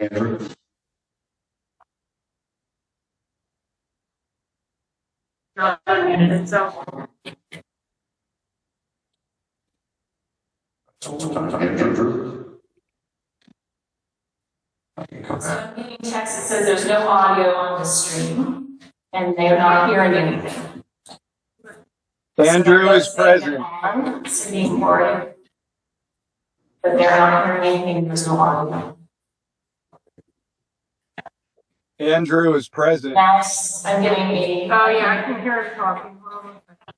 Andrew. Andrew. So meeting text that says there's no audio on the stream, and they're not hearing anything. Andrew is present. It's being recorded, but they're not hearing anything. There's no audio. Andrew is present. Now I'm getting a. Oh yeah, I can hear it talking.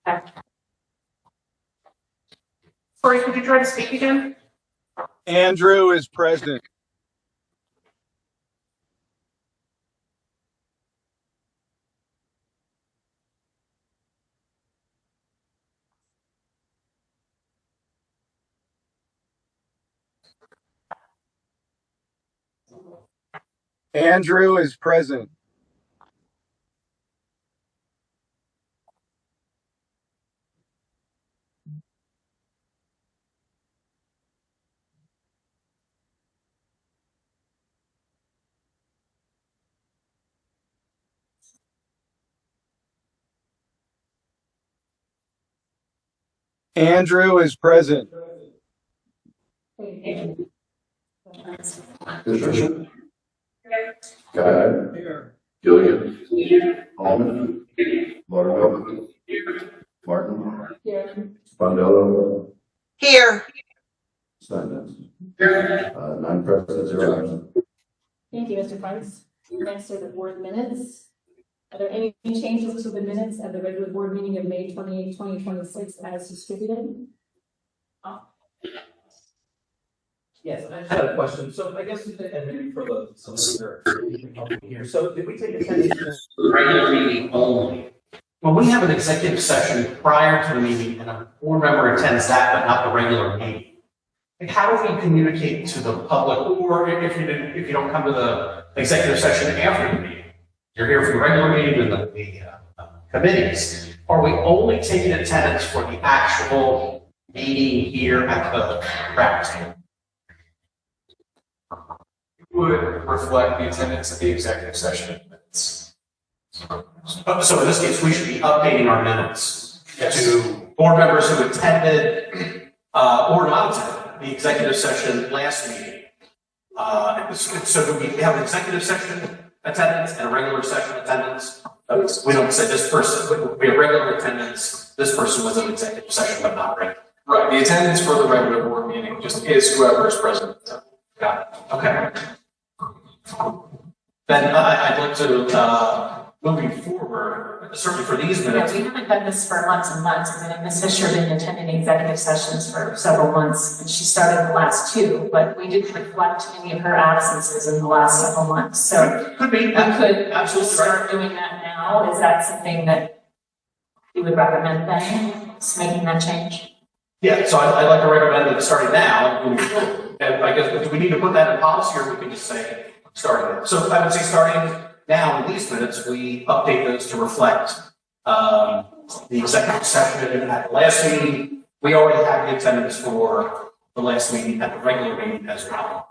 Okay. Sorry, could you try to speak again? Andrew is present. Andrew is present. Andrew is present. Patricia. Guy. Gilligan. Almond. Laudermilk. Martin. Fondello. Here. Steinmetz. 9 present, 0 absent. Thank you, Mr. Price. Next are the board minutes. Are there any changes to the minutes of the regular board meeting of May 28, 2026 as distributed? Yes, I just had a question. So I guess, and maybe for the solicitor here. So did we take attendance? Regular meeting only. When we have an executive session prior to the meeting and a board member attends that, but not the regular meeting, like how do we communicate to the public, or if you don't come to the executive session after the meeting, you're here for the regular meeting and the committees, are we only taking attendance for the actual meeting here at the practice table? Would reflect the attendance of the executive session minutes. So in this case, we should be updating our minutes Yes. to board members who attended or not attended the executive session last meeting. So do we have an executive session attendance and a regular session attendance? We don't say this person, we have regular attendance, this person was in executive session but not regular. Right, the attendance for the regular board meeting just is whoever is present. Got it, okay. Then I'd like to, moving forward, certainly for these Yeah, minutes. we haven't done this for months and months. I mean, Ms. Fisher been attending executive sessions for several months, and she started the last 2, but we didn't reflect any of her absences in the last several months. So Could be, we could absolutely start doing that now. Is that something that you would recommend then, just making that change? Yeah, so I'd like to recommend that starting now, moving forward. And I guess, do we need to put that in policy, or we can just say starting now? So I would say starting now in these minutes, we update those to reflect the executive session at the last meeting. We already have the attendance for the last meeting at the regular meeting as well.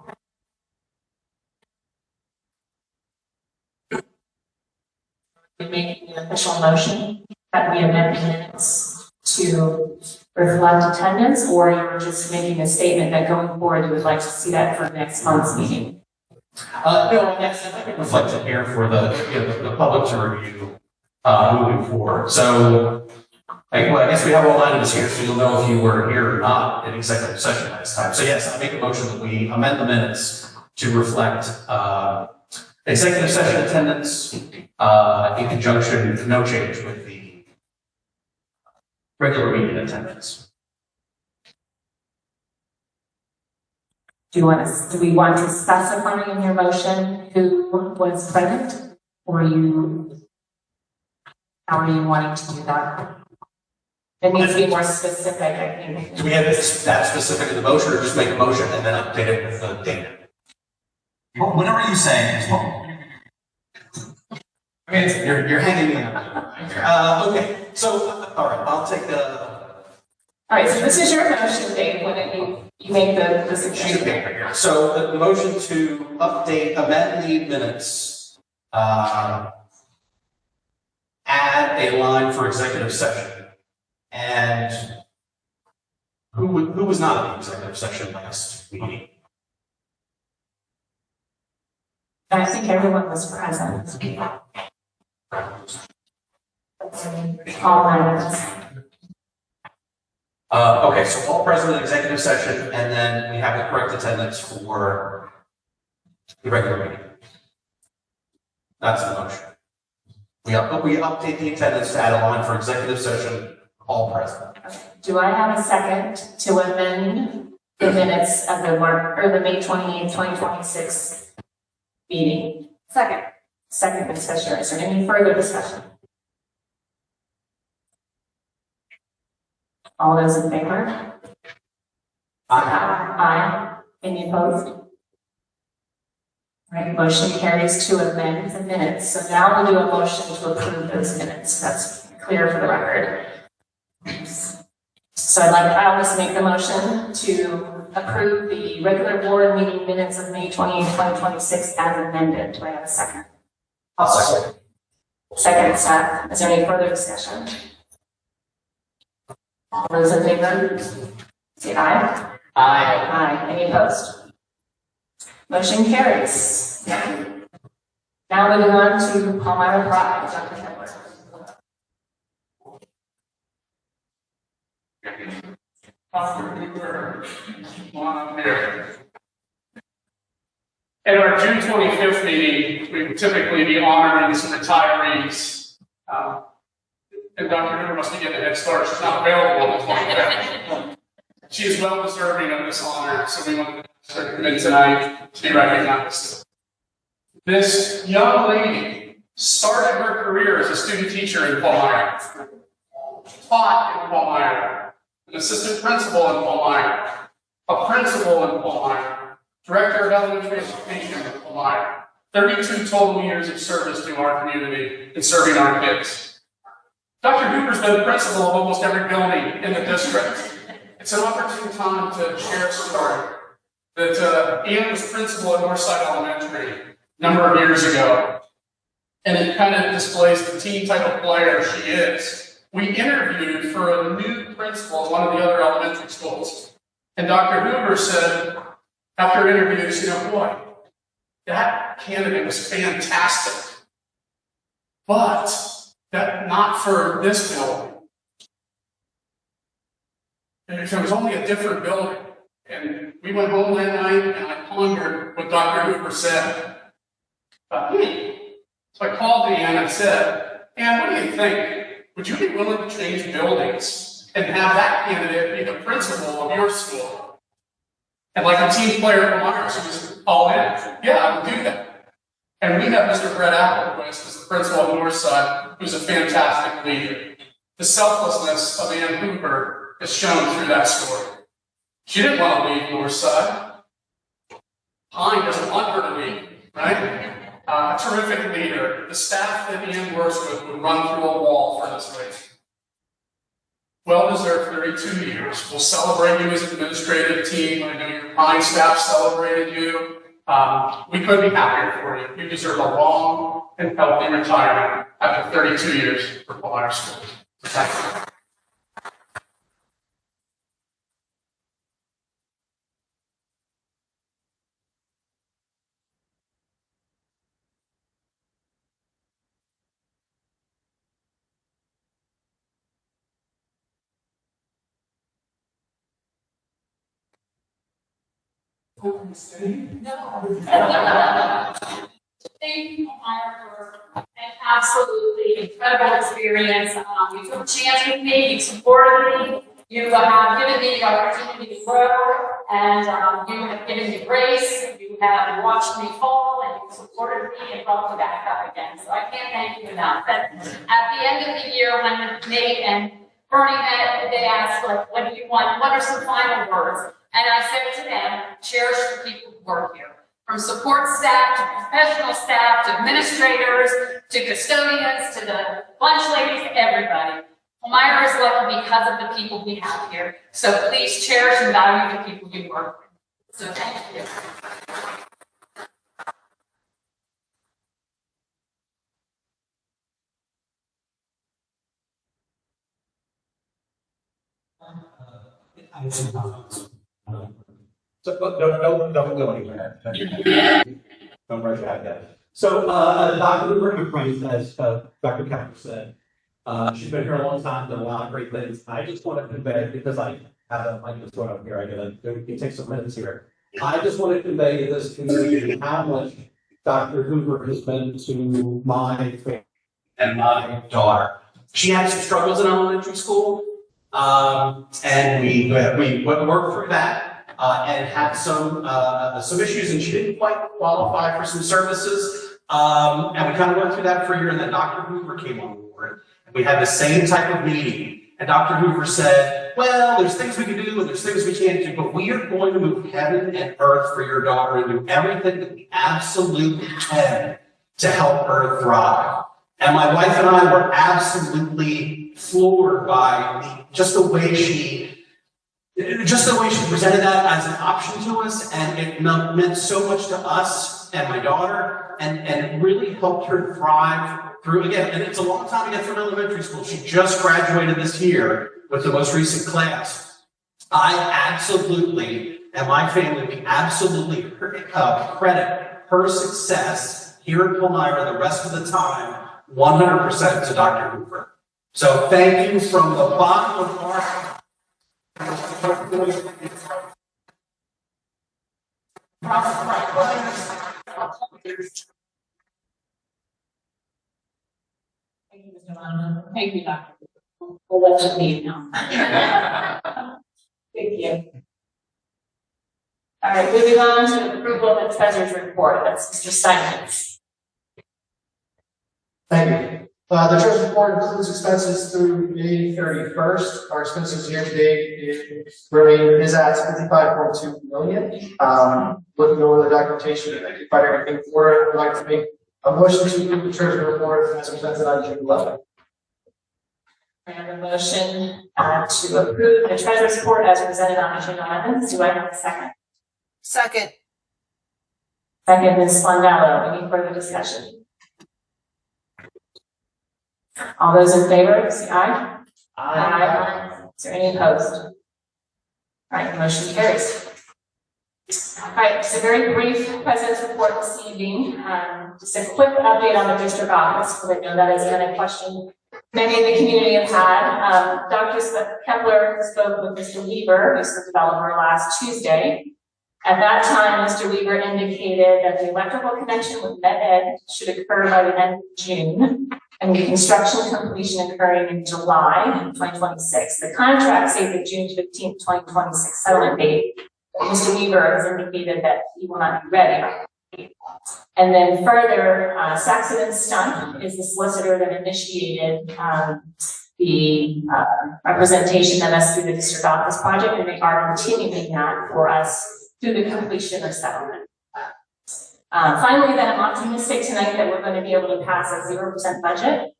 We make an official motion that we amend the minutes to reflect attendance, or you're just making a statement that going forward you would like to see that for next month's meeting? No, yes, I think reflect it here for the public to review moving forward. So, I guess we have all items here, so you'll know if you were here or not in executive session last time. So yes, I make a motion that we amend the minutes to reflect executive session attendance in conjunction, no change with the regular meeting attendance. Do we want to specify in your motion who was present, or how are you wanting to do that? It needs to be more specific, I think. Do we have that specific in the motion, or just make a motion and then update it with the data? Whatever you say is what. I mean, you're hanging me out. Okay, so, all right, I'll take All right, so this is your motion, Dave, when you make the Sheet of suggestion. paper here. So the motion to amend the minutes, add a line for executive session. And who was not in the executive session last meeting? I think everyone was present. All minutes. Okay, so all present in executive session, and then we have the correct attendance for the regular meeting. That's the motion. We update the attendance to add a line for executive session, all present. Do I have a second to amend the minutes of the May 28th, 2026 meeting? Second. Second, Ms. Fisher. Is there any further discussion? All those in favor? Aye. Any opposed? All right, motion carries to amend the minutes. So now we'll do a motion to approve those minutes. That's clear for the record. So I'll just make the motion to approve the regular board meeting minutes of May 28, 2026 as amended. Do I have a second? I'll second. Second, Seth. Is there any further discussion? All those in favor? Say aye. Aye. Aye. Any opposed? Motion carries. Now moving on to Palmyra Pride. Dr. Hedler. At our June 25th meeting, we would typically be honoring some retirees. And Dr. Hoover must be getting a head start. She's not available on the 25th. She is well deserving of this honor, so we want to come in tonight to be recognized. This young lady started her career as a student teacher in Palmyra, taught in Palmyra, an assistant principal in Palmyra, a principal in Palmyra, director of elementary education in Palmyra, 32 total years of service to our community and serving our kids. Dr. Hoover's been the principal of almost every building in the district. It's an opportune time to share a story that Ann was principal at Northside Elementary a number of years ago. And it kind of displays the team type of player she is. We interviewed for a new principal at one of the other elementary schools. And Dr. Hoover said, after interviews, boy, that candidate was fantastic. But that not for this building. And if there was only a different building, and we went home that night and I pondered what Dr. Hoover said about me. So I called Ann and said, Ann, what do you think? Would you be willing to change buildings and have that candidate be the principal of your school? And like a team player from ours, she was all in. Yeah, I would do that. And we have Mr. Brett Applequist as the principal of Northside, who's a fantastic leader. The selflessness of Ann Hoover is shown through that story. She didn't want to leave Northside. Pine doesn't want her to leave, right? A terrific leader. The staff that Ann works with would run through a wall for this race. Well-deserved 32 years. We'll celebrate you as an administrative team. I know your Pine staff celebrated you. We couldn't be happier for you. You deserve a long and healthy retirement after 32 years for Palmyra Schools. Thank you. Thank you, Palmyra, for an absolutely incredible experience. You took a chance with me, you supported me, you have given me the opportunity to grow, and you have given me grace, you have watched me fall, and you supported me and brought me back up again. So I can't thank you enough. But at the end of the year, when Nate and Bernie met, they asked, like, what do you want? What are some final words? And I said to them, cherish the people who work here. From support staff to professional staff to administrators to custodians to the lunch ladies, everybody. Meyer is lucky because of the people we have here. So please cherish and value the people you work with. So thank you. So, don't go anywhere. Don't rush out yet. So, Dr. Hoover, as Dr. Kemper said, she's been here a long time, done a lot of great things. I just want to convey, because I have a mic that's going up here, it takes some minutes here. I just want to convey to this community how much Dr. Hoover has been to my family and my daughter. She had some struggles in elementary school, and we went to work through that. And had some issues, and she didn't quite qualify for some services. And we kind of went through that for a year, and then Dr. Hoover came on board. And we had the same type of meeting, and Dr. Hoover said, well, there's things we can do, and there's things we can't do, but we are going to move heaven and earth for your daughter and do everything that we absolutely can to help her thrive. And my wife and I were absolutely floored by just the way she presented that as an option to us, and it meant so much to us and my daughter, and it really helped her thrive through, again, and it's a long time to get through elementary school. She just graduated this year with the most recent class. I absolutely, and my family, we absolutely credit her success here at Palmyra the rest of the time 100% to Dr. Hoover. So thank you from the bottom of our heart. Thank you, Mr. Lana. Thank you, Dr. We'll let you leave now. Thank you. All right, moving on to the approval of the treasurer's report. That's Mr. Simons. Thank you. The treasurer's report includes expenses through May 31st. Our expenses year to date is at 55.2 million. Looking over the documentation, I did find everything for it. I'd like to make a motion to approve the treasurer's report as presented on June 11th. I have a motion to approve the treasurer's report as presented on June 11th. Do I have a second? Second. Second, Ms. Spondello. Any further discussion? All those in favor, say aye. Aye. Is there any opposed? All right, the motion carries. All right, just a very brief president's report this evening. Just a quick update on the district office, because I know that has been a question many in the community have had. Dr. Kepler spoke with Mr. Weaver, who's the developer, last Tuesday. At that time, Mr. Weaver indicated that the electrical connection with MedEd should occur by the end of June, and the construction completion occurring in July 2026. The contract states the June 15th, 2026 settlement date. Mr. Weaver has indicated that he will not be ready. And then further, Saxon and Stunt is the solicitor that initiated the representation of us through the district office project, and they are continuing that for us through the completion of settlement. Finally, then I'm optimistic tonight that we're going to be able to pass a 0% budget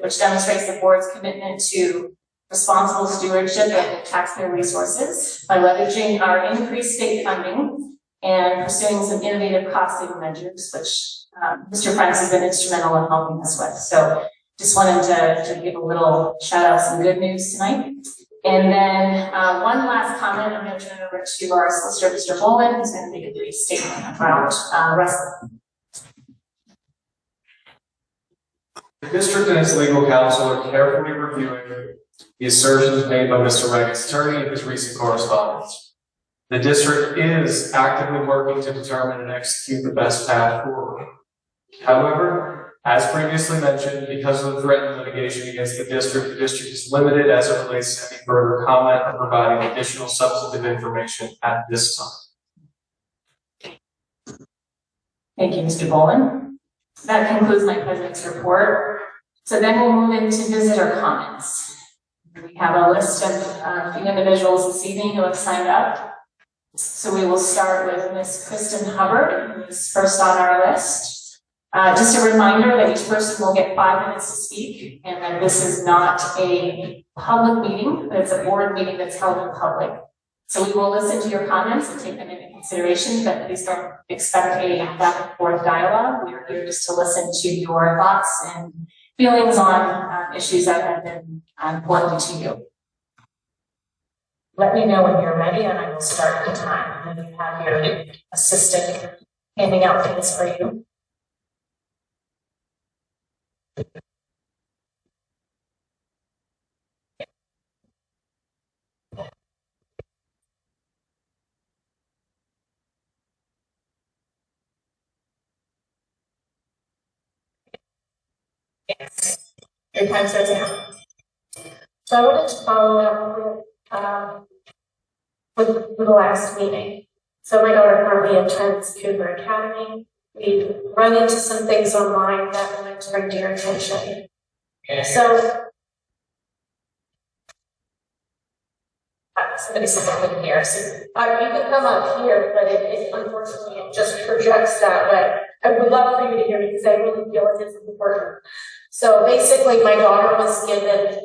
which demonstrates the board's commitment to responsible stewardship of taxpayer resources by leveraging our increased state funding and pursuing some innovative cost-saving measures, which Mr. Franks has been instrumental in helping us with. So just wanted to give a little shout out, some good news tonight. And then one last comment, I'm going to turn it over to our solicitor, Mr. Boland, who's going to make a brief statement around wrestling. The district and its legal counsel are carefully reviewing the assertions made by Mr. Rankin's attorney in his recent correspondence. The district is actively working to determine and execute the best path forward. However, as previously mentioned, because of the threatened litigation against the district is limited as it relates to any further comment or providing additional substantive information at this time. Thank you, Mr. Boland. That concludes my president's report. So then we'll move into visitor comments. We have a list of a few individuals this evening who have signed up. So we will start with Ms. Kristen Hubbard, who is first on our list. Just a reminder that each person will get 5 minutes to speak, and that this is not a public meeting, but it's a board meeting that's held in public. So we will listen to your comments and take them into consideration, but please don't expect a back and forth dialogue. We are here just to listen to your thoughts and feelings on issues that have been important to you. Let me know when you're ready and I will start the time. And then you have your assistant handing out things for you. Yes, your time starts now. So I wanted to follow up with the last meeting. So my daughter currently attends Cooper Academy. We run into some things online that wanted to bring to your attention. So somebody said something here. So you can come up here, but it unfortunately it just projects that way. I would love for you to hear me because I really feel it is important. So basically, my daughter was given,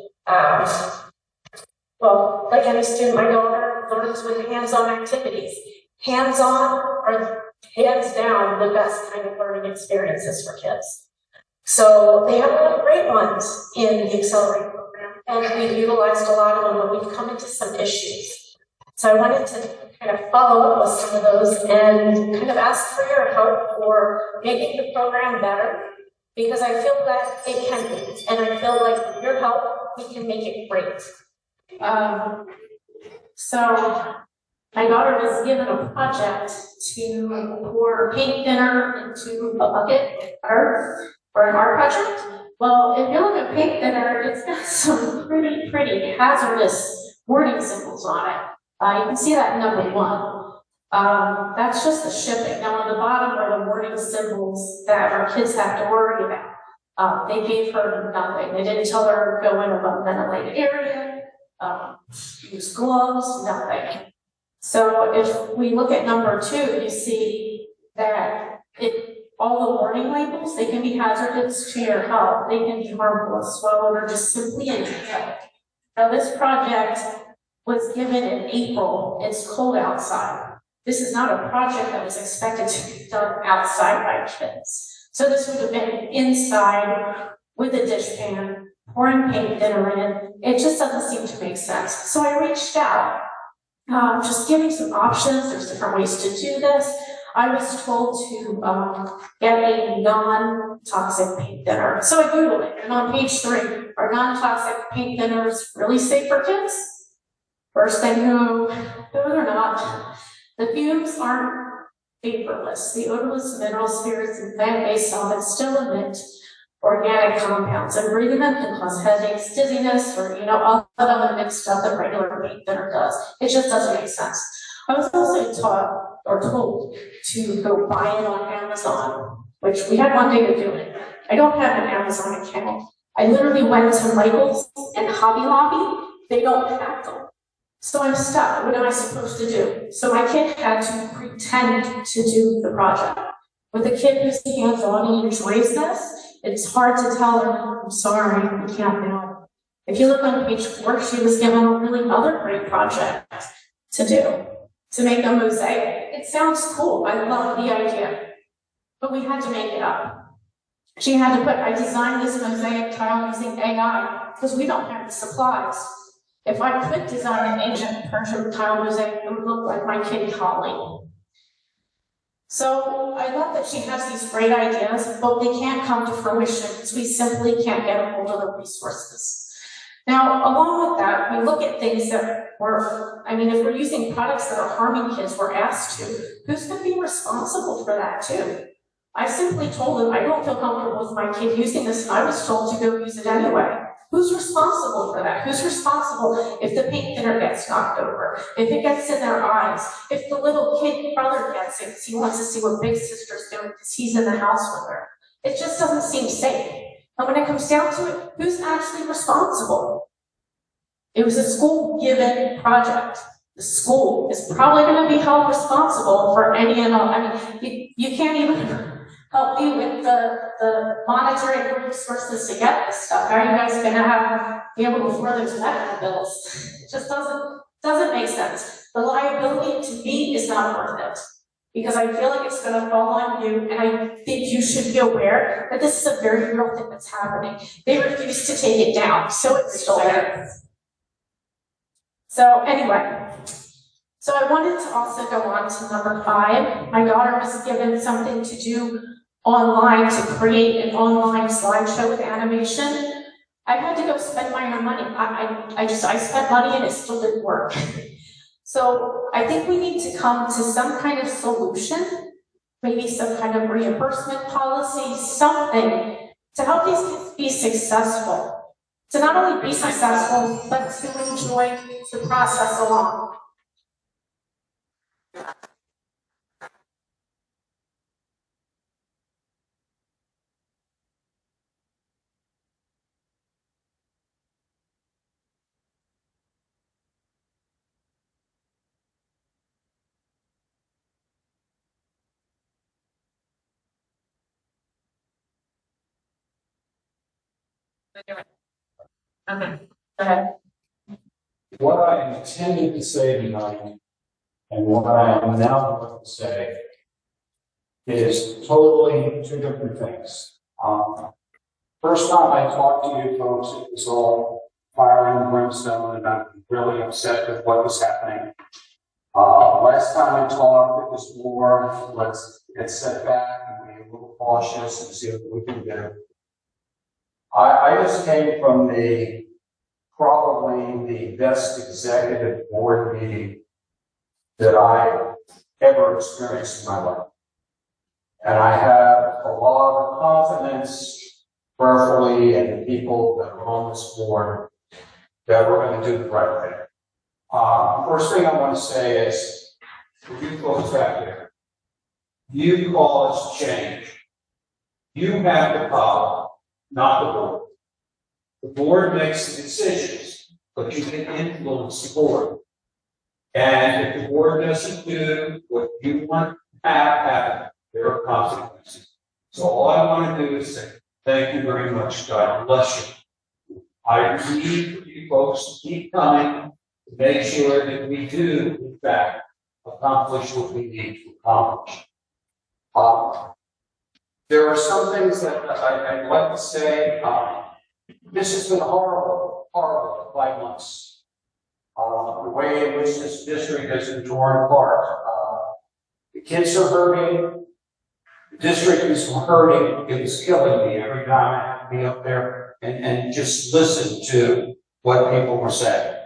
well, like any student, my daughter learns with hands-on activities. Hands-on are hands down the best kind of learning experiences for kids. So they have a lot of great ones in the Accelerate program, and we've utilized a lot of them when we've come into some issues. So I wanted to kind of follow up with some of those and kind of ask for your help for making the program better, because I feel that it can be, and I feel like with your help, we can make it great. So my daughter was given a project to pour paint thinner into a bucket for an art project. Well, if you look at paint thinner, it's got some pretty hazardous wording symbols on it. You can see that in number 1. That's just the shipping. Now on the bottom are the wording symbols that our kids have to worry about. They gave her nothing. They didn't tell her go in a ventilated area, use gloves, nothing. So if we look at number 2, you see that all the warning labels, they can be hazardous to your health. They can be harmful as swallowed or just simply inhaled. Now this project was given in April. It's cold outside. This is not a project that was expected to be done outside by kids. So this would have been inside with a dish pan, pouring paint thinner in. It just doesn't seem to make sense. So I reached out, just giving some options. There's different ways to do this. I was told to get a non-toxic paint thinner. So I Googled it, and on page 3, are non-toxic paint thinners really safe for kids? First thing, no, they're not. The fumes aren't vaporless. The odorless mineral spirits and plant-based solvents still emit organic compounds, and breathing them can cause headaches, dizziness, or all the other mixed stuff that regular paint thinner does. It just doesn't make sense. I was also taught or told to go buy it on Amazon, which we had one day to do it. I don't have an Amazon account. I literally went to Michael's and Hobby Lobby. They don't have them. So I'm stuck. What am I supposed to do? So my kid had to pretend to do the project. With a kid who's hands-on and enjoys this, it's hard to tell her, I'm sorry, I can't now. If you look on page 4, she was given a really other great project to do, to make a mosaic. It sounds cool. I love the idea. But we had to make it up. She had to put, I designed this mosaic tile using AI because we don't have the supplies. If I could design an ancient Persian tile mosaic, it would look like my kid Holly. So I love that she has these great ideas, but they can't come to fruition because we simply can't get a hold of the resources. Now, along with that, we look at things that if we're using products that are harming kids, we're asked to, who's going to be responsible for that too? I simply told them, I don't feel comfortable with my kid using this, and I was told to go use it anyway. Who's responsible for that? Who's responsible if the paint thinner gets knocked over? If it gets in their eyes? If the little kid brother gets it because he wants to see what big sister's doing because he's in the house with her? It just doesn't seem safe. And when it comes down to it, who's actually responsible? It was a school-given project. The school is probably going to be held responsible for any and all. You can't even help you with the monetary resources to get this stuff? How are you guys gonna be able to afford those medical bills? It just doesn't make sense. The liability to me is not worth it, because I feel like it's gonna fall on you, and I think you should be aware that this is a very real thing that's happening. They refuse to take it down, so it's still there. So anyway, so I wanted to also go on to number 5. My daughter was given something to do online to create an online slideshow with animation. I had to go spend my own money. I spent money and it still didn't work. So I think we need to come to some kind of solution, maybe some kind of reimbursement policy, something to help these kids be successful. To not only be successful, but to enjoy the process along. Okay, go ahead. What I intended to say tonight and what I am now going to say is totally two different things. First time I talked to you folks, it was all fire and brimstone, and I'm really upset with what was happening. Last time I talked, it was more, let's get set back and be a little cautious and see what we can do. I just came from probably the best executive board meeting that I ever experienced in my life. And I have a lot of confidence, prayerfully, in the people that are on this board that we're going to do the right thing. First thing I want to say is, for you folks back there, you cause change. You have the power, not the board. The board makes the decisions, but you can influence the board. And if the board doesn't do what you want to have happen, there are consequences. So all I want to do is say, thank you very much. God bless you. I need for you folks to keep coming to make sure that we do, in fact, accomplish what we need to accomplish. There are some things that I'd like to say. This has been horrible 5 months. The way in which this district has been torn apart. The kids are hurting. The district is hurting. It was killing me every time I had to be up there and just listen to what people were saying.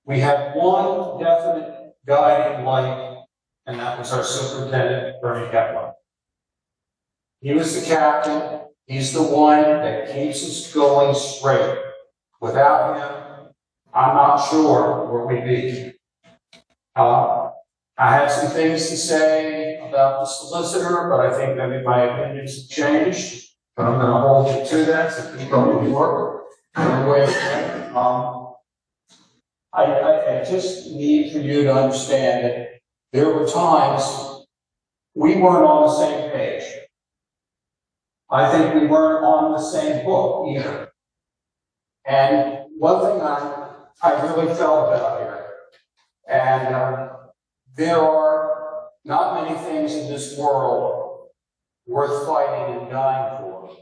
We have one definite guiding light, and that was our superintendent, Bernie Kaplan. He was the captain. He's the one that keeps us going straight. Without him, I'm not sure where we'd be. I have some things to say about the solicitor, but I think maybe my opinions have changed. But I'm going to hold you to that, so keep going to work. Anyway, I just need for you to understand that there were times we weren't on the same page. I think we weren't on the same book either. And one thing I really felt about here, and there are not many things in this world worth fighting and dying for,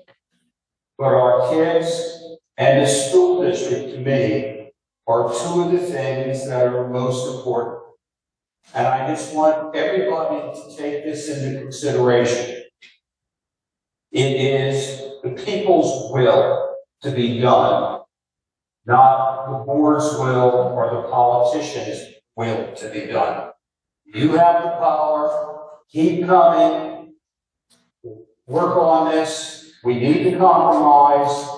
but our kids and the school district, to me, are two of the things that are most important. And I just want everybody to take this into consideration. It is the people's will to be done, not the board's will or the politicians' will to be done. You have the power. Keep coming. Work on this. We need to compromise.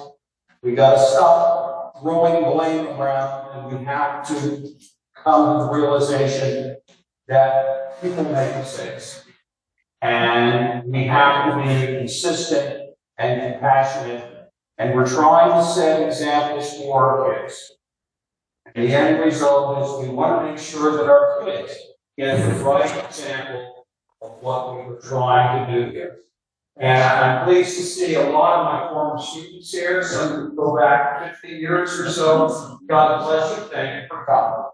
We got to stop throwing blame around, and we have to come to the realization that people make mistakes. And we have to be consistent and compassionate, and we're trying to set examples for our kids. And the end result is we want to make sure that our kids get the right example of what we were trying to do here. And I'm pleased to see a lot of my former students here, some who go back 50 years or so. God bless you, thank you for coming.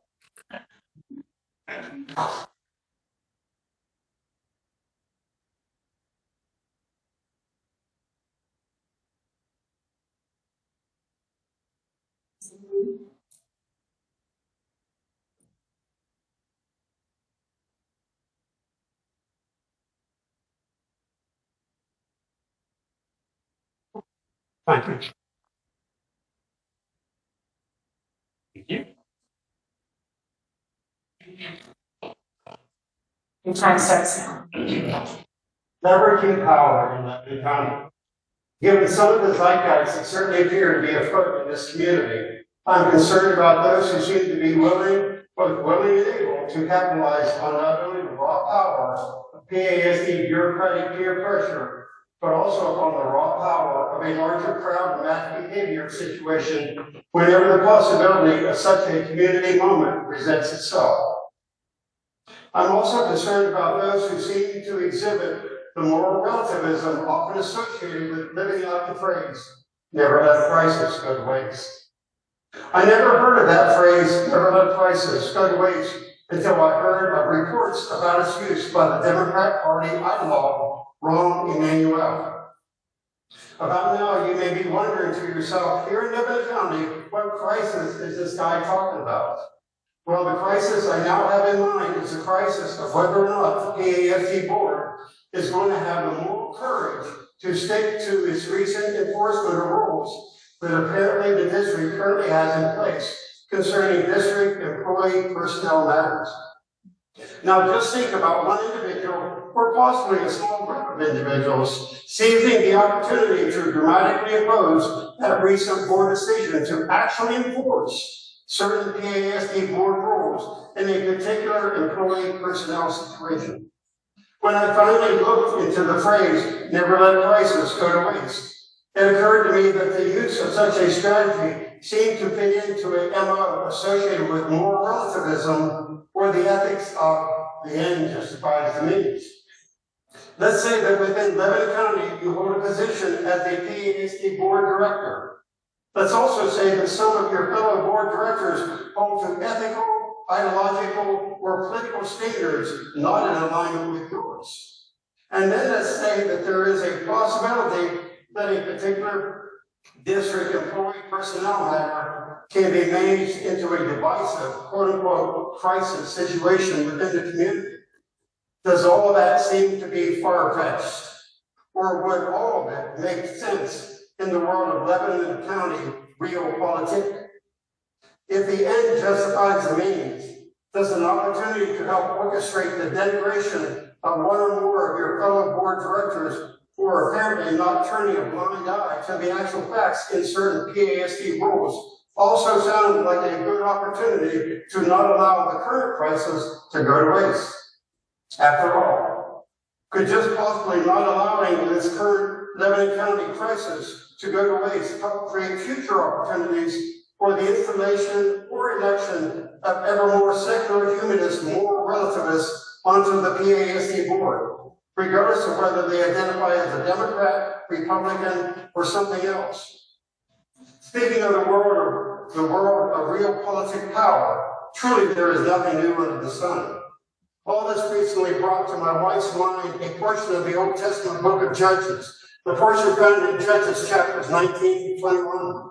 Thank you. Thank you. Your time starts now. Leveraging power in Lebanon County. Given some of the zeitgeists that certainly appear to be afoot in this community, I'm concerned about those who seem to be both willing and able to capitalize on not only the raw power of PASD bureaucratic peer pressure, but also upon the raw power of a larger crowd and mass behavior situation whenever the possibility of such a community moment presents itself. I'm also concerned about those who seem to exhibit the moral relativism often associated with living out the phrase, never let a crisis go to waste. I never heard of that phrase, never let a crisis go to waste, until I heard of reports about its use by the Democrat Party ideologue, Rahm Emanuel. About now, you may be wondering to yourself, here in Lebanon County, what crisis is this guy talking about? Well, the crisis I now have in mind is the crisis of whether or not the PASD board is going to have the moral courage to stick to its recent enforcement of rules that apparently the district currently has in place concerning district employee personnel matters. Now, just think about one individual, or possibly a small group of individuals, seizing the opportunity to dramatically oppose that recent board decision to actually enforce certain PASD board rules in a particular employee personnel situation. When I finally looked into the phrase, never let a crisis go to waste, it occurred to me that the use of such a strategy seemed to fit into a MO associated with moral relativism or the ethics of the end justifies the means. Let's say that within Lebanon County, you hold a position as a PASD board director. Let's also say that some of your fellow board directors hold to ethical, ideological, or political standards not in alignment with yours. And then let's say that there is a possibility that a particular district employee personnel matter can be managed into a divisive, quote-unquote, crisis situation within the community. Does all of that seem to be far-fetched? Or would all of it make sense in the world of Lebanon County realpolitik? If the end justifies the means, does an opportunity to help orchestrate the denigration of one or more of your fellow board directors who are apparently not turning a blind eye to the actual facts in certain PASD rules also sound like a good opportunity to not allow the current crisis to go to waste? After all, could just possibly not allowing this current Lebanon County crisis to go to waste help create future opportunities for the installation or election of ever more secular humanist moral relativists onto the PASD board, regardless of whether they identify as a Democrat, Republican, or something else? Speaking of the world of realpolitik power, truly there is nothing new under the sun. All this recently brought to my wife's mind a portion of the Old Testament book of Judges, the portion found in Judges chapters 19 to 21.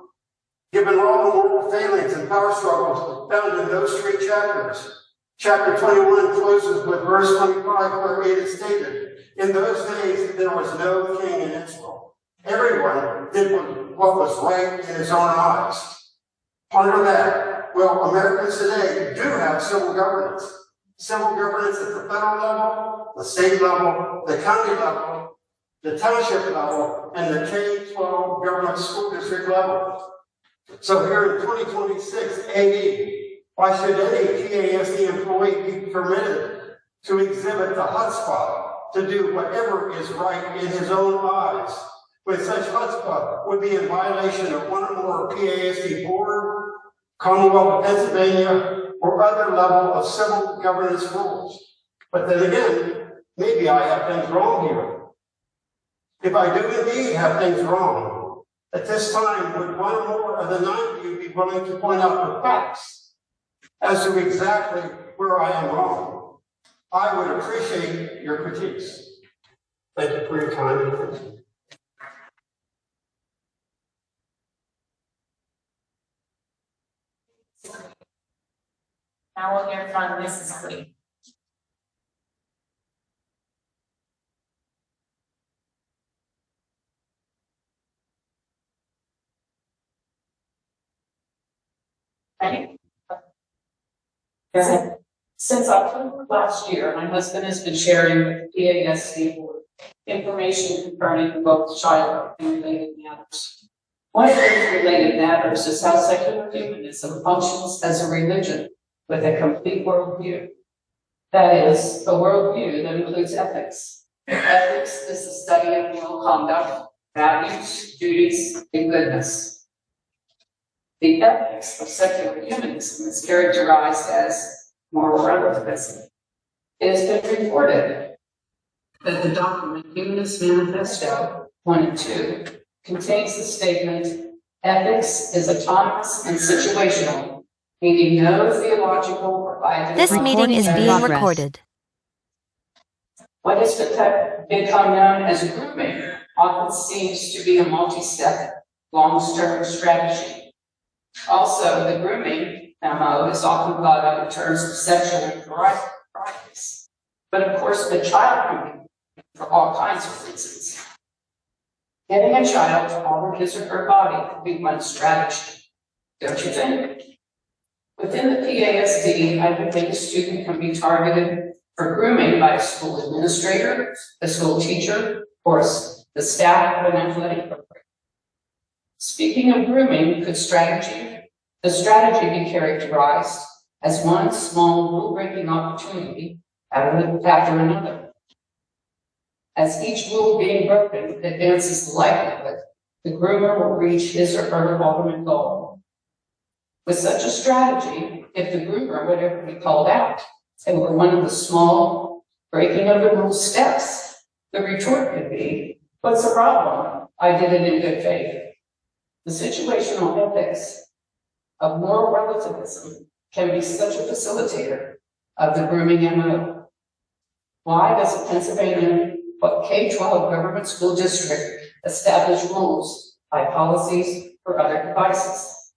Given all the moral failings and power struggles found in those three chapters, chapter 21 closes with verse 25 where it is stated, in those days there was no king in Israel. Everyone did what was right in his own eyes. Ponder that. Well, Americans today do have civil governance. Civil governance at the federal level, the state level, the county level, the township level, and the K-12 government school district level. So here in 2026 AD, why should any PASD employee be permitted to exhibit the chutzpah to do whatever is right in his own eyes, when such chutzpah would be in violation of one or more PASD board, Commonwealth of Pennsylvania, or other level of civil governance rules? But then again, maybe I have things wrong here. If I do indeed have things wrong, at this time, would one or more of the 9 of you be willing to point out the facts as to exactly where I am wrong? I would appreciate your critiques. Thank you for your time and attention. Now we'll hear from Mrs. Lee. Ready? Since October of last year, my husband has been sharing with the PASD board information concerning both child and related matters. One of those related matters is how secular humanism functions as a religion with a complete worldview. That is, a worldview that includes ethics. Ethics is the study of moral conduct, values, duties, and goodness. The ethics of secular humanism is characterized as moral relativism. It has been reported that the document Humanist Manifesto 1 and 2 contains the statement, ethics is autonomous and situational, meaning no theological or ideological. This meeting is being recorded. What has become known as grooming often seems to be a multi-step, long-term strategy. Also, the grooming MO is often thought of in terms of sexual practice, but of course, the child grooming for all kinds of reasons. Getting a child to alter his or her body could be one strategy, don't you think? Within the PASD, I would think a student can be targeted for grooming by a school administrator, a school teacher, or the staff of an athletic program. Speaking of grooming, could the strategy be characterized as one small rule-breaking opportunity after another? As each rule being broken advances the likelihood the groomer will reach his or her ultimate goal. With such a strategy, if the groomer would ever be called out and were one of the small breaking of the rules steps, the retort could be, what's the problem? I did it in good faith. The situational ethics of moral relativism can be such a facilitator of the grooming MO. Why does a Pennsylvania K-12 government school district establish rules by policies or other devices?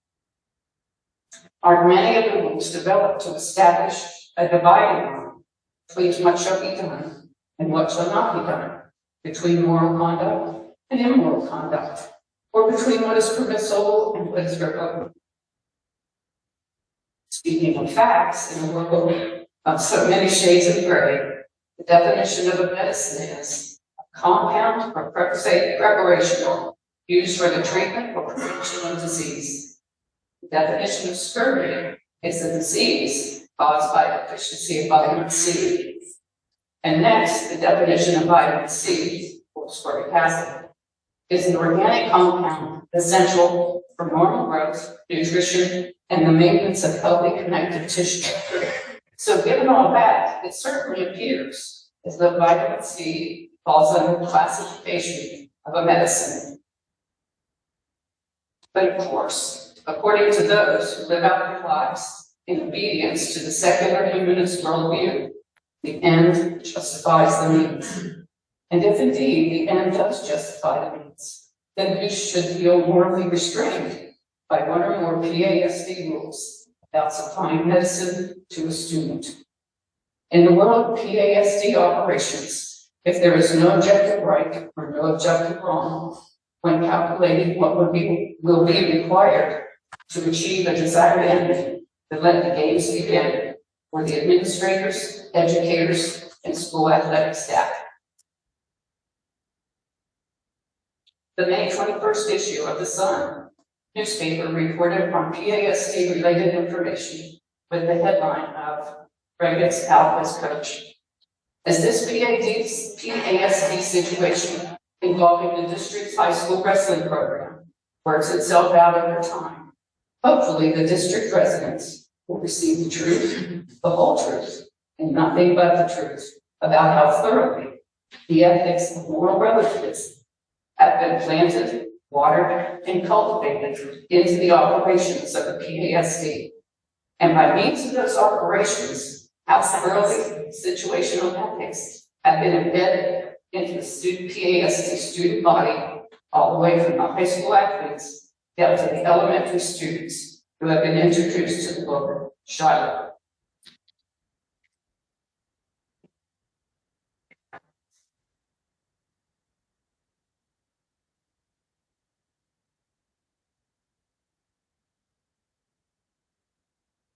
Aren't many of the rules developed to establish a dividing line between what shall be done and what shall not be done, between moral conduct and immoral conduct, or between what is permissible and what is verboten? Speaking of facts, in a world of so many shades of gray, the definition of a medicine is a compound or preparation used for the treatment or prevention of disease. The definition of scurvy is a disease caused by deficiency of vitamin C. And next, the definition of vitamin C, or ascorbic acid, is an organic compound essential for normal growth, nutrition, and the maintenance of healthy connective tissue. So given all that, it certainly appears as though vitamin C falls under the classification of a medicine. But of course, according to those who live out their lives in obedience to the secular humanist worldview, the end justifies the means. And if indeed the end does justify the means, then who should feel morally restrained by one or more PASD rules about supplying medicine to a student? In the world of PASD operations, if there is no objective right or no objective wrong, when calculating what will be required to achieve a desired end, then let the games begin for the administrators, educators, and school athletic staff. The May 21st issue of The Sun newspaper reported on PASD-related information with the headline of Rega's out as coach. As this PASD situation involving the district's high school wrestling program works itself out over time, hopefully the district residents will receive the truth, the whole truth, and nothing but the truth about how thoroughly the ethics of moral relativism have been planted, watered, and cultivated into the operations of the PASD. And by means of those operations, early situational ethics have been embedded into the PASD student body, all the way from the high school athletes down to the elementary students who have been introduced to the book Shiloh.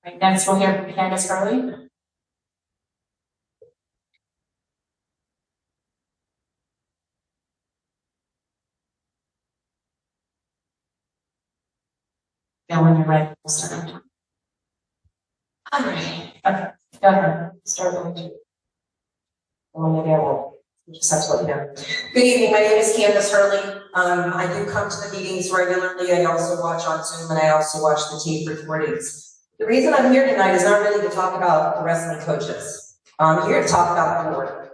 Right, next we'll hear from Candace Hurley. And when you're ready, we'll start. All right. Okay, go ahead. Start with you. Well, maybe I will. Just have to let you know. Good evening. My name is Candace Hurley. I do come to the meetings regularly. I also watch on Zoom and I also watch the tape recordings. The reason I'm here tonight is not really to talk about the wrestling coaches. I'm here to talk about the board.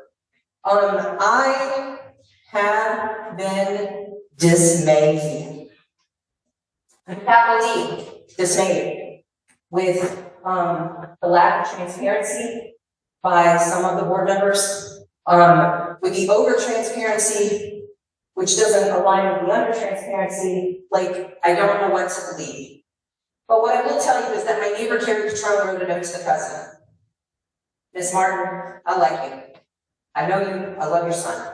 I have been dismayed. Capital D, dismayed with the lack of transparency by some of the board members, with the over transparency, which doesn't align with the under transparency. Like, I don't know what to believe. But what I will tell you is that my neighbor Carrie Petron wrote a note to the president. Ms. Martin, I like you. I know you, I love your son.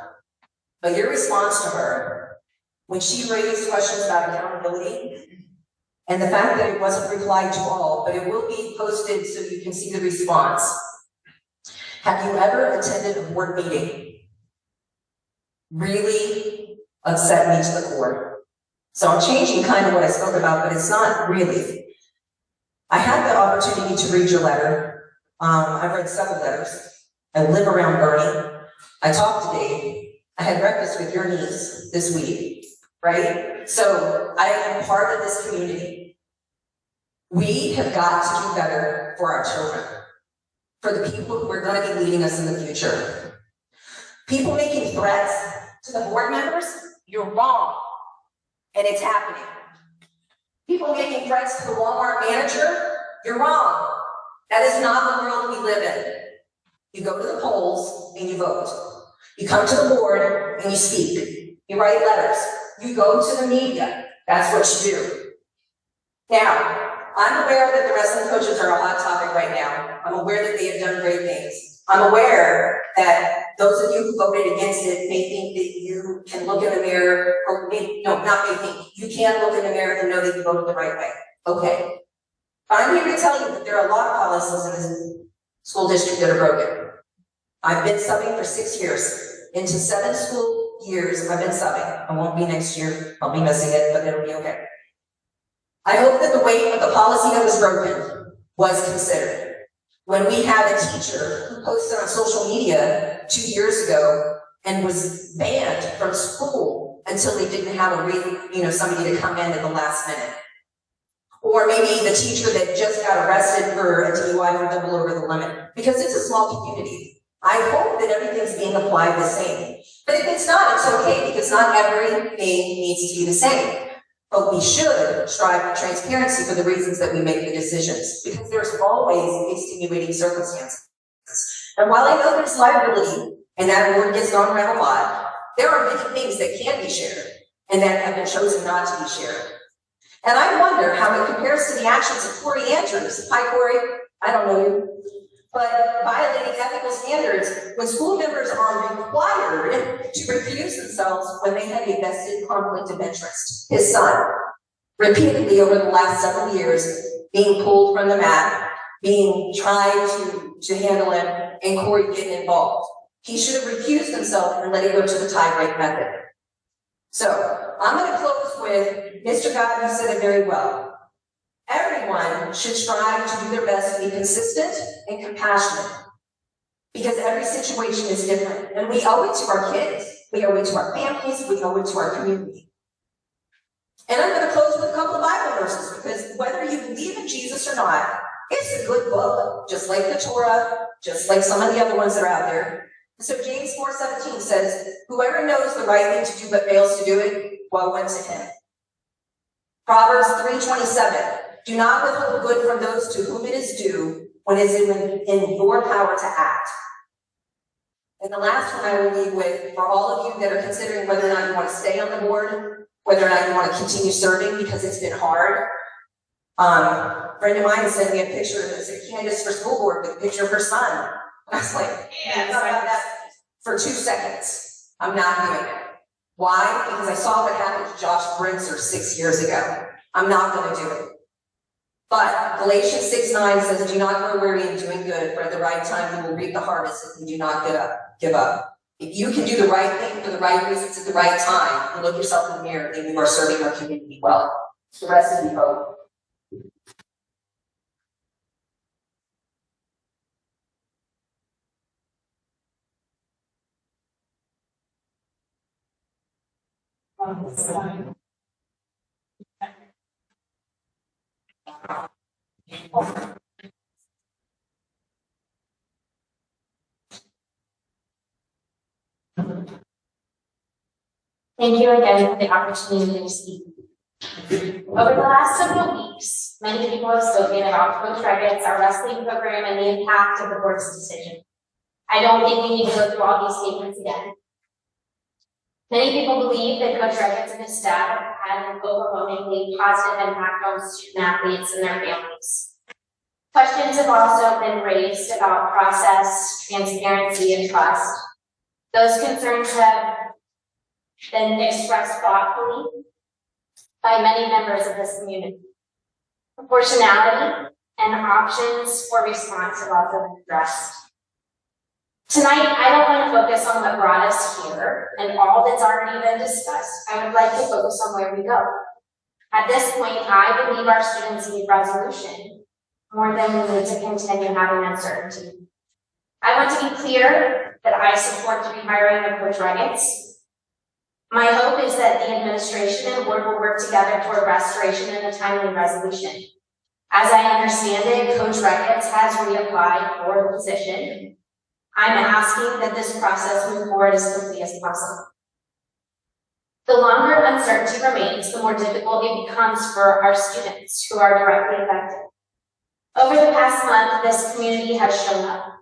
But your response to her, when she raised questions about accountability, and the fact that it wasn't replied to all, but it will be posted so you can see the response. Have you ever attended a board meeting? Really upset me to the core. So I'm changing kind of what I spoke about, but it's not really. I had the opportunity to read your letter. I've read several letters. I live around Bernie. I talked to Dave. I had breakfast with your niece this week, right? So I am part of this community. We have got to do better for our children, for the people who are going to be leading us in the future. People making threats to the board members, you're wrong, and it's happening. People making threats to the Walmart manager, you're wrong. That is not the world we live in. You go to the polls and you vote. You come to the board and you speak. You write letters. You go to the media. That's what you do. Now, I'm aware that the wrestling coaches are a hot topic right now. I'm aware that they have done great things. I'm aware that those of you who voted against it may think that you can look in the mirror, or not may think, you can look in the mirror and know that you voted the right way. Okay. But I'm here to tell you that there are a lot of policies in this school district that are broken. I've been subbing for 6 years. Into 7 school years, I've been subbing. I won't be next year. I'll be missing it, but it'll be okay. I hope that the weight of the policy that was broken was considered. When we had a teacher who posted on social media 2 years ago and was banned from school until they didn't have somebody to come in at the last minute. Or maybe the teacher that just got arrested for a DUI for double over the limit, because it's a small community. I hope that everything's being applied the same. But if it's not, it's okay, because not everything needs to be the same. But we should strive for transparency for the reasons that we make the decisions, because there's always extenuating circumstances. And while I know there's liability, and that word gets thrown around a lot, there are many things that can be shared, and that have been chosen not to be shared. And I wonder how it compares to the actions of Corey Andrews. Hi, Corey. I don't know you. But violating ethical standards when school members are required to recuse themselves when they have a vested conflict of interest. His son, repeatedly over the last several years, being pulled from the mat, being tried to handle him, and Corey getting involved. He should have recused himself and let it go to the tie-break method. So I'm going to close with Mr. God, who said it very well. Everyone should strive to do their best to be consistent and compassionate, because every situation is different, and we owe it to our kids, we owe it to our families, we owe it to our community. And I'm going to close with a couple of Bible verses, because whether you believe in Jesus or not, it's a good book, just like the Torah, just like some of the other ones that are out there. So James 4:17 says, whoever knows the right thing to do but fails to do it, woe unto him. Proverbs 3:27, do not withhold good from those to whom it is due when it is in your power to act. And the last one I will leave with, for all of you that are considering whether or not you want to stay on the board, whether or not you want to continue serving because it's been hard. A friend of mine sent me a picture that said candidates for school board with a picture of her son. I was like, yeah, I thought about that for 2 seconds. I'm not doing it. Why? Because I saw what happened to Josh Brinzer 6 years ago. I'm not going to do it. But Galatians 6:9 says, do not grow weary in doing good, for at the right time you will reap the harvest if you do not give up. If you can do the right thing for the right reasons at the right time and look yourself in the mirror, then you are serving our community well. The rest of you hope. Thank you again for the opportunity to speak. Over the last several weeks, many people have spoken about Coach Reggett's, our wrestling program, and the impact of the board's decision. I don't think we need to go through all these statements again. Many people believe that Coach Reggett's and his staff have had an overwhelmingly positive impact on student athletes and their families. Questions have also been raised about process, transparency, and trust. Those concerns have been expressed thoughtfully by many members of this community. Proportionality and options for response have also been addressed. Tonight, I don't want to focus on what brought us here and all that's already been discussed. I would like to focus on where we go. At this point, I believe our students need resolution more than we need to continue having uncertainty. I want to be clear that I support the rehiring of Coach Reggett's. My hope is that the administration and board will work together toward restoration and a timely resolution. As I understand it, Coach Reggett's has reapplied for the position. I'm asking that this process move forward as quickly as possible. The longer uncertainty remains, the more difficult it becomes for our students who are directly affected. Over the past month, this community has shown up.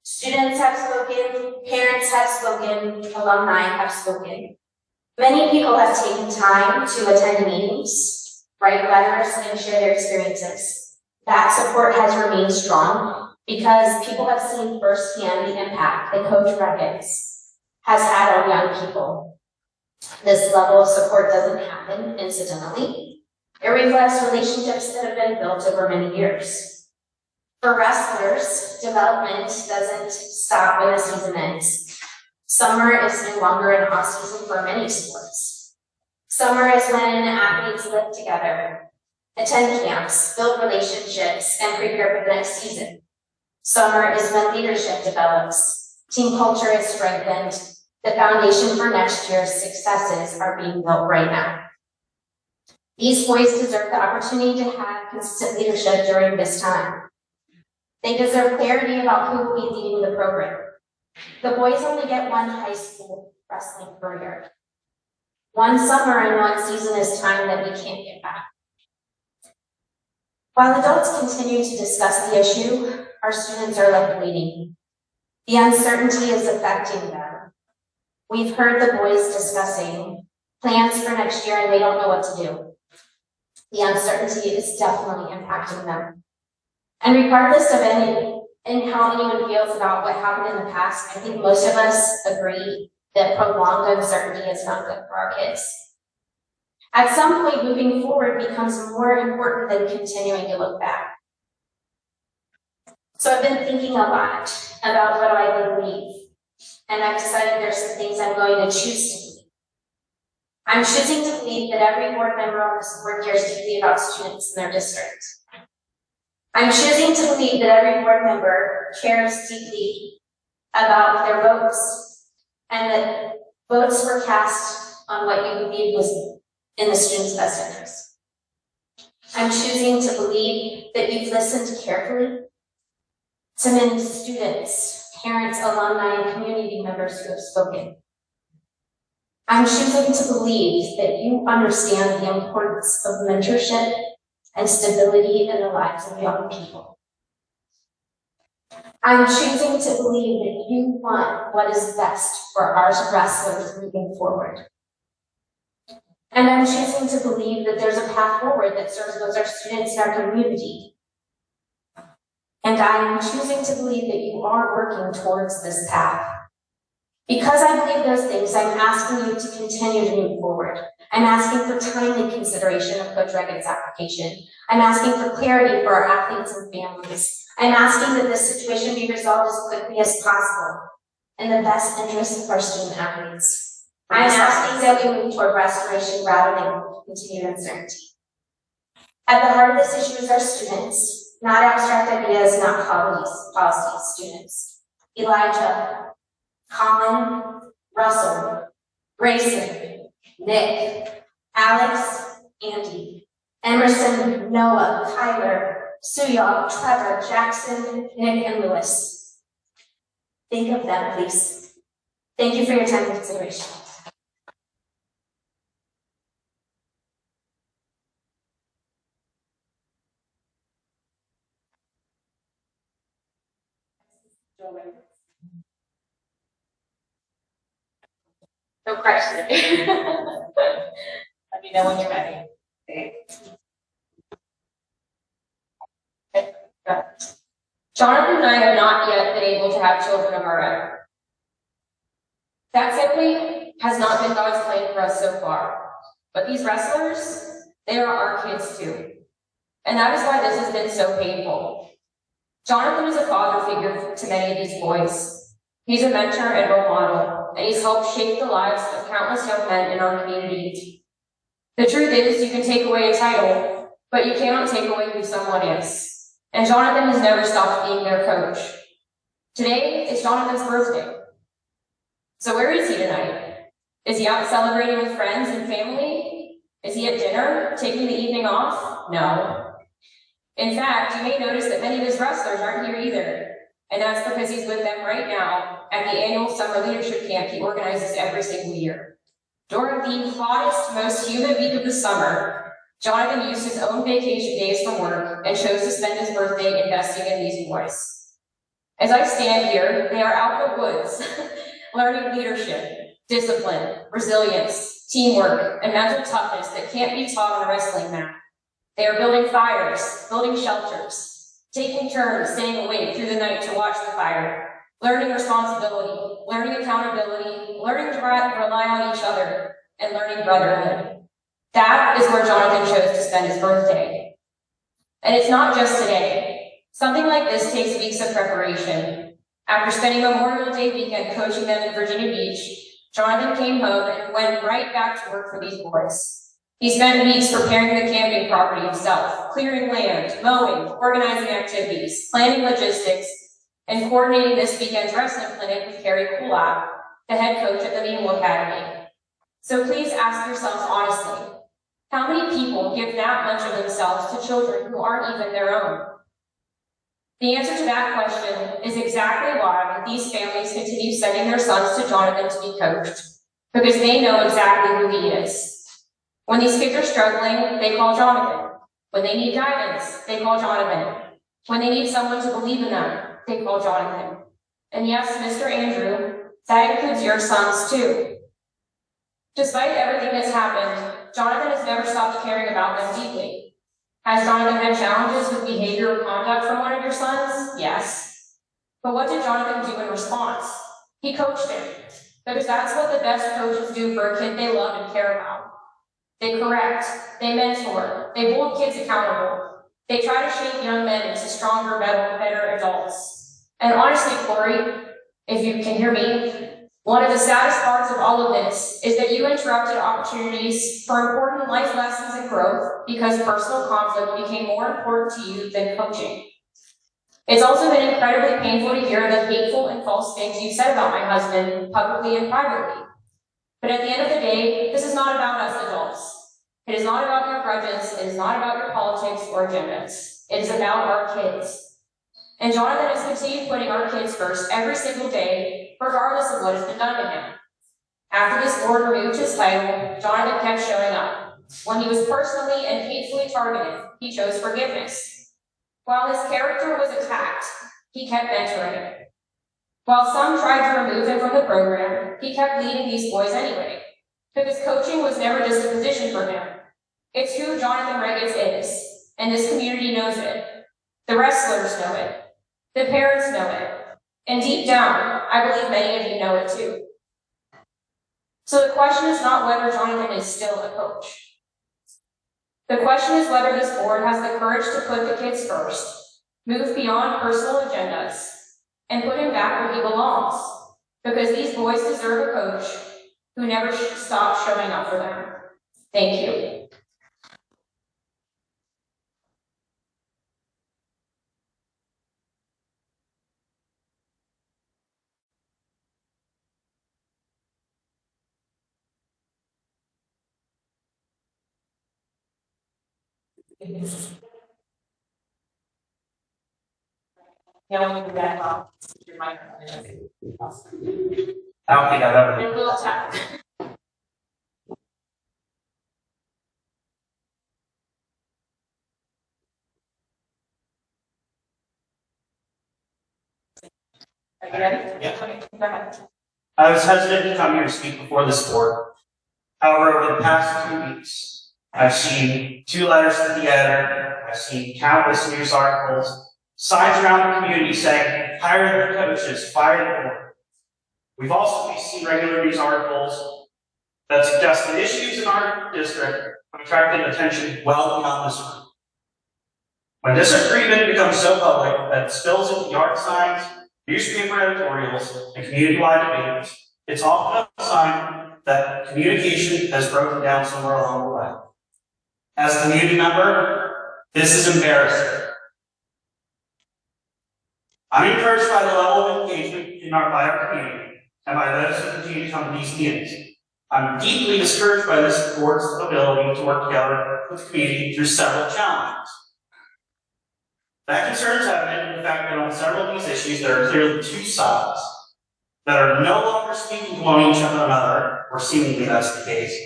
Students have spoken, parents have spoken, alumni have spoken. Many people have taken time to attend meetings, write letters, and share their experiences. That support has remained strong because people have seen firsthand the impact that Coach Reggett's has had on young people. This level of support doesn't happen incidentally. It reflects relationships that have been built over many years. For wrestlers, development doesn't stop when the season ends. Summer is no longer an off-season for many sports. Summer is when athletes live together, attend camps, build relationships, and prepare for the next season. Summer is when leadership develops, team culture is strengthened, the foundation for next year's successes are being built right now. These boys deserve the opportunity to have consistent leadership during this time. They deserve clarity about who will be leading the program. The boys only get one high school wrestling career. One summer and one season is time that we can't get back. While adults continue to discuss the issue, our students are left waiting. The uncertainty is affecting them. We've heard the boys discussing plans for next year and they don't know what to do. The uncertainty is definitely impacting them. And regardless of how anyone feels about what happened in the past, I think most of us agree that prolonged uncertainty is not good for our kids. At some point, moving forward becomes more important than continuing to look back. So I've been thinking a lot about what I believe, and I've decided there's some things I'm going to choose to believe. I'm choosing to believe that every board member on this board cares deeply about students in their district. I'm choosing to believe that every board member cares deeply about their votes and that votes were cast on what you believe was in the student's best interest. I'm choosing to believe that you've listened carefully to many students parents, alumni, and community members who have spoken. I'm choosing to believe that you understand the importance of mentorship and stability in the lives of young people. I'm choosing to believe that you want what is best for our wrestlers moving forward. And I'm choosing to believe that there's a path forward that serves both our students and our community. And I am choosing to believe that you are working towards this path. Because I believe those things, I'm asking you to continue to move forward. I'm asking for timely consideration of Coach Reagan's application. I'm asking for clarity for our athletes and families. I'm asking that this situation be resolved as quickly as possible in the best interest of our student athletes. I'm asking that we move toward restoration rather than continued uncertainty. At the heart of this issue is our students, not abstract ideas, not policies, students. Elijah, Colin, Russell, Grayson, Nick, Alex, Andy, Emerson, Noah, Kyler, Suyok, Trevor, Jackson, Nick, and Lewis. Think of them, please. Thank you for your time and consideration. No question. Let me know when you're ready. Okay. Jonathan and I have not yet been able to have children of our own. That simply has not been God's plan for us so far. But these wrestlers, they are our kids too. And that is why this has been so painful. Jonathan is a father figure to many of these boys. He's a mentor and role model, and he's helped shape the lives of countless young men in our community. The truth is, you can take away a title, but you cannot take away who someone is. And Jonathan has never stopped being their coach. Today is Jonathan's birthday. So where is he tonight? Is he out celebrating with friends and family? Is he at dinner, taking the evening off? No. In fact, you may notice that many of his wrestlers aren't here either. And that's because he's with them right now at the annual summer leadership camp he organizes every single year. During the hottest, most humid week of the summer, Jonathan used his own vacation days from work and chose to spend his birthday investing in these boys. As I stand here, they are out in the woods, learning leadership, discipline, resilience, teamwork, and mental toughness that can't be taught on a wrestling mat. They are building fires, building shelters, taking turns staying awake through the night to watch the fire, learning responsibility, learning accountability, learning to rely on each other, and learning brotherhood. That is where Jonathan chose to spend his birthday. And it's not just today. Something like this takes weeks of preparation. After spending Memorial Day weekend coaching them in Virginia Beach, Jonathan came home and went right back to work for these boys. He spent weeks preparing the camping property himself, clearing land, mowing, organizing activities, planning logistics, and coordinating this weekend's wrestling clinic with Carrie Kulak, the head coach at the Naval Academy. So please ask yourselves honestly, how many people give that much of themselves to children who aren't even their own? The answer to that question is exactly why these families continue sending their sons to Jonathan to be coached, because they know exactly who he is. When these kids are struggling, they call Jonathan. When they need guidance, they call Jonathan. When they need someone to believe in them, they call Jonathan. And yes, Mr. Andrew, that includes your sons too. Despite everything that's happened, Jonathan has never stopped caring about them deeply. Has Jonathan had challenges with behavior or conduct from one of your sons? Yes. But what did Jonathan do in response? He coached him, because that's what the best coaches do for a kid they love and care about. They correct, they mentor, they hold kids accountable. They try to shape young men into stronger, better adults. And honestly, Corey, if you can hear me, one of the saddest parts of all of this is that you interrupted opportunities for important life lessons and growth because personal conflict became more important to you than coaching. It's also been incredibly painful to hear the hateful and false things you said about my husband publicly and privately. But at the end of the day, this is not about us adults. It is not about your grudges. It is not about your politics or agendas. It is about our kids. And Jonathan has continued putting our kids first every single day, regardless of what has been done to him. After this board removed his title, Jonathan kept showing up. When he was personally and hatefully targeted, he chose forgiveness. While his character was attacked, he kept mentoring. While some tried to remove him from the program, he kept leading these boys anyway, because coaching was never just a position for him. It's who Jonathan Reggins is, and this community knows it. The wrestlers know it. The parents know it. And deep down, I believe many of you know it too. So the question is not whether Jonathan is still a coach. The question is whether this board has the courage to put the kids first, move beyond personal agendas, and put him back where he belongs, because these boys deserve a coach who never stops showing up for them. Thank you. Yeah, when you do that, your microphone. I don't think I've ever. A little tap. Are you ready? Yeah. Okay, go ahead. I was hesitant to come here to speak before this board. However, over the past 2 weeks, I've seen 2 letters put together. I've seen countless news articles, signs around the community saying, hire the coaches, fire the board. We've also seen regular news articles that suggest that issues in our district have attracted attention well beyond this room. When disagreement becomes so public that it spills into yard signs, newspaper editorials, and community-wide debates, it's often a sign that communication has broken down somewhere along the way. As a community member, this is embarrassing. I'm encouraged by the level of engagement by our community and by those who continue to come to these meetings. I'm deeply discouraged by this board's ability to work together with the community through several challenges. That concern is evident in the fact that on several of these issues, there are clearly 2 sides that are no longer speaking to one each another, or seemingly that's the case.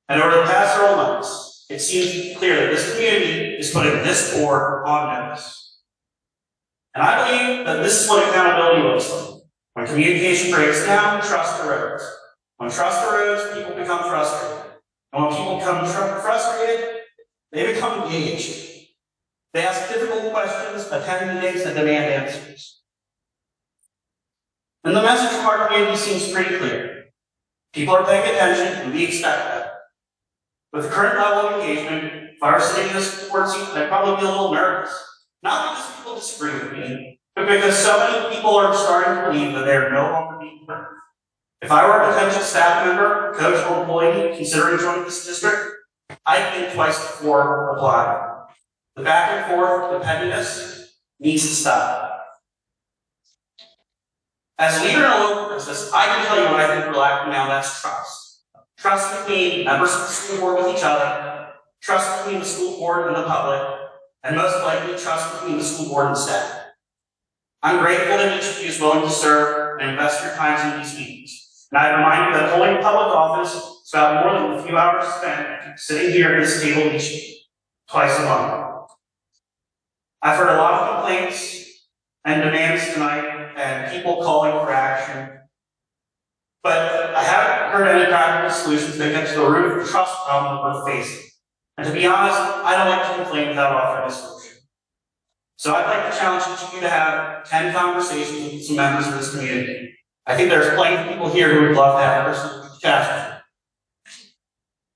And over the past several months, it seems clear that this community is putting this board on notice. And I believe that this is what accountability looks like. When communication breaks down, trust erodes. When trust erodes, people become frustrated. And when people become frustrated, they become engaged. They ask difficult questions, attend meetings, and demand answers. And the message from our community seems pretty clear. People are paying attention, and we expect that. With the current level of engagement, if I were sitting in this board seat, I'd probably be a little nervous. Not because people disagree with me, but because so many people are starting to believe that they are no longer being heard. If I were a potential staff member, coach, or employee considering joining this district, I'd think twice before applying. The back and forth dependence needs to stop. As a leader in a local business, I can tell you what I think we're lacking now, that's trust. Trust between members of the school board with each other, trust between the school board and the public, and most likely trust between the school board and staff. I'm grateful that each of you is willing to serve and invest your time in these meetings. And I remind you that holding public office is about more than a few hours spent sitting here at this table each week, twice a month. I've heard a lot of complaints and demands tonight and people calling for action. But I haven't heard any practical solutions that get to the root of the trust problem we're facing. And to be honest, I don't like to complain without offering a solution. So I'd like to challenge each of you to have 10 conversations with some members of this community. I think there's plenty of people here who would love to have personal discussions.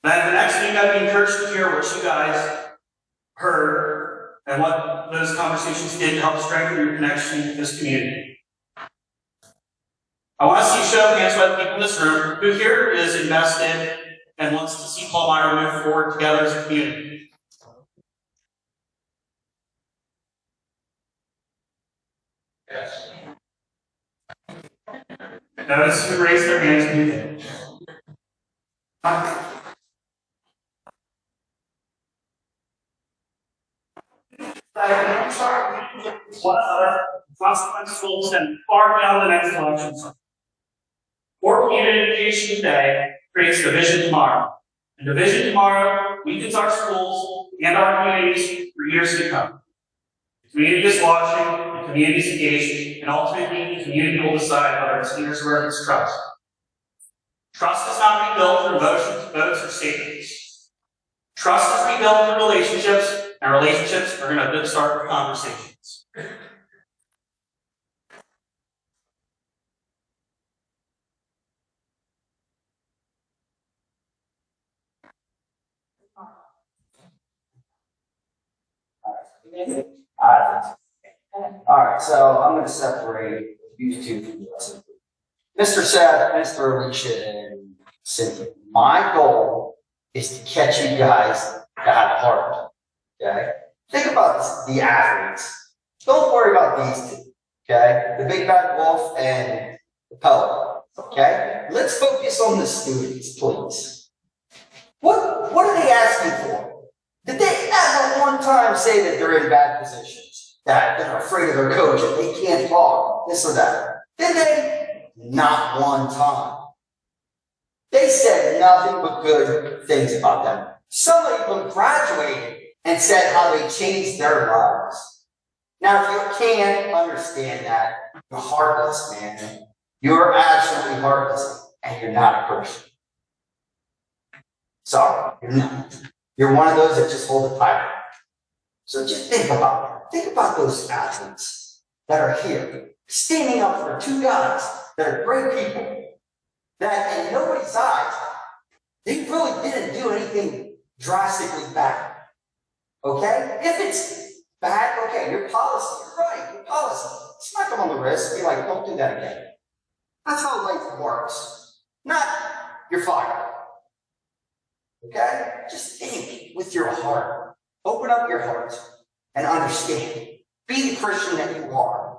Then the next week, I'd be encouraged to hear what you guys heard and what those conversations did to help strengthen your connection with this community. I want to see a show of hands by the people in this room who here is invested and wants to see Paul Meyer move forward together as a community. Yes. Notice who raised their hands and who didn't. I'm sorry. one another, consequences will extend far beyond the next election cycle. Poor community education today creates division tomorrow. And division tomorrow weakens our schools and our communities for years to come. The community is watching, the community is engaged, and ultimately the community will decide whether its leaders earn its trust. Trust is not rebuilt through emotions, votes, or statements. Trust is rebuilt through relationships, and relationships are a good start for conversations. Alright, so I'm gonna separate you two from the rest of you. Mr. Seth, Mr. Alicia, and Cynthia. My goal is to catch you guys that have heart. Okay? Think about the athletes. Don't worry about these two. Okay? The big bad wolf and the pellet. Okay? Let's focus on the students, please. What are they asking for? Did they ever one time say that they're in bad positions? That they're afraid of their coach and they can't talk, this or that? Did they? Not one time. They said nothing but good things about them. Some of them graduated and said how they changed their lives. Now, if you can't understand that, you're heartless, man. You're absolutely heartless, and you're not a person. Sorry, you're not. You're one of those that just hold the title. So just think about it. Think about those athletes that are here, standing up for two guys that are great people, that in nobody's eyes, they really didn't do anything drastically bad. Okay? If it's bad, okay, your policy, you're right, your policy. Smack them on the wrist and be like, don't do that again. That's how life works. Not, you're fired. Okay? Just think with your heart. Open up your heart and understand. Be the Christian that you are.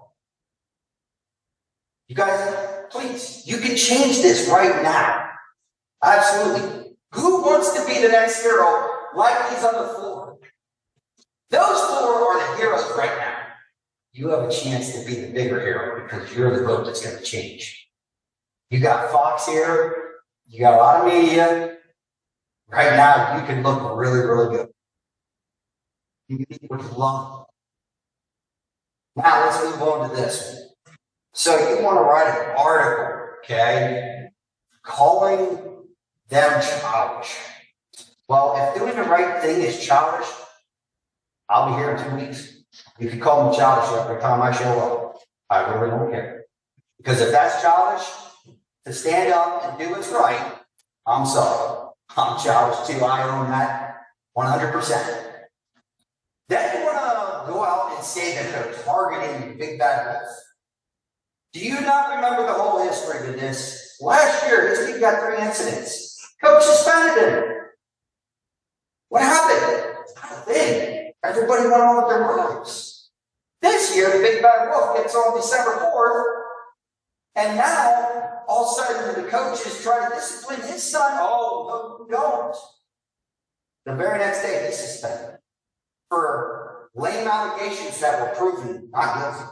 You guys, please, you can change this right now. Absolutely. Who wants to be the next hero like these other four? Those four are the heroes right now. You have a chance to be the bigger hero because you're the vote that's going to change. You got Fox here. You got a lot of media. Right now, you can look really, really good. You would love it. Now, let's move on to this one. So you want to write an article, okay, calling them childish. Well, if doing the right thing is childish, I'll be here in 2 weeks. You can call me childish every time I show up. I really don't care. Because if that's childish, to stand up and do what's right, I'm sorry. I'm childish too. I own that 100%. Then you want to go out and say that they're targeting the big bad wolf. Do you not remember the whole history of this? Last year, his team got 3 incidents. Coach suspended him. What happened? Not a thing. Everybody went on with their lives. This year, the big bad wolf gets on December 4th, and now, all of a sudden, the coaches try to discipline his son. Oh, no, don't. The very next day, he's suspended for lame allegations that were proven not guilty.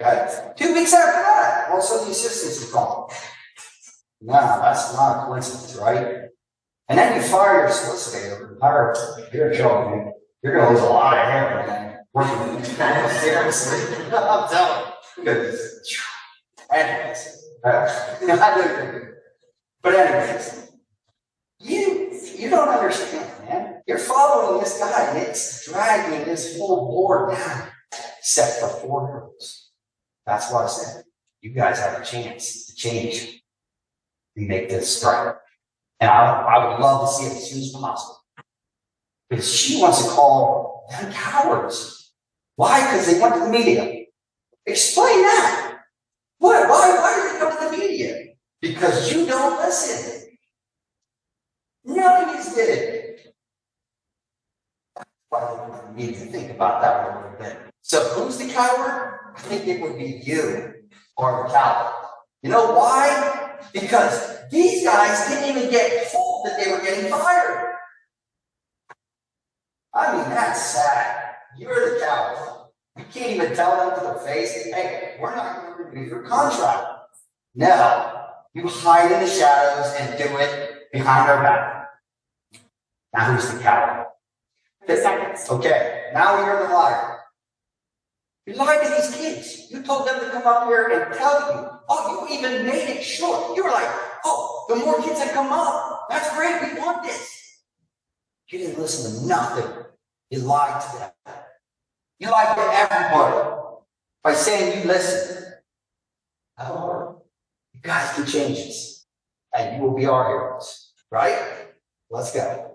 Okay? 2 weeks after that, all of a sudden the assistants are gone. No, that's not a coincidence, right? And then you fire your solicitor. You're joking. You're going to lose a lot of hair, man. Working with you. Seriously. I'm telling you. Goodness. Anyways. But anyways. You don't understand, man. You're following this guy, and it's dragging this whole board down. Except for 4 girls. That's what I said. You guys have a chance to change and make this right. And I would love to see it as soon as possible. Because she wants to call them cowards. Why? Because they went to the media. Explain that. What? Why did they go to the media? Because you don't listen. None of you did. That's why we need to think about that one a little bit. So who's the coward? I think it would be you or the coward. You know why? Because these guys didn't even get told that they were getting fired. I mean, that's sad. You're the coward. You can't even tell them to their face, hey, we're not going to renew your contract. No, you hide in the shadows and do it behind our back. Now who's the coward? 30 seconds. Okay, now you're the liar. You lied to these kids. You told them to come up here and tell you. Oh, you even made it short. You were like, oh, the more kids that come up, that's great, we want this. You didn't listen to nothing. You lied to them. You lied to everybody by saying you listened. However, you guys can change this, and you will be our heroes, right? Let's go.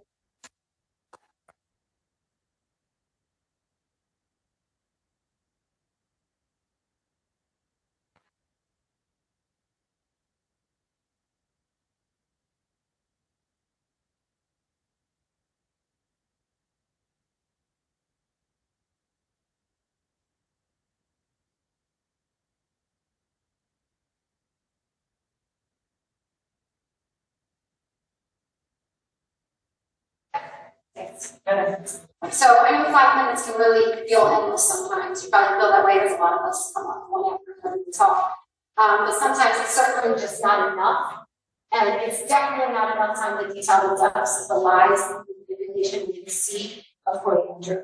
So I know 5 minutes can really feel endless sometimes. You probably feel that way. There's a lot of us come up one after another to talk. But sometimes it's certainly just not enough. And it's definitely not enough time to detail the depths of the lies and the manipulation we see of Corey Andrew.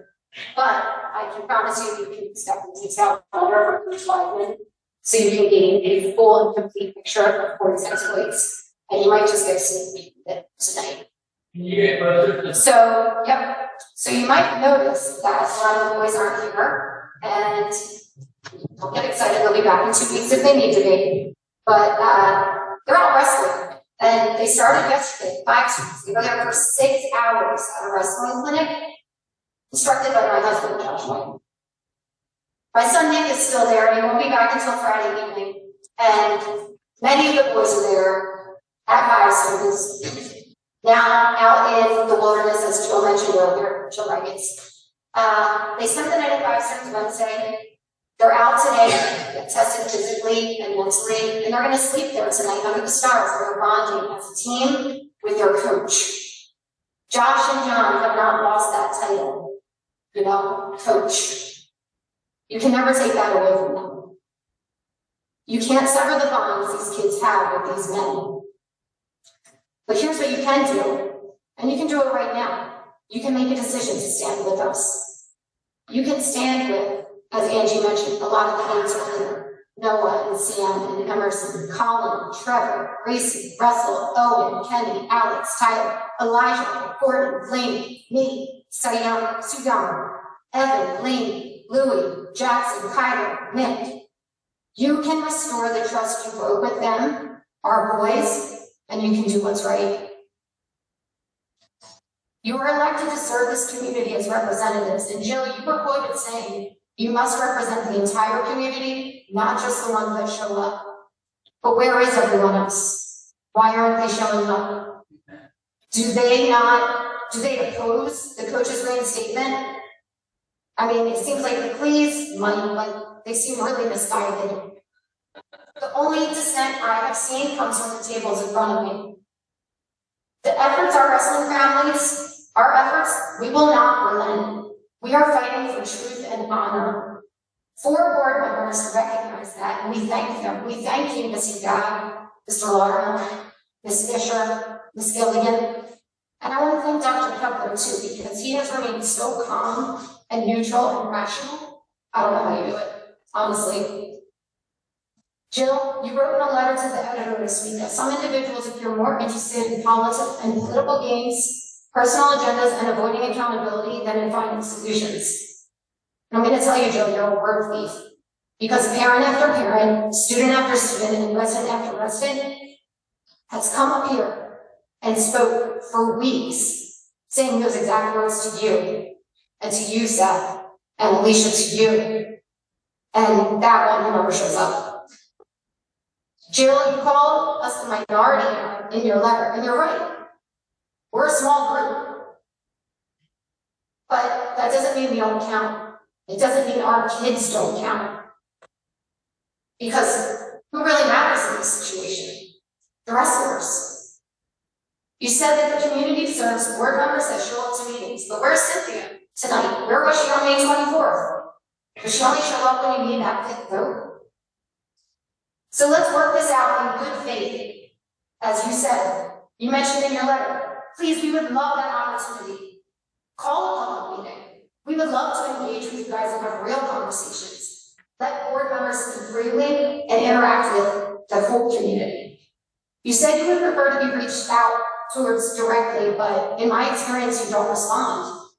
But I can promise you can expect the detailed letter from Coach Weidman, so you can gain a full and complete picture of Corey's exploits. And you might just get sneak peek of it tonight. So, yep. So you might notice that a lot of the boys aren't here, and don't get excited, they'll be back in 2 weeks if they need to be. But they're out wrestling, and they started yesterday, 5 weeks. They were there for 6 hours at a wrestling clinic, instructed by my husband, Josh White. My son Nick is still there, he won't be back until Friday evening, and many of the boys are there at Bioservice. Now, out in the wilderness, as Jill mentioned earlier, Jill Riggins. They spent the night at Bioservice Wednesday. They're out today, get tested physically and mentally, and they're going to sleep there tonight under the stars. They're bonding as a team with their coach. Josh and John have not lost that title, coach. You can never take that away from them. You can't sever the bonds these kids have with these men. But here's what you can do, and you can do it right now. You can make a decision to stand with us. You can stand with, as Angie mentioned, a lot of the kids earlier, Noah and Sam and Emerson, Colin, Trevor, Gracie, Russell, Owen, Kenny, Alex, Tyler, Elijah, Gordon, Lane, me, Sudan, Evan, Lane, Louie, Jackson, Kyler, Nick. You can restore the trust you broke with them, our boys, and you can do what's right. You were elected to serve this community as representatives, and Jill, you were quoted saying, you must represent the entire community, not just the ones that show up. But where is everyone else? Why aren't they showing up? Do they oppose the coach's reinstatement? I mean, it seems like the pleas they seem really misguided. The only dissent I have seen comes from the tables in front of me. The efforts our wrestling families, we will not relent. We are fighting for truth and honor. 4 board members recognize that, and we thank them. We thank you, Ms. Guy, Mr. Laudermill, Ms. Fisher, Ms. Gilligan. And I want to thank Dr. Kepler too, because he has remained so calm and neutral and rational. I don't know how you do it, honestly. Jill, you wrote in a letter to the editor this week that some individuals appear more interested in politics and political games, personal agendas, and avoiding accountability than in finding solutions. And I'm going to tell you, Jill, you're a word thief. Because parent after parent, student after student, and resident after resident has come up here and spoke for weeks, saying those exact words to you, and to you, Seth, and Alicia, to you. And that one who never shows up. Jill, you called us the minority in your letter, and you're right. We're a small group. But that doesn't mean we don't count. It doesn't mean our kids don't count. Because who really matters in this situation? The wrestlers. You said that the community deserves board members that show up to meetings, but where's Cynthia? tonight. Where was she on May 24th? Does she only show up when you need that fifth vote? So let's work this out in good faith. As you said, you mentioned in your letter, please, we would love that opportunity. Call a public meeting. We would love to engage with you guys and have real conversations. Let board members speak freely and interact with the full community. You said you would prefer to be reached out towards directly, but in my experience, you don't respond.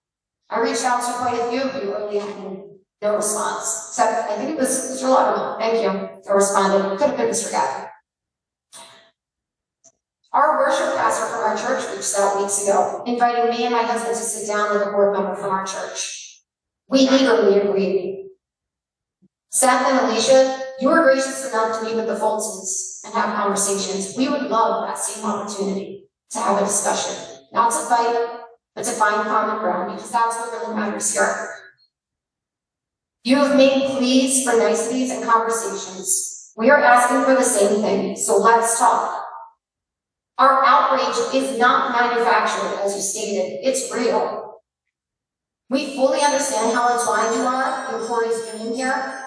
I reached out to quite a few of you early on and no response. Except I think it was Mr. Lotterman. Thank you for responding. Could have been Mr. Gaffney. Our worship pastor from our church reached out weeks ago, inviting me and my husband to sit down with a board member from our church. We eagerly agreed. Seth and Alicia, you were gracious enough to meet with the Fultons and have conversations. We would love that same opportunity to have a discussion, not to fight, but to find common ground, because that's what really matters here. You have made pleas for niceties and conversations. We are asking for the same thing, so let's talk. Our outrage is not manufactured, as you stated, it's real. We fully understand how entwined you are in Corey's union here,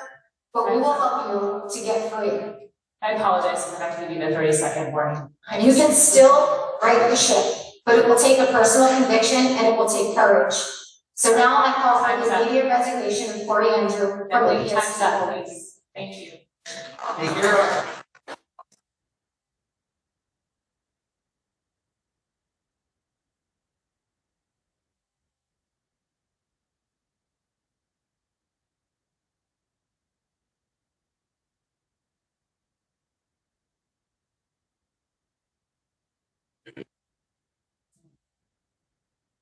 but we will help you to get free. I apologize for not giving you the 30-second warning. And you can still right the ship, but it will take a personal conviction and it will take courage. So now I call for the immediate resignation of Corey Andrew from the Time's up, please. Thank you. Thank you.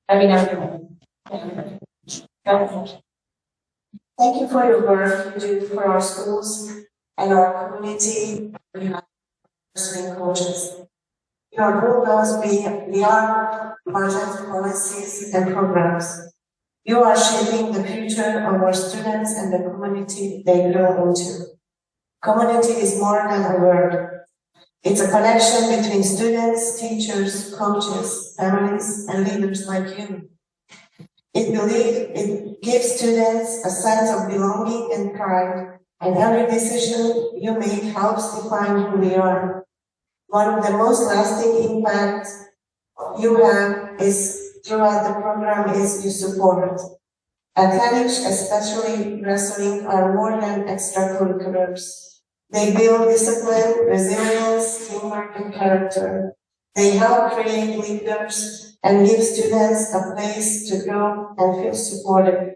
Let me know. Thank you for your work you do for our schools and our community. We have wrestling coaches. Your role goes beyond budget policies and programs. You are shaping the future of our students and the community they grow into. Community is more than a word. It's a connection between students, teachers, coaches, families, and leaders like you. It gives students a sense of belonging and pride, and every decision you make helps define who we are. One of the most lasting impacts you have is throughout the program is you support. Athletics, especially wrestling, are more than extracurriculars. They build discipline, resilience, teamwork, and character. They help create leaders and give students a place to grow and feel supported.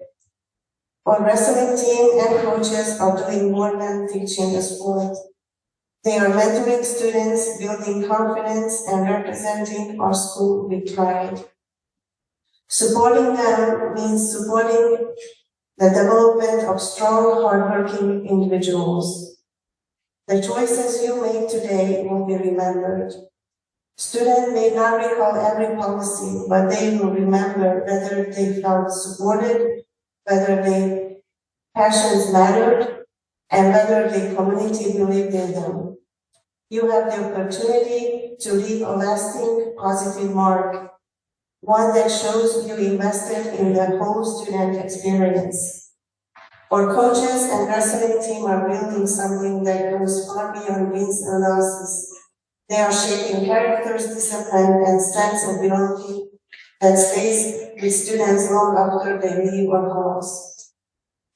Our wrestling team and coaches are doing more than teaching the sport. They are mentoring students, building confidence, and representing our school with pride. Supporting them means supporting the development of strong, hardworking individuals. The choices you make today will be remembered. Students may not recall every policy, but they will remember whether they felt supported, whether their passions mattered, and whether the community believed in them. You have the opportunity to leave a lasting, positive mark, one that shows you invested in the whole student experience. Our coaches and wrestling team are building something that goes far beyond wins and losses. They are shaping characters, discipline, and sense of belonging that stays with students long after they leave our halls.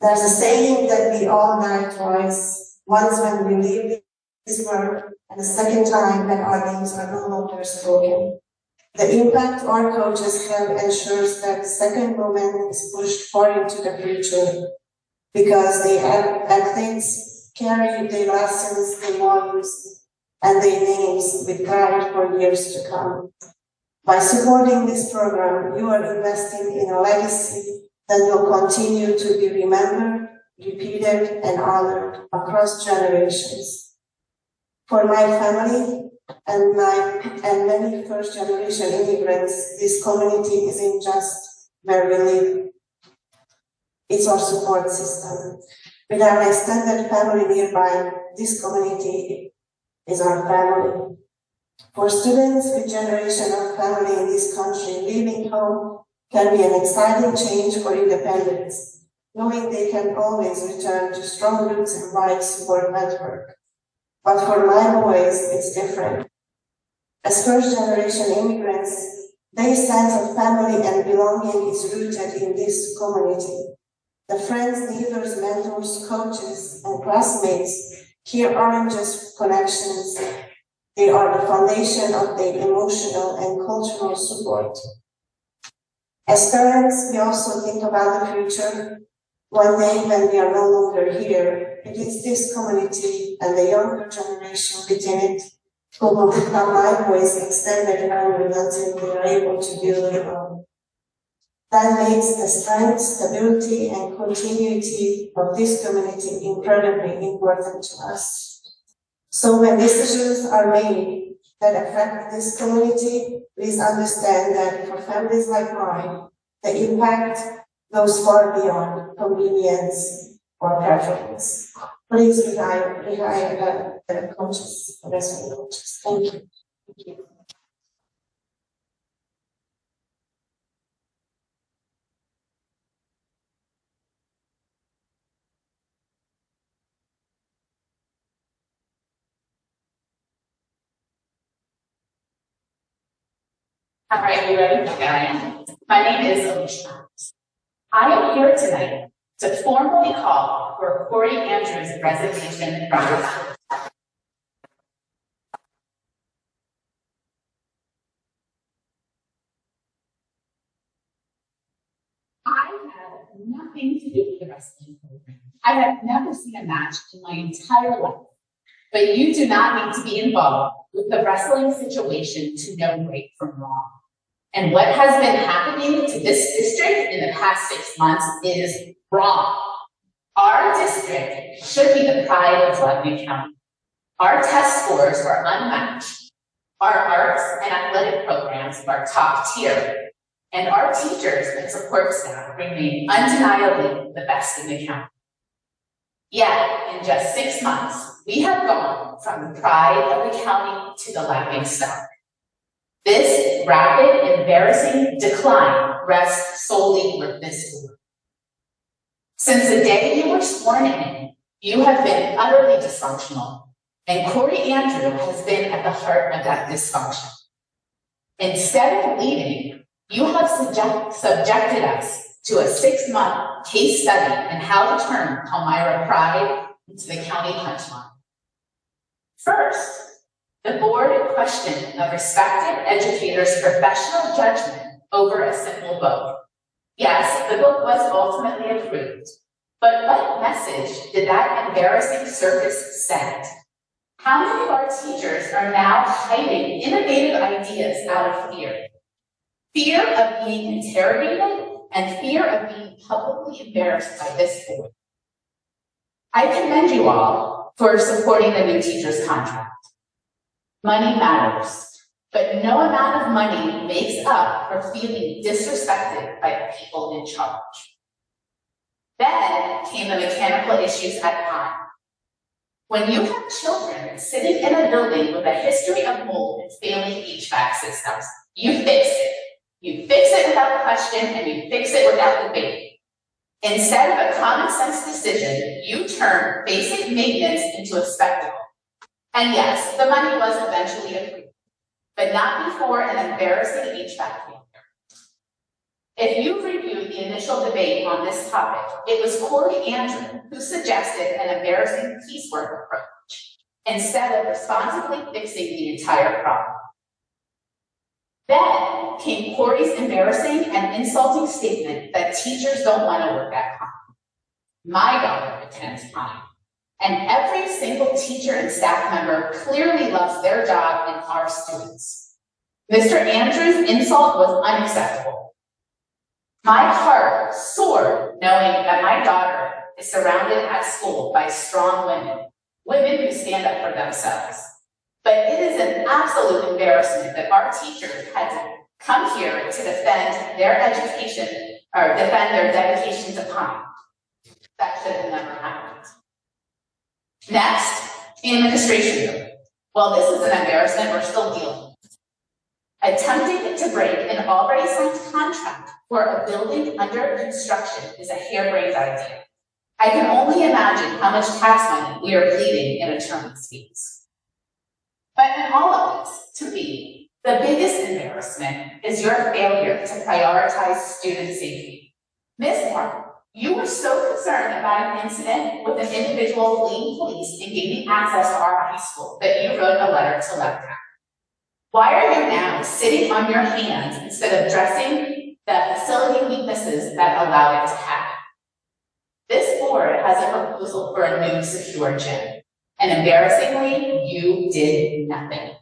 There's a saying that we all die twice, once when we leave this world, and the second time when our names are no longer spoken. The impact our coaches have ensures that the second moment is pushed far into the future, because the athletes carry their lessons, their values, and their names with pride for years to come. By supporting this program, you are investing in a legacy that will continue to be remembered, repeated, and honored across generations. For my family and many first-generation immigrants, this community isn't just where we live. It's our support system. With our extended family nearby, this community is our family. For students with generation of family in this country, leaving home can be an exciting change for independents, knowing they can always return to strong roots and wide support network. But for my boys, it's different. As first-generation immigrants, their sense of family and belonging is rooted in this community. The friends, leaders, mentors, coaches, and classmates here aren't just connections. They are the foundation of their emotional and cultural support. As parents, we also think about the future. One day when we are no longer here, it is this community and the younger generation within it who will become my boys' extended family until we are able to build it on. That makes the strength, stability, and continuity of this community incredibly important to us. So when decisions are made that affect this community, please understand that for families like mine, the impact goes far beyond convenience or preference. Please rely the coaches, the rest of the coaches. Thank you. Thank you. All right, you ready? Okay. My name is Alicia. I am here tonight to formally call for Corey Andrews' resignation from the school. I had nothing to do with the wrestling program. I have never seen a match in my entire life. But you do not need to be involved with the wrestling situation to know right from wrong. And what has been happening to this district in the past 6 months is wrong. Our district should be the pride of Lebanon County. Our test scores are unmatched. Our arts and athletic programs are top tier. And our teachers and support staff remain undeniably the best in the county. Yet, in just 6 months, we have gone from the pride of the county to the laughing stock. This rapid, embarrassing decline rests solely with this board. Since the day you were sworn in, you have been utterly dysfunctional, and Corey Andrew has been at the heart of that dysfunction. Instead of leading, you have subjected us to a 6-month case study in how to turn Palmyra pride into the county punchline. First, the board questioned a respected educator's professional judgment over a simple book. Yes, the book was ultimately approved, but what message did that embarrassing circus send? How many of our teachers are now hiding innovative ideas out of fear? Fear of being interrogated and fear of being publicly embarrassed by this board. I commend you all for supporting the new teacher's contract. Money matters, but no amount of money makes up for feeling disrespected by the people in charge. Then came the mechanical issues at hand. When you have children sitting in a building with a history of mold and failing HVAC systems, you fix it. You fix it without question and you fix it without debate. Instead of a common sense decision, you turn basic maintenance into a spectacle. And yes, the money was eventually approved, but not before an embarrassing HVAC failure. If you review the initial debate on this topic, it was Corey Andrew who suggested an embarrassing piecework approach, instead of responsibly fixing the entire problem. Then came Corey's embarrassing and insulting statement that teachers don't want to work at home. My daughter attends mine. And every single teacher and staff member clearly loves their job and our students. Mr. Andrews' insult was unacceptable. My heart soared knowing that my daughter is surrounded at school by strong women, women who stand up for themselves. But it is an absolute embarrassment that our teachers had to come here to defend their education or defend their dedication to Pine. That should have never happened. Next, administration. Well, this is an embarrassment we're still dealing with. Attempting to break an already signed contract for a building under construction is a harebrained idea. I can only imagine how much tax money we are bleeding in attorney's fees. But in all of this, to me, the biggest embarrassment is your failure to prioritize student safety. Ms. Moore, you were so concerned about an incident with an individual fleeing police and gaining access to our high school that you wrote a letter to LEPCAP. Why are you now sitting on your hands instead of addressing the facility weaknesses that allow it to happen? This board has a proposal for a new secure gym, and embarrassingly, you did nothing.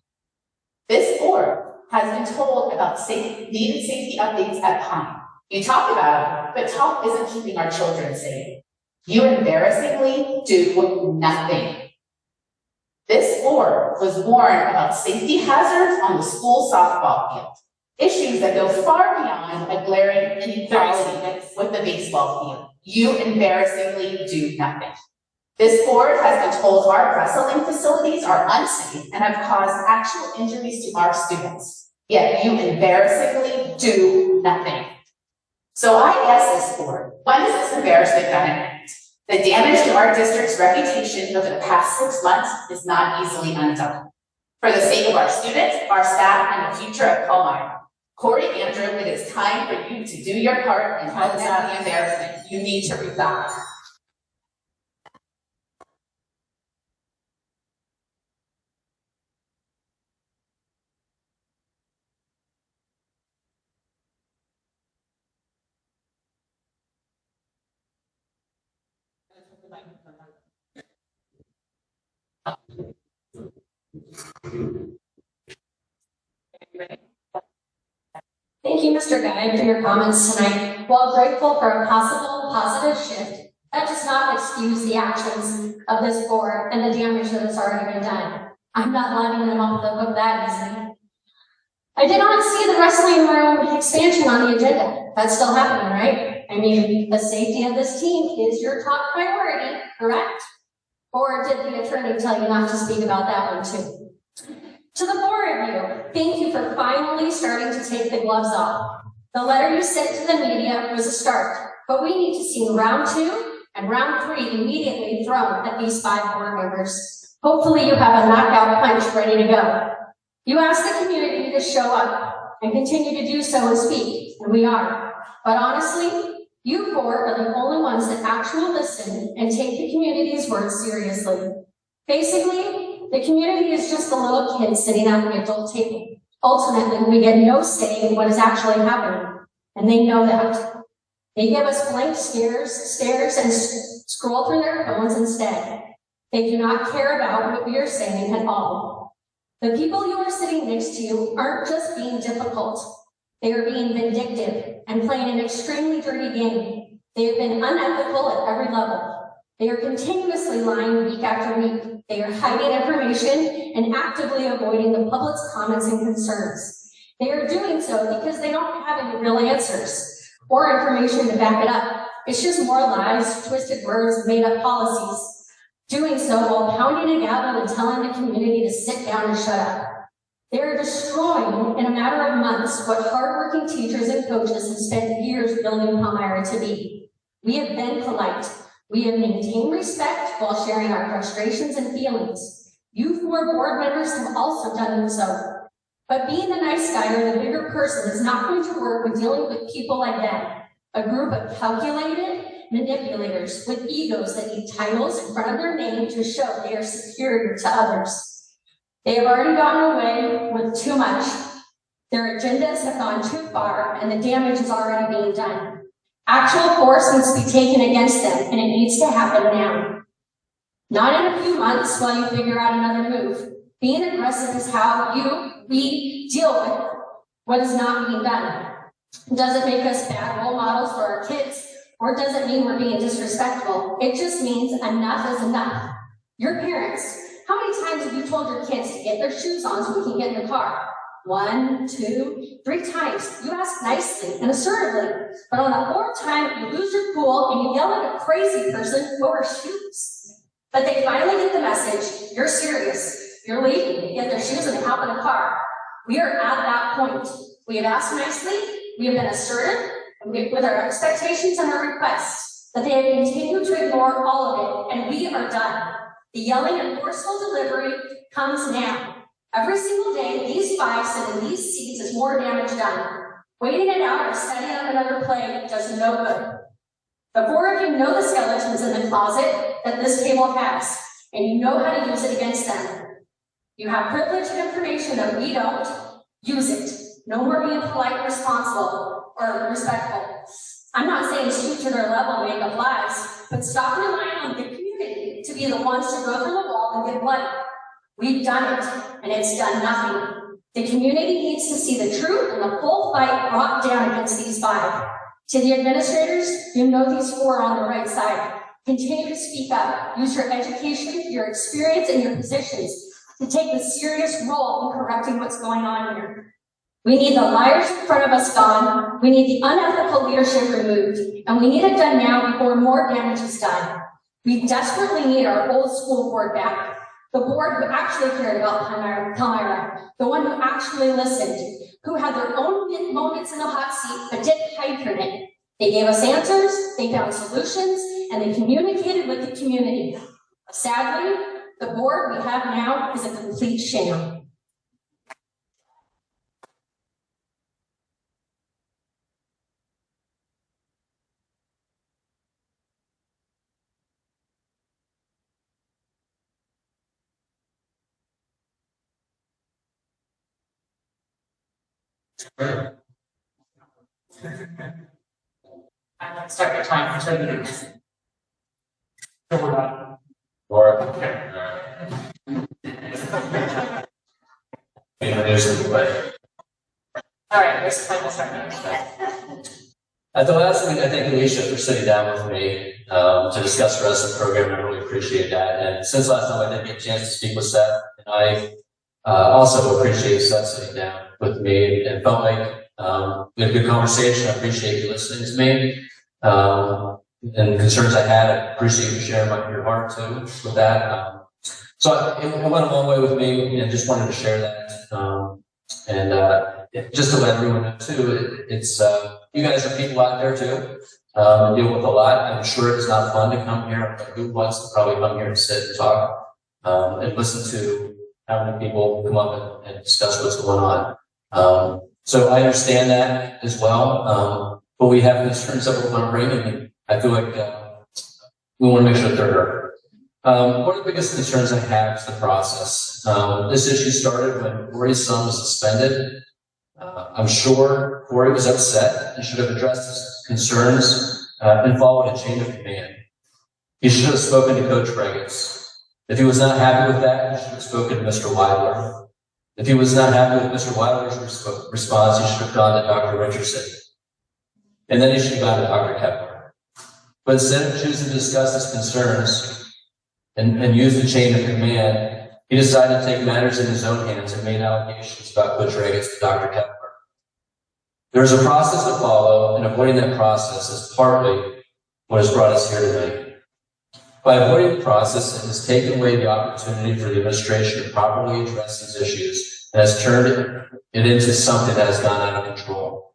This board has been told about needed safety updates at Pine. You talk about it, but talk isn't keeping our children safe. You embarrassingly do nothing. This board was warned about safety hazards on the school softball field, issues that go far beyond a glaring inequality with the baseball field. You embarrassingly do nothing. This board has been told our wrestling facilities are unsafe and have caused actual injuries to our students, yet you embarrassingly do nothing. So I ask this board, when is this embarrassment going to end? The damage to our district's reputation over the past 6 months is not easily undone. For the sake of our students, our staff, and the future of Palmyra, Corey Andrew, it is time for you to do your part and cut down the embarrassment. You need to resign. Thank you, Mr. Guy, for your comments tonight. While grateful for a possible positive shift, that does not excuse the actions of this board and the damage that has already been done. I'm not letting them off the hook that easily. I did not see the wrestling room expansion on the agenda. That's still happening, right? I mean, the safety of this team is your top priority, correct? Or did the attorney tell you not to speak about that one too? To the four of you, thank you for finally starting to take the gloves off. The letter you sent to the media was a start, but we need to see round 2 and round 3 immediately thrown at these 5 board members. Hopefully you have a knockout punch ready to go. You asked the community to show up and continue to do so and speak, and we are. But honestly, you 4 are the only ones that actually listen and take the community's words seriously. Basically, the community is just the little kid sitting at the adult table. Ultimately, we get no say in what is actually happening, and they know that. They give us blank stares and scroll through their phones instead. They do not care about what we are saying at all. The people you are sitting next to you aren't just being difficult. They are being vindictive and playing an extremely dirty game. They have been unethical at every level. They are continuously lying week after week. They are hiding information and actively avoiding the public's comments and concerns. They are doing so because they don't have any real answers or information to back it up. It's just more lies, twisted words, made up policies. Doing so while pounding a gavel and telling the community to sit down and shut up. They are destroying, in a matter of months, what hardworking teachers and coaches have spent years building Palmyra to be. We have been polite. We have maintained respect while sharing our frustrations and feelings. You 4 board members have also done so. But being the nice guy or the bigger person is not going to work when dealing with people like them. A group of calculated manipulators with egos that need titles in front of their name to show they are superior to others. They have already gotten away with too much. Their agendas have gone too far, and the damage is already being done. Actual force needs to be taken against them, and it needs to happen now. Not in a few months while you figure out another move. Being aggressive is how we deal with what is not being done. Does it make us bad role models for our kids? Or does it mean we're being disrespectful? It just means enough is enough. Your parents, how many times have you told your kids to get their shoes on so we can get in the car? 1, 2, 3 times. You ask nicely and assertively, but on the 4th time, you lose your cool and you yell at a crazy person over shoes. But they finally get the message. You're serious. You're leaving. They get their shoes and they hop in the car. We are at that point. We have asked nicely, we have been assertive, with our expectations and our requests, but they have continued to ignore all of it, and we are done. The yelling and forceful delivery comes now. Every single day, these five sit in these seats is more damage done. Waiting it out or setting up another play does no good. The four of you know the skeletons in the closet that this table has, and you know how to use it against them. You have privileged information that we don't. Use it. No more being polite and responsible or respectful. I'm not saying shoot to their level, make up lies, but stop relying on the community to be the ones to go through the wall and get bloody. We've done it, and it's done nothing. The community needs to see the truth and the full fight brought down against these five. To the administrators, you know these four are on the right side. Continue to speak up. Use your education, your experience, and your positions to take the serious role in correcting what's going on here. We need the liars in front of us gone. We need the unethical leadership removed, and we need it done now before more damage is done. We desperately need our old school board back. The board who actually cared about Palmyra, the one who actually listened, who had their own moments in the hot seat but didn't hide from it. They gave us answers, they found solutions, and they communicated with the community. Sadly, the board we have now is a complete sham. I'd like to start your time for 2 minutes. Laura? All right, here's the final start. At the last week, I thank Alicia for sitting down with me to discuss the rest of the program. I really appreciate that. And since last time, I didn't get a chance to speak with Seth, and I also appreciate Seth sitting down with me and felt like we had a good conversation. I appreciate you listening to me. And concerns I had, I appreciate you sharing your heart too with that. So it went a long way with me, and just wanted to share that. Just to let everyone know too, it's you guys are people out there too, and deal with a lot. I'm sure it's not fun to come here, but who wants to probably come here and sit and talk and listen to how many people come up and discuss what's going on. So I understand that as well, but we have concerns that we're going to bring, and I feel like we want to make sure that they're heard. One of the biggest concerns I have is the process. This issue started when Corey's son was suspended. I'm sure Corey was upset and should have addressed his concerns and followed a chain of command. He should have spoken to Coach Regas. If he was not happy with that, he should have spoken to Mr. Weidler. If he was not happy with Mr. Weidler's response, he should have gone to Dr. Richardson. And then he should have gone to Dr. Kepler. But instead of choosing to discuss his concerns and use the chain of command, he decided to take matters in his own hands and made allegations about Coach Regas to Dr. Kepler. There is a process to follow, and avoiding that process is partly what has brought us here tonight. By avoiding the process, it has taken away the opportunity for the administration to properly address these issues and has turned it into something that has gone out of control.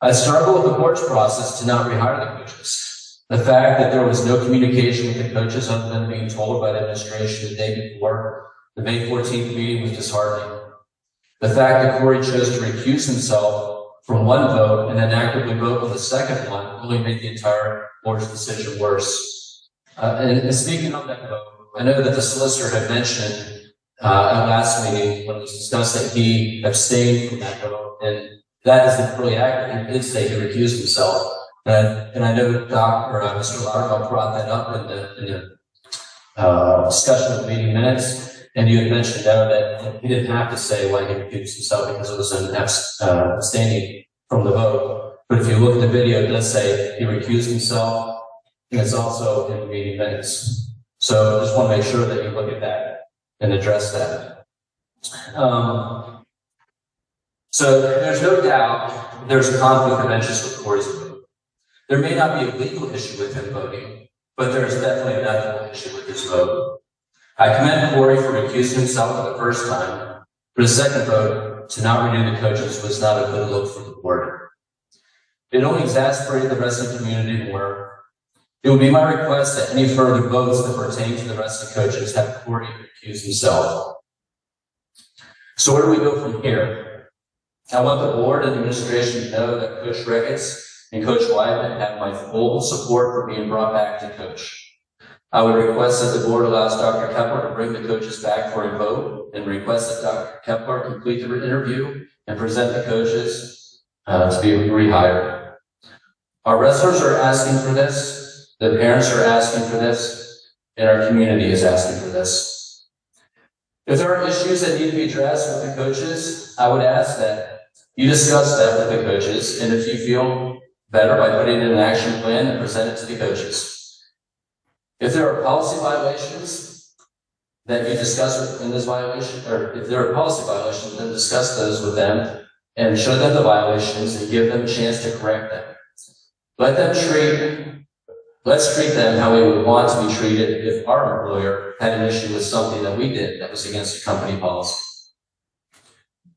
I struggle with the board's process to not rehire the coaches. The fact that there was no communication with the coaches other than being told by the administration the day before the May 14th meeting was disheartening. The fact that Corey chose to recuse himself from one vote and then actively vote on the second one only made the entire board's decision worse. And speaking of that vote, I know that the solicitor had mentioned at last meeting when it was discussed that he abstained from that vote, and that isn't really accurate. He did say he recused himself. And I know that Mr. Laudermilk brought that up in the discussion of the meeting minutes, and you had mentioned that he didn't have to say why he recused himself because it was an abstaining from the vote. But if you look at the video, it does say he recused himself, and it's also in the meeting minutes. So I just want to make sure that you look at that and address that. So there's no doubt there's a conflict of interest with Corey's vote. There may not be a legal issue with him voting, but there is definitely an ethical issue with his vote. I commend Corey for recusing himself for the first time, For the second vote, to not renew the coaches was not a good look for the board. It only exasperated the wrestling community more. It would be my request that any further votes that pertain to the wrestling coaches have Corey recuse himself. So where do we go from here? I want the board and the administration to know that Coach Ricketts and Coach Wyman have my full support for being brought back to coach. I would request that the board allows Dr. Kepler to bring the coaches back for a vote and request that Dr. Kepler complete the interview and present the coaches to be rehired. Our wrestlers are asking for this, the parents are asking for this, and our community is asking for this. If there are issues that need to be addressed with the coaches, I would ask that you discuss that with the coaches, and if you feel better by putting in an action plan and present it to the coaches. If there are policy violations that you discuss in this violation, or if there are policy violations, then discuss those with them and show them the violations and give them a chance to correct them. Let's treat them how we would want to be treated if our employer had an issue with something that we did that was against the company policy.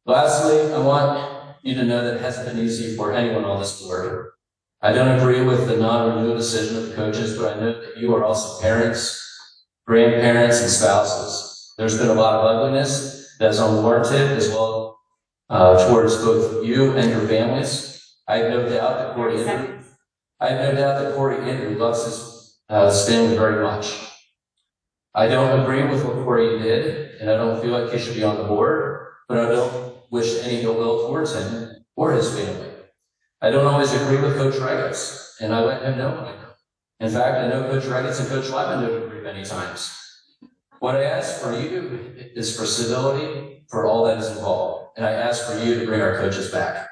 Lastly, I want you to know that it hasn't been easy for anyone on this board. I don't agree with the non-renewal decision of the coaches, but I know that you are also parents, grandparents, and spouses. There's been a lot of ugliness that is unwarranted as well towards both you and your families. I have no doubt that Corey Andrew loves his family very much. I don't agree with what Corey did, and I don't feel like he should be on the board, but I don't wish any ill will towards him or his family. I don't always agree with Coach Ricketts, and I let him know when I know. In fact, I know Coach Ricketts and Coach Wyman don't agree many times. What I ask for you is for civility for all that is involved, and I ask for you to bring our coaches back.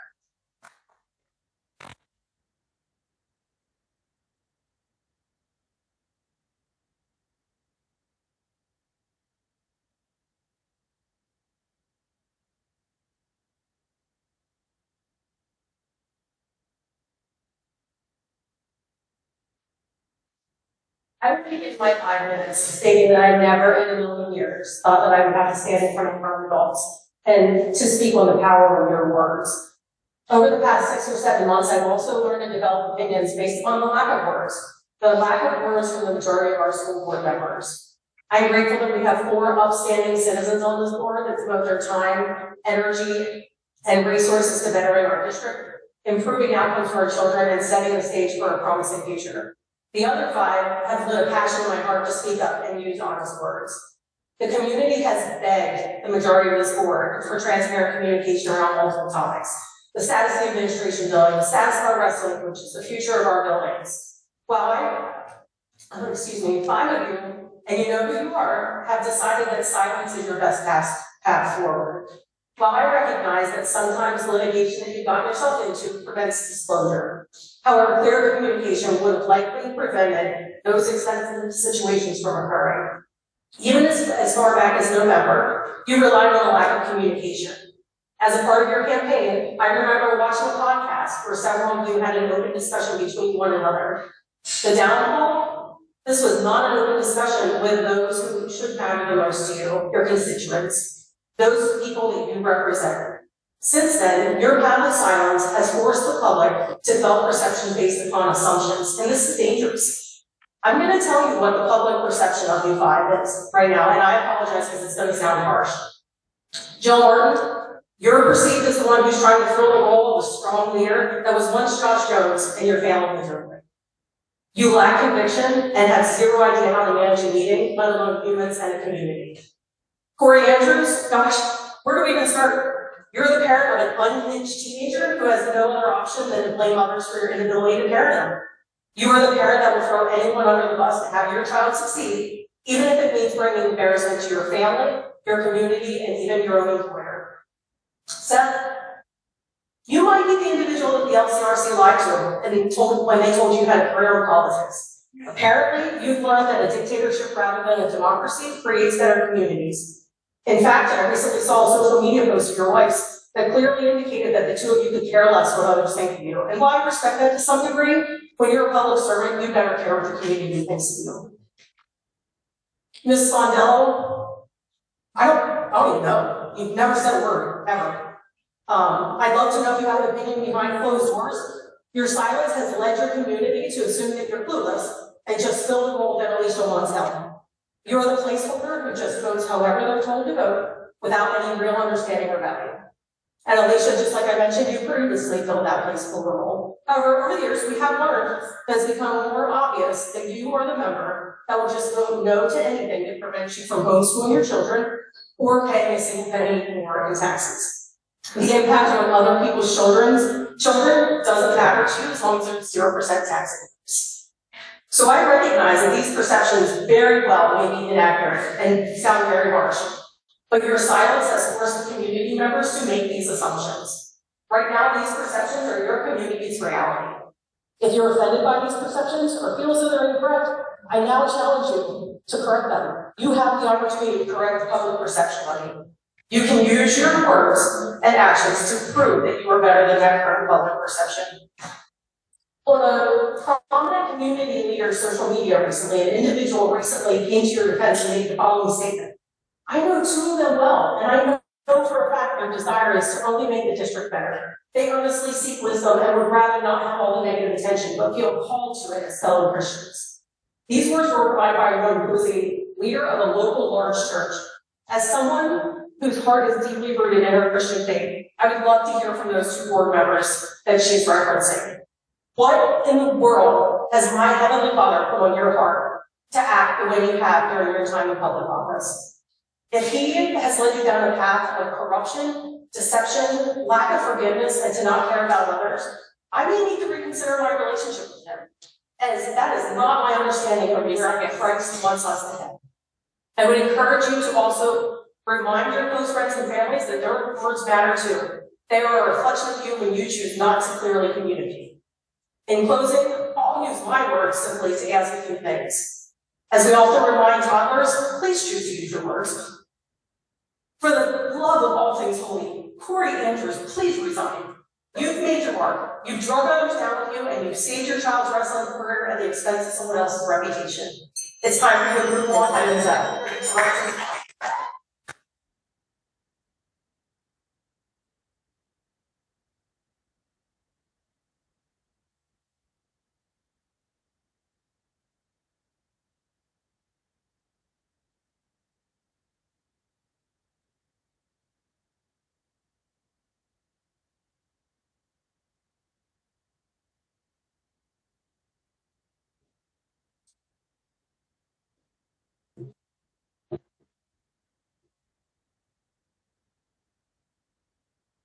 I would begin my 5 minutes stating that I never in a million years thought that I would have to stand in front of our adults and to speak on the power of your words. Over the past 6 or 7 months, I've also learned to develop opinions based upon the lack of words from the majority of our school board members. I'm grateful that we have 4 upstanding citizens on this board that devote their time, energy, and resources to bettering our district, improving outcomes for our children, and setting the stage for a promising future. The other 5 have lit a passion in my heart to speak up and use honest words. The community has begged the majority of this board for transparent communication around multiple topics. The status of the administration building, the status of our wrestling coaches, the future of our buildings. Well, 5 of you, and you know who you are, have decided that silence is your best path forward. While I recognize that sometimes litigation that you've gotten yourself into prevents disclosure, however, clear communication would have likely prevented those extensive situations from occurring. Even as far back as November, you relied on a lack of communication. As a part of your campaign, I remember watching a podcast where several of you had an open discussion between one another. The downfall? This was not an open discussion with those who should matter the most to you, your constituents. Those people that you represent. Since then, your path of silence has forced the public to develop perception based upon assumptions, and this is dangerous. I'm going to tell you what the public perception of U5 is right now, and I apologize because it's going to sound harsh. Jill Martin, you're perceived as the one who's trying to fill the role of a strong leader that was once Josh Jones and your family miserably. You lack conviction and have zero idea how to manage a meeting, let alone humans and a community. Corey Andrews, gosh, where do we even start? You're the parent of an unhinged teenager who has no other option than to blame others for your inability to parent them. You are the parent that will throw anyone under the bus to have your child succeed, even if it means bringing embarrassment to your family, your community, and even your own employer. Seth, you might be the individual that the LCRC lied to when they told you had a career in politics. Apparently, you've learned that a dictatorship rather than a democracy creates better communities. In fact, I recently saw a social media post of your wife's that clearly indicated that the two of you could care less what others think of you. And while I respect that to some degree, when you're a public servant, you better care what the community thinks of you. Ms. Fondello, I don't even know. know. You've never said a word, ever. I'd love to know if you have an opinion behind closed doors. Your silence has led your community to assume that you're clueless and just fill the role that Alicia wants held. You're the placeholder who just votes however they're told to vote without any real understanding or value. And Alicia, just like I mentioned, you previously filled that placeholder role. However, over the years, we have learned that it's become more obvious that you are the member that will just vote no to anything that prevents you from homeschooling your children or paying a single penny more in taxes. The impact on other people's children doesn't matter to you as long as there's 0% tax increase. So I recognize that these perceptions very well may be inaccurate and sound very harsh, but your silence has forced the community members to make these assumptions. Right now, these perceptions are your community's reality. If you're offended by these perceptions or feel as though they're incorrect, I now challenge you to correct them. You have the opportunity to correct public perception on you. You can use your words and actions to prove that you are better than that current public perception. On a prominent community leader's social media recently, an individual recently came to your defense and made the following statement. I know two of them well, and I know for a fact their desire is to only make the district better. They earnestly seek wisdom and would rather not have all the negative attention, but feel called to it as fellow Christians. These words were provided by a woman who is a leader of a local large church. As someone whose heart is deeply rooted in her Christian faith, I would love to hear from those two board members that she's referencing. What in the world has my Heavenly Father put on your heart to act the way you have during your time in public office? If He has led you down a path of corruption, deception, lack of forgiveness, and to not care about others, I may need to reconsider my relationship with Him, as that is not my understanding of where Christ wants us to head. I would encourage you to also remind your close friends and families that their words matter too. They are a reflection of you when you choose not to clearly communicate. In closing, I'll use my words simply to ask a few things. As we often remind toddlers, please choose to use your words. For the love of all things holy, Corey Andrews, please resign. You've made your mark. You've drug others down with you, and you've saved your child's wrestling career at the expense of someone else's reputation. It's time for you to move on and move out.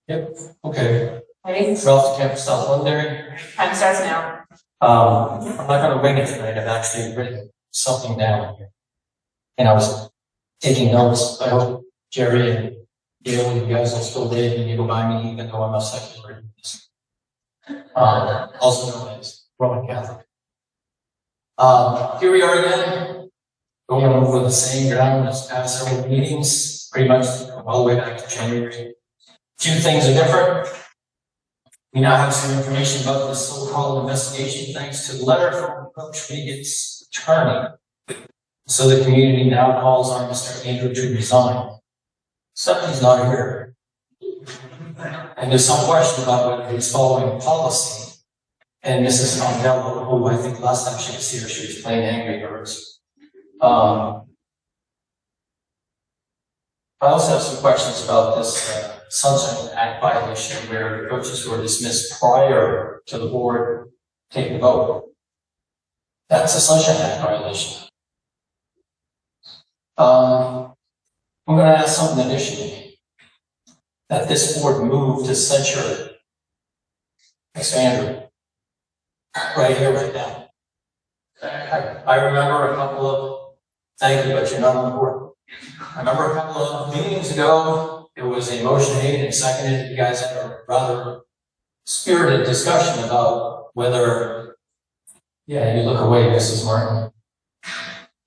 Yep, okay. Ready? Ralph DeCamp, South Londonderry. Time starts now. I'm not gonna wing it tonight, I've actually written something down here. And I was taking notes, I hope Jerry and Gail, you guys will still live and you go by me, even though I'm a secular. Also known as Roman Catholic. Here we are again, going over the same ground as past several meetings, pretty much all the way back to January. Few things are different. We now have some information about this so-called investigation thanks to the letter from Coach Vegan's attorney. So the community now calls on Mr. Andrew to resign. Somebody's not here. And there's some question about whether he's following policy. And Mrs. Mondello, who I think last time she was here, she was playing Angry Birds. I also have some questions about this Sunshine Act violation where the coaches were dismissed prior to the board taking the vote. That's a Sunshine Act violation. I'm going to ask something additionally. That this board moved to censure Andrew right here, right now. I remember a couple of, thank you, but you're not on the board. I remember a couple of meetings ago, there was a motion made and seconded. You guys had a rather spirited discussion about whether, yeah, you look away, Mrs. Martin.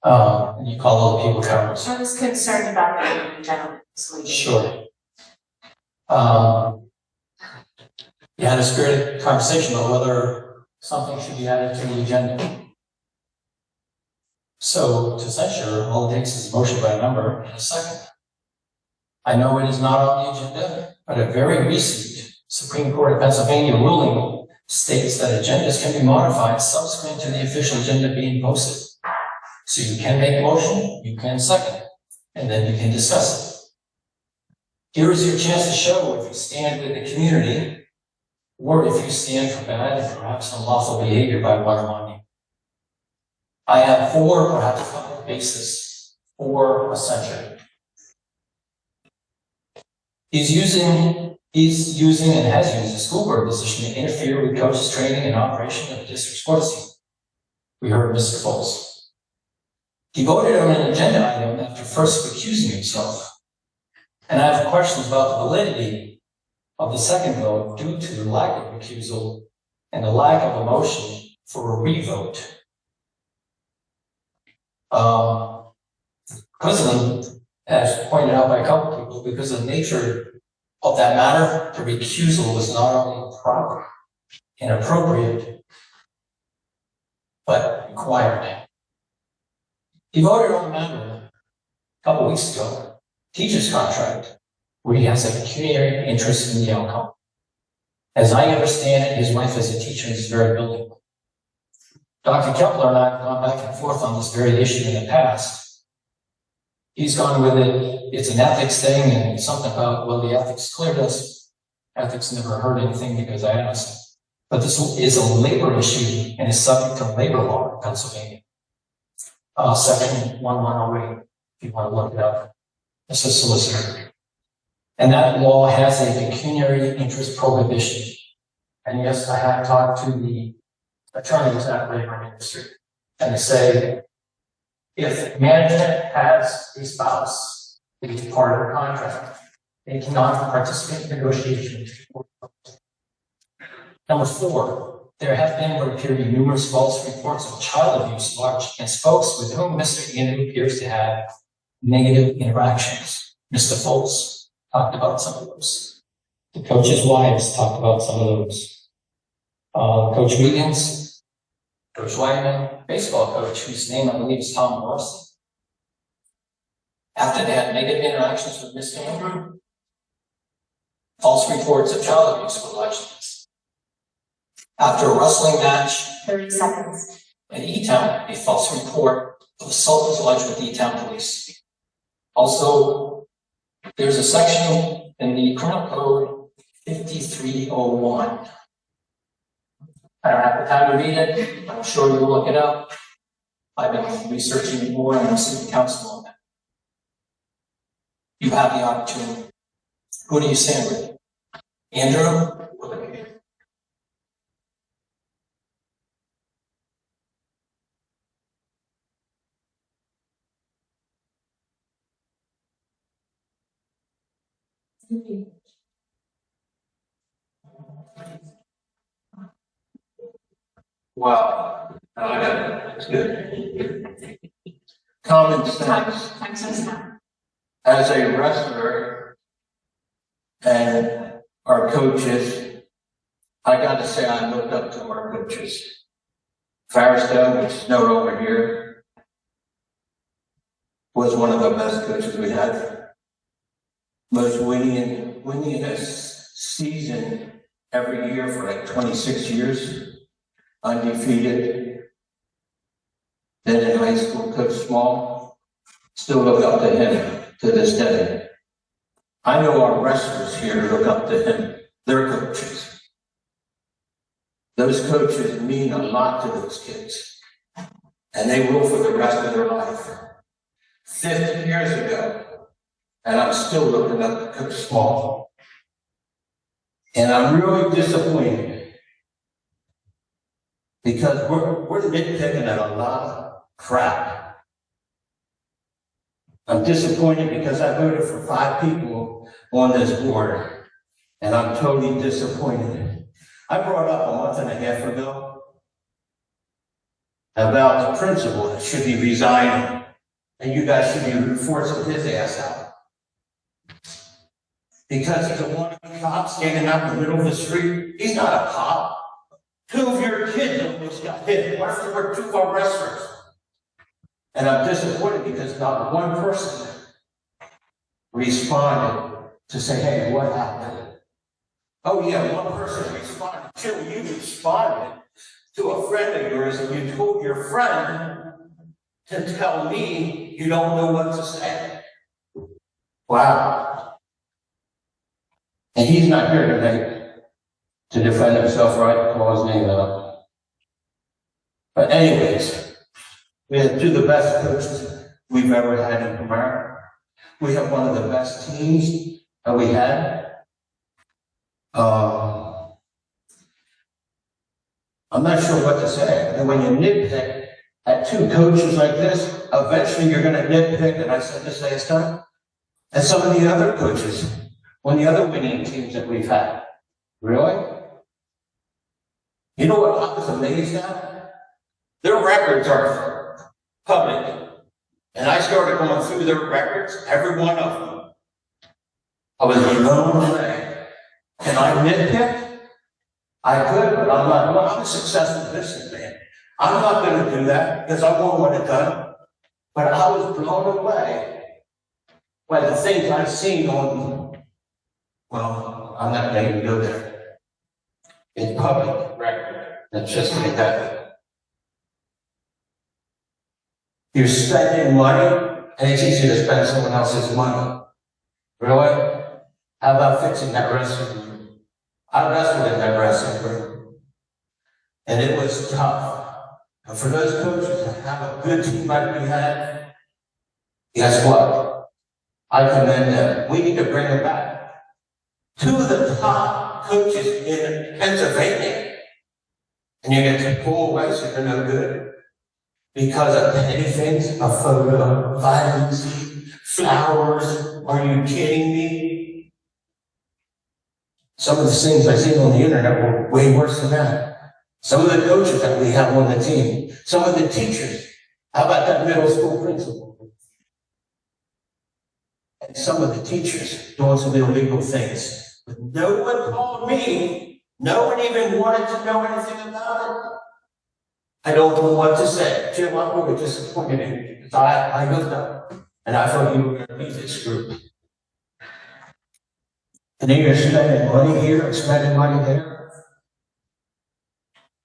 And you call all the people cowards. I was concerned about the gentleman's leaving. Sure. You had a spirited conversation about whether something should be added to the agenda. So to censure, all it takes is a motion by a member and a second. I know it is not on the agenda, but a very recent Supreme Court of Pennsylvania ruling states that agendas can be modified subsequent to the official agenda being posted. So you can make a motion, you can second, and then you can discuss it. Here is your chance to show if you stand with the community, or if you stand for bad and perhaps unlawful behavior by one among you. I have 4, perhaps 5 bases for a censure. He's using and has used the school board position to interfere with coaches' training and operation of the district sports team. We heard Mr. Foles. He voted on an agenda item after first recusing himself. And I have questions about the validity of the second vote due to the lack of recusal and the lack of a motion for a revote. Because of, as pointed out by a couple people, because of the nature of that matter, the recusal was not only proper and appropriate, but required. He voted on the matter a couple weeks ago, teacher's contract, where he has a pecuniary interest in the outcome. As I understand it, his wife is a teacher in this very building. Dr. Kepler and I have gone back and forth on this very issue in the past. He's gone with it, it's an ethics thing, and something about, well, the ethics cleared us. Ethics never heard anything because I asked. But this is a labor issue and is subject to labor law in Pennsylvania. Section 1108, if you want to look it up. It's a solicitor. And that law has a pecuniary interest prohibition. And yes, I have talked to the attorneys at labor industry, and they say, if management has a spouse who is part of the contract, they cannot participate in negotiations. Number 4, there have been what appear to be numerous false reports of child abuse lodged against folks with whom Mr. Andrew appears to have negative interactions. Mr. Foltz talked about some of those. The coaches' wives talked about some of those. Coach Wiggins, Coach Wyman, baseball coach, whose name I believe is Tom Morrison. After they had negative interactions with Mr. Andrew, false reports of child abuse were lodged. After a wrestling match, 30 seconds. in E-Town, a false report of assault was lodged with E-Town police. Also, there's a section in the criminal code 5301. I don't have the time to read it. I'm sure you'll look it up. I've been researching it more and I'm city council on that. You have the opportunity. Who do you stand with? Andrew? Wow. That's good. Common sense. As a wrestler and our coaches, I got to say I looked up to our coaches. Firestone, which is no over here, was one of the best coaches we had. Most winning a season every year for like 26 years. Undefeated. Then in high school, Coach Small. Still look up to him to this day. I know our wrestlers here look up to him. They're coaches. Those coaches mean a lot to those kids. And they will for the rest of their life. 50 years ago, and I'm still looking up to Coach Small. And I'm really disappointed. Because we're nitpicking at a lot of crap. I'm disappointed because I voted for 5 people on this board, and I'm totally disappointed. I brought up a month and a half ago about the principal that should be resigning, and you guys should be forcing his ass out. Because he's a wannabe cop standing out in the middle of the street. He's not a cop. 2 of your kids almost got hit. What if there were 2 of our wrestlers? And I'm disappointed because not one person responded to say, hey, what happened? Oh yeah, one person responded. Jill, you responded to a friend of yours and you told your friend to tell me you don't know what to say. Wow. And he's not here today to defend himself, right? Call his name out. But anyways, we have two of the best coaches we've ever had in Pomera. We have one of the best teams that we had. I'm not sure what to say. And when you nitpick at two coaches like this, eventually you're going to nitpick, and I said this last time, at some of the other coaches, one of the other winning teams that we've had. Really? You know what I was amazed at? Their records are public. And I started going through their records, every one of them. I was blown away. Can I nitpick? I could, but I'm not. Well, I'm a successful businessman. I'm not going to do that because I want what it's done. But I was blown away by the things I've seen on, well, I'm not going to go there. It's public record. Let's just like that. You're spending money, and it's easy to spend someone else's money. Really? How about fixing that wrestling room? I wrestled in that wrestling room, and it was tough. And for those coaches that have a good team like we had, guess what? I commend them. We need to bring them back. Two of the top coaches in Pennsylvania, and you get to pull away so they're no good. Because of petty things, a photo, vitamin C, flowers, are you kidding me? Some of the things I've seen on the internet were way worse than that. Some of the coaches that we have on the team, some of the teachers, how about that middle school principal? And some of the teachers doing some illegal things. But no one called me, no one even wanted to know anything about it. I don't know what to say. Jim, I'm really disappointed in you because I looked up and I thought you were going to lead this group. And then you're spending money here and spending money there.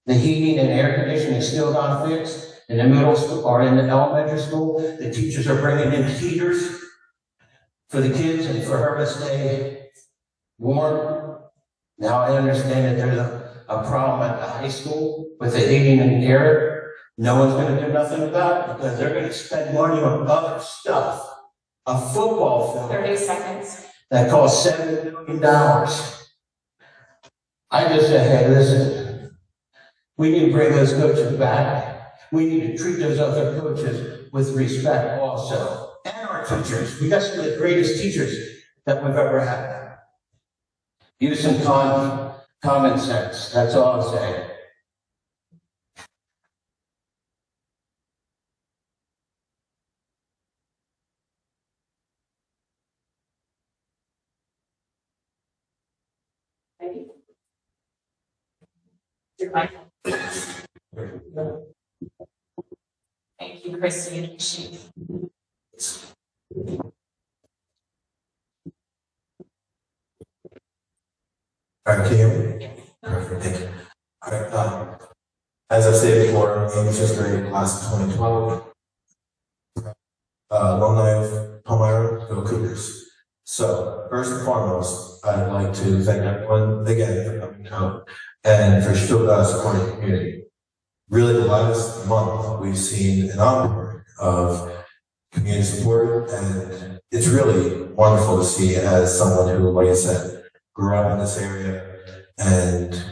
The heating and air conditioning is still not fixed. In the middle school or in the elementary school, the teachers are bringing in heaters for the kids and for her to stay warm. Now I understand that there's a problem at the high school with the heating and air. No one's going to do nothing about it because they're going to spend money on other stuff. A football field 30 seconds. that costs $7 million. I just said, hey, listen, we need to bring those coaches back. We need to treat those other coaches with respect also. And our teachers. We got some of the greatest teachers that we've ever had. Use some common sense. That's all I'm saying. Thank you, Christy. All right, can you hear me? Perfect, thank you. All right, as I stated before, I'm in fifth grade, class of 2012. Alumni of Palmyra, go Cougars. So, first and foremost, I'd like to thank everyone again for coming out and for supporting the community. Really, the last month, we've seen an outpouring of community support, and it's really wonderful to see as someone who, like I said, grew up in this area and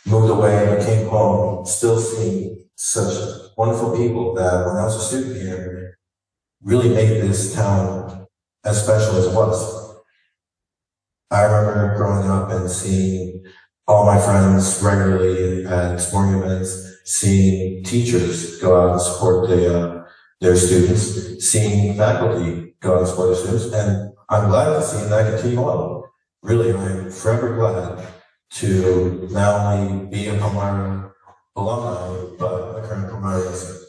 moved away and came home, still seeing such wonderful people that when I was a student here, really made this town as special as it was. I remember growing up and seeing all my friends regularly at sporting events, seeing teachers go out and support their students, seeing faculty go out and support their students, and I'm glad to see that continue on. Really, I'm forever glad to not only be a Palmyra alumni, but a current Palmyra resident.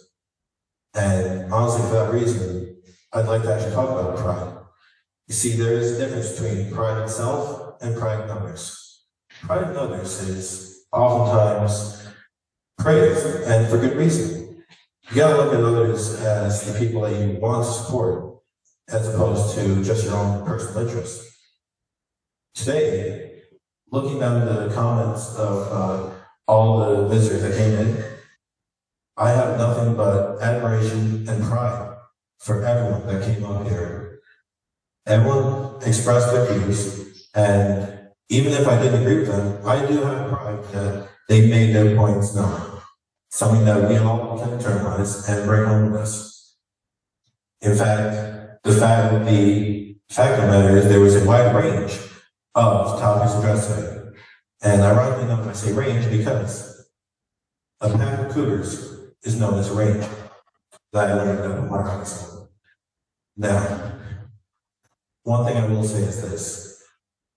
And honestly, for that reason, I'd like to actually talk about pride. You see, there is a difference between pride in self and pride in others. Pride in others is oftentimes praised, and for good reason. You gotta look at others as the people that you want to support, as opposed to just your own personal interest. Today, looking down the comments of all the visitors that came in, I have nothing but admiration and pride for everyone that came up here. Everyone expressed their views, and even if I didn't agree with them, I do have pride that they made their points known. Something that we all can internalize and bring home with us. In fact, the fact of the matter is there was a wide range of topics addressed today. And ironically enough, I say range because a pack of cougars is known as a range. That I learned at my high school. Now, one thing I will say is this.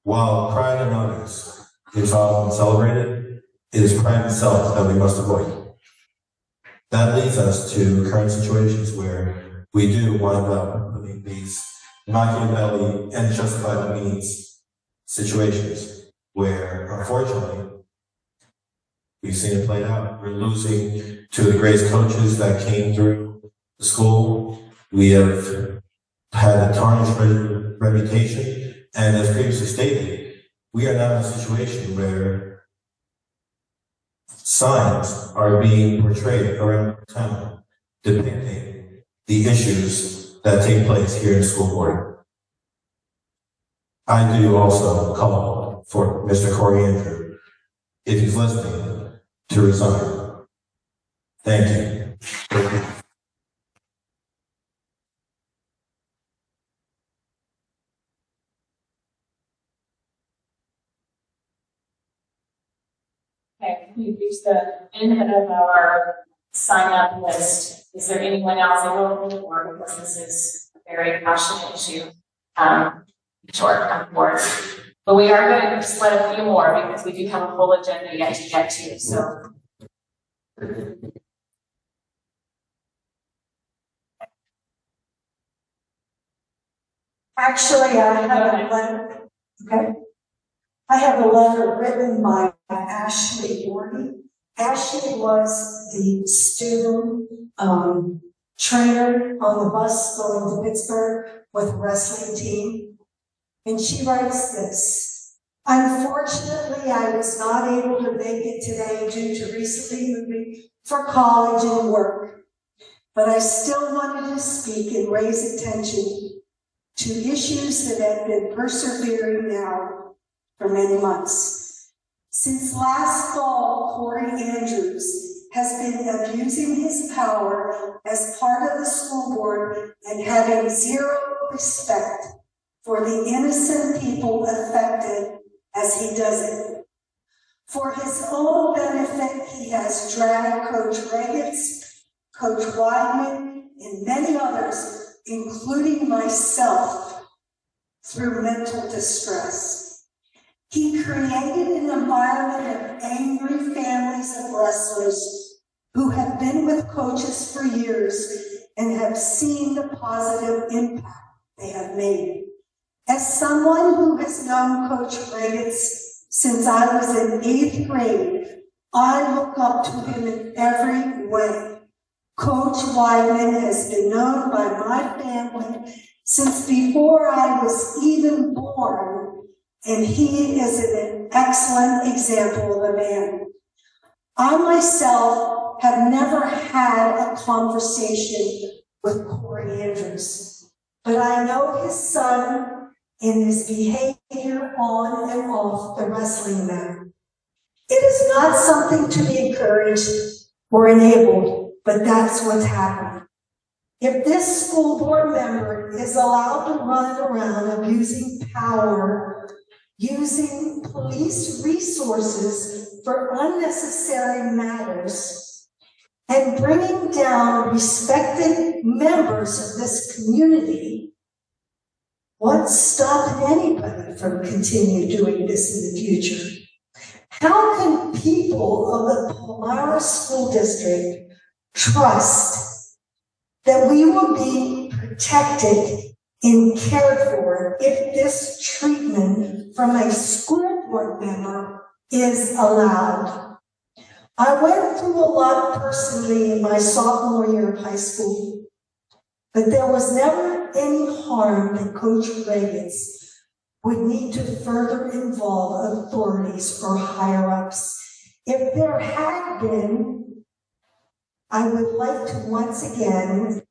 While pride in others is often celebrated, it is pride in self that we must avoid. That leads us to current situations where we do wind up putting these Machiavelli and justified the means situations where, unfortunately, we've seen it played out. We're losing two of the greatest coaches that came through the school. We have had a tarnished reputation, and as previously stated, we are now in a situation where signs are being portrayed around town depicting the issues that take place here in the school board. I do also call for Mr. Corey Andrew, if he's listening, to resign. Thank you. Okay, we've reached the end of our sign-up list. Is there anyone else available, or because this is a very passionate issue, short on board? But we are going to split a few more because we do have a full agenda yet to get to, so. Actually, I have a letter, okay? I have a letter written by Ashley Gordy. Ashley was the student trainer on the bus going to Pittsburgh with the wrestling team. And she writes this: unfortunately, I was not able to make it today due to recently moving for college and work. But I still wanted to speak and raise attention to issues that have been persevering now for many months. Since last fall, Corey Andrews has been abusing his power as part of the school board and having zero respect for the innocent people affected as he does it. For his own benefit, he has dragged Coach Regetz, Coach Weidman, and many others, including myself, through mental distress. He created an environment of angry families of wrestlers who have been with coaches for years and have seen the positive impact they have made. As someone who has known Coach Regetz since I was in 8th grade, I look up to him in every way. Coach Weidman has been known by my family since before I was even born, and he is an excellent example of a man. I myself have never had a conversation with Corey Andrews, but I know his son and his behavior on and off the wrestling mat. It is not something to be encouraged or enabled, but that's what's happening. If this school board member is allowed to run around abusing power, using police resources for unnecessary matters, and bringing down respected members of this community, what's stopping anybody from continue doing this in the future? How can people of the Palmyra School District trust that we will be protected and cared for if this treatment from a school board member is allowed. I went through a lot personally in my sophomore year of high school, but there was never any harm that Coach Reagan's would need to further involve authorities or higher-ups. If there had been, I would like to once again,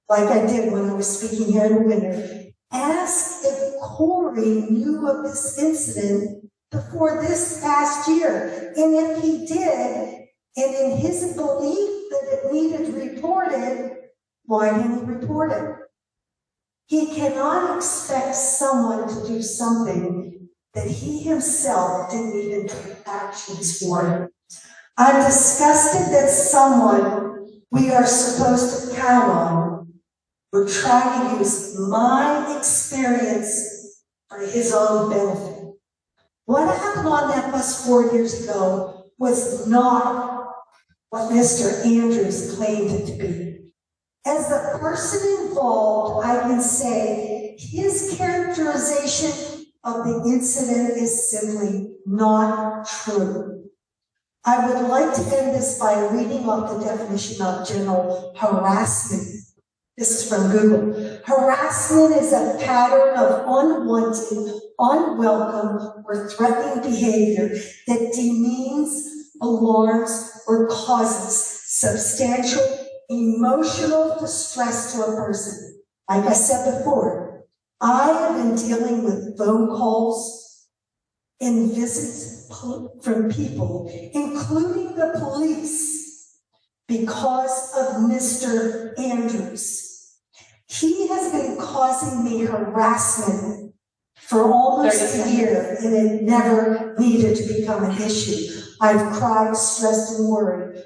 like I did when I was speaking here in the winter, ask if Corey knew of this incident before this past year. And if he did, and in his belief that it needed reported, why didn't he report it? He cannot expect someone to do something that he himself didn't even take actions for. I'm disgusted that someone we are supposed to count on would try to use my experience for his own benefit. What happened on that bus 4 years ago was not what Mr. Andrews claimed it to be. As the person involved, I can say his characterization of the incident is simply not true. I would like to end this by reading off the definition of general harassment. This is from Google. Harassment is a pattern of unwanted, unwelcome, or threatening behavior that demeans, alarms, or causes substantial emotional distress to a person. Like I said before, I have been dealing with phone calls and visits from people, including the police, because of Mr. Andrews. He has been causing me harassment for almost a year, and it never needed to become an issue. I've cried, stressed, and worried,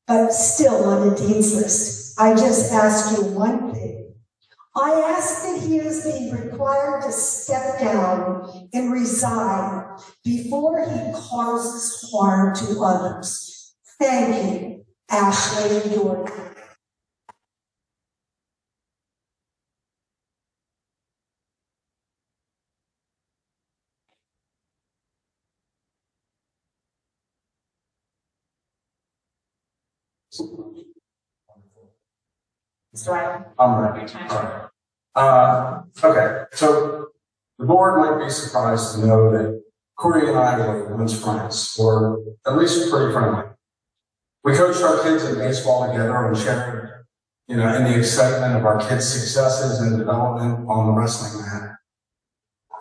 but still on the dean's list. I just ask you one thing. I ask that he is being required to step down and resign before he causes harm to others. Thank you, Ashley Jordan. Mr. Riley? I'm ready. All right. Okay, so the board might be surprised to know that Corey and I were once friends, or at least pretty friendly. We coached our kids in baseball together and shared, in the excitement of our kids' successes and development on the wrestling mat.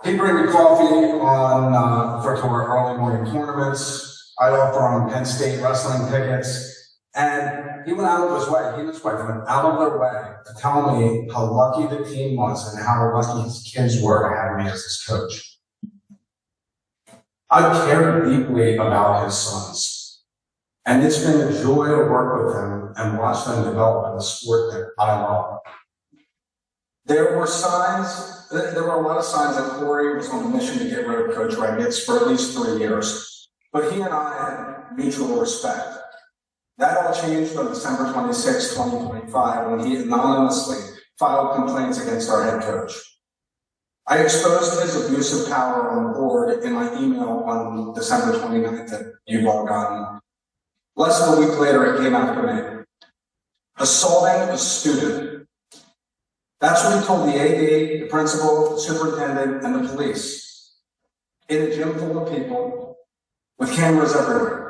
He'd bring me coffee to our early morning tournaments. I'd offer on Penn State wrestling tickets. And he went out of his way, he and his wife went out of their way to tell me how lucky the team was and how lucky his kids were to have me as his coach. I care deeply about his sons, and it's been a joy to work with them and watch them develop in the sport that I love. There were a lot of signs that Corey was on a mission to get rid of Coach Reagan for at least 3 years, but he and I had mutual respect. That all changed on December 26, 2025, when he anonymously filed complaints against our head coach. I exposed his abuse of power on the board in my email on December 29th that you've all gotten. Less than a week later, it came out to me. Assaulting a student. That's what he told the AD, the principal, the superintendent, and the police. In a gym full of people, with cameras everywhere.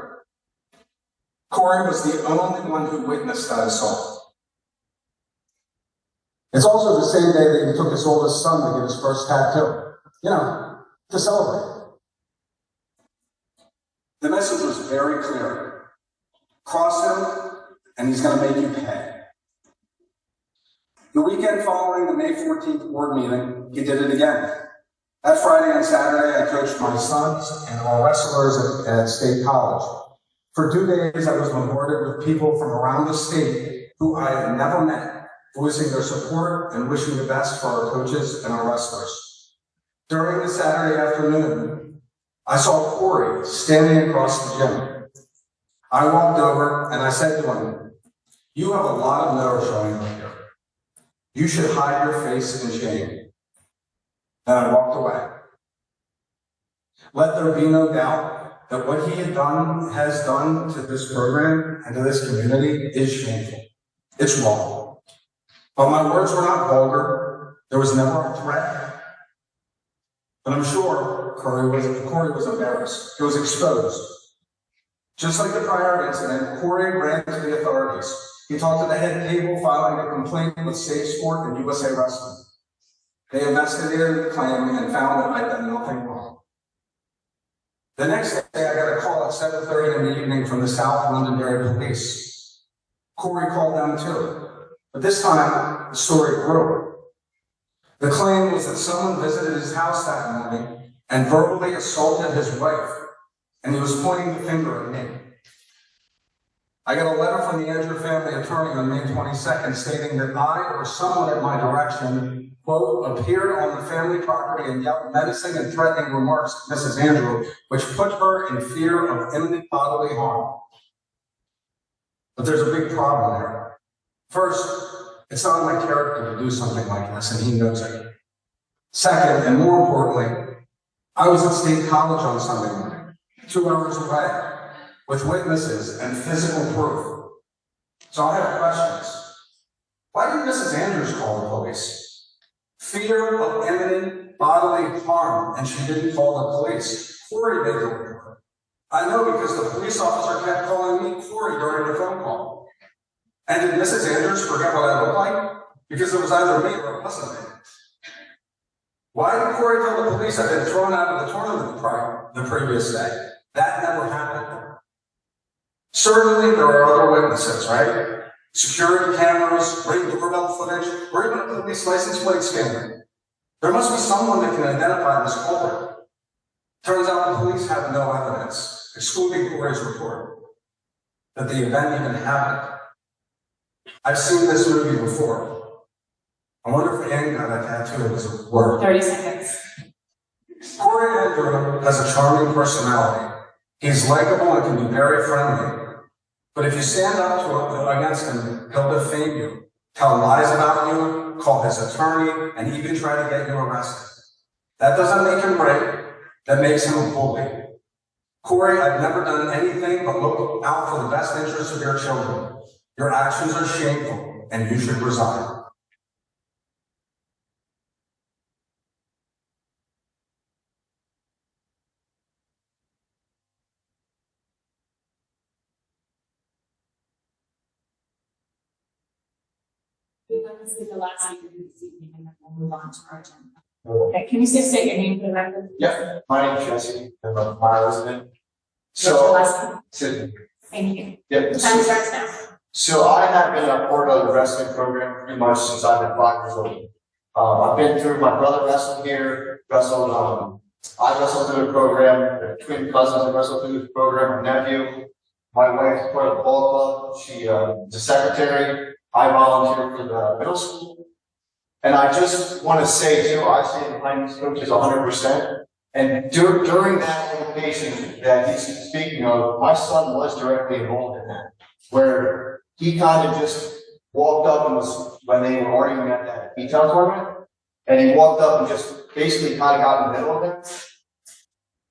Corey was the only one who witnessed that assault. It's also the same day that he took his oldest son to get his first tattoo, to celebrate. The message was very clear. Cross him, and he's going to make you pay. The weekend following the May 14th board meeting, he did it again. That Friday and Saturday, I coached my sons and our wrestlers at State College. For 2 days, I was bombarded with people from around the state who I had never met, voicing their support and wishing the best for our coaches and our wrestlers. During the Saturday afternoon, I saw Corey standing across the gym. I walked over and I said to him, "You have a lot of nerve showing up here. You should hide your face in shame. Then I walked away. Let there be no doubt that what he has done to this program and to this community is shameful. It's wrong. But my words were not vulgar. There was never a threat. But I'm sure Corey was embarrassed. He was exposed. Just like the prior incident, Corey ran to the authorities. He talked to the head table, filing a complaint with Safe Sport and USA Wrestling. They investigated the claim and found that I'd done nothing wrong. The next day, I got a call at 7:30 in the evening from the South Londonderry Police. Corey called them too. But this time, the story grew. The claim was that someone visited his house that morning and verbally assaulted his wife, and he was pointing the finger at me. I got a letter from the Andrew family attorney on May 22nd stating that I or someone at my direction, quote, appeared on the family property and yelled menacing and threatening remarks to Mrs. Andrew, which put her in fear of imminent bodily harm. But there's a big problem here. First, it's not in my character to do something like this, and he knows it. Second, and more importantly, I was at State College on Sunday morning, 2 hours away, with witnesses and physical proof. So I have questions. Why did Mrs. Andrews call the police? Fear of imminent bodily harm, and she didn't call the police. Corey made the report. I know because the police officer kept calling me Corey during the phone call. And did Mrs. Andrews forget what I look like? Because it was either me or it wasn't me. Why did Corey tell the police I'd been thrown out of the tournament the previous day? That never happened. Certainly there are other witnesses, right? Security cameras, ring doorbell footage, or even a police license plate scanner. There must be someone that can identify this culprit. Turns out the police have no evidence, excluding Corey's report, that the event even happened. I've seen this movie before. I wonder if Annie got a tattoo of his word. 30 seconds. Corey Andrew has a charming personality. He's likable and can be very friendly. But if you stand up against him, he'll defame you, tell lies about you, call his attorney, and even try to get you arrested. That doesn't make him great. That makes him a bully. Corey, I've never done anything but look out for the best interests of your children. Your actions are shameful, and you should resign. This is the last meeting of this evening, and then we'll move on to our agenda. Okay, can you just state your name for the record? Yeah, my name is Jesse. I'm a Meyer resident. What's your last name? Sydney. Thank you. Yep. The time starts now. So I have been a part of the wrestling program pretty much since I've been 5 years old. I've been through, my brother wrestled here, I wrestled through the program, twin cousins that wrestled through the program, my nephew. My wife is part of the ball club, she is a secretary. I volunteer for the middle school. And I just want to say too, I stand behind these coaches 100%. And during that location that he's speaking of, my son was directly involved in that, where he kind of just walked up and was, when they were arguing at that detail tournament, and he walked up and just basically kind of got in the middle of it.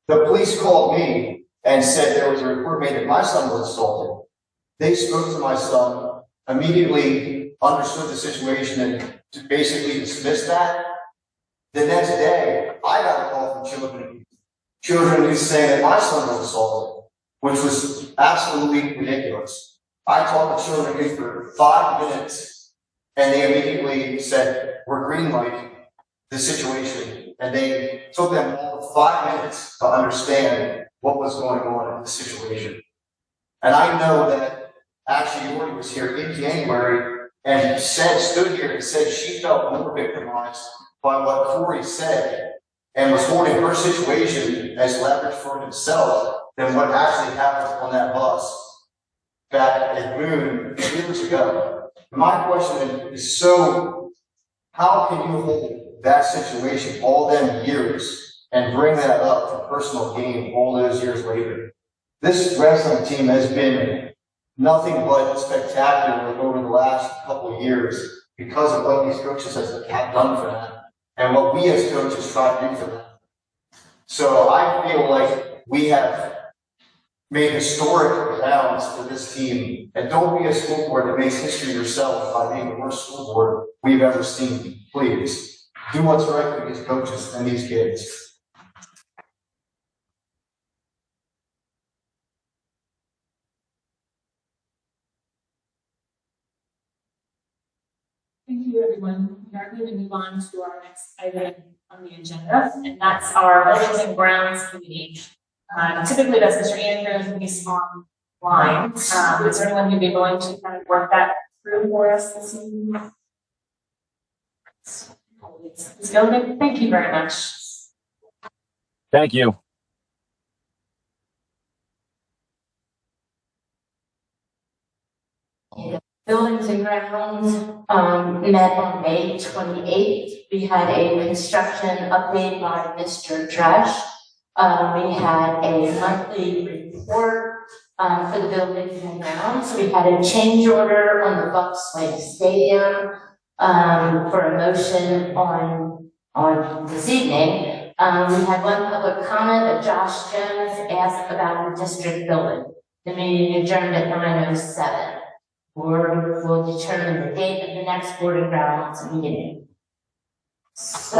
The police called me and said there was a report made that my son was assaulted. They spoke to my son, immediately understood the situation and to basically dismiss that. The next day, I got a call from children who saying that my son was assaulted, which was absolutely ridiculous. I talked to children for 5 minutes, and they immediately said, we're green lighting the situation. And they took them all 5 minutes to understand what was going on in the situation. And I know that actually Yori was here in January and stood here and said she felt more victimized by what Corey said and was holding her situation as leverage for himself than what actually happened on that bus back at Boone years ago. My question is, so how can you hold that situation all them years and bring that up for personal gain all those years later? This wrestling team has been nothing but spectacular over the last couple of years because of what these coaches have done for them. and what we as coaches try to do for them. So I feel like we have made historic rounds for this team. And don't be a school board that makes history yourself by being the worst school board we've ever seen. Please, do what's right for these coaches and these kids. Thank you, everyone. We are going to move on to our next item on the agenda, and that's our Buildings and Grounds Committee. Typically, that's Mr. Andrews, and he's online. Is there anyone who'd be willing to kind of work that through for us this evening? Ms. Gilman, thank you very much. Thank you. Buildings and Grounds met on May 28th. We had a construction update by Mr. Dresch. We had a monthly report for the Buildings and Grounds. We had a change order on the Bucks Lake Stadium for a motion on this evening. We had one public comment that Josh Jones asked about the district building. The meeting adjourned at 9:07. Board will determine the date of the next Board and Grounds meeting. So.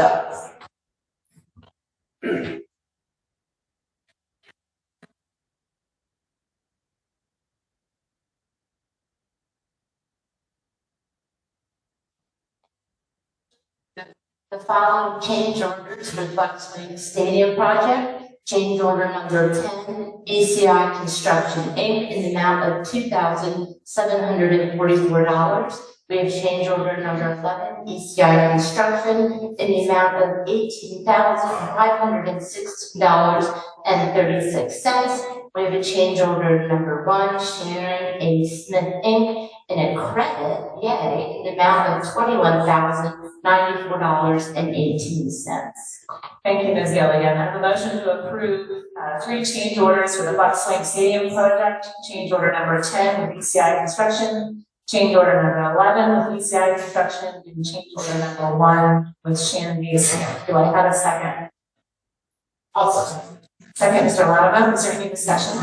The following change orders for the Bucks Lake Stadium project. Change order number 10, ECI Construction Inc. in the amount of $2,744. We have change order number 11, ECI Construction in the amount of $18,560.36. We have a change order number 1, Sharon A. Smith Inc. in a credit, yay, in the amount of $21,094.18. Thank you, Ms. Gilligan. I have a motion to approve 3 change orders for the Bucks Lake Stadium project. Change order number 10 with ECI Construction, change order number 11 with ECI Construction, and change order number 1 with Shannon B. Smith. Do I have a second? I'll second. Second, Mr. Ladova. Is there any discussion?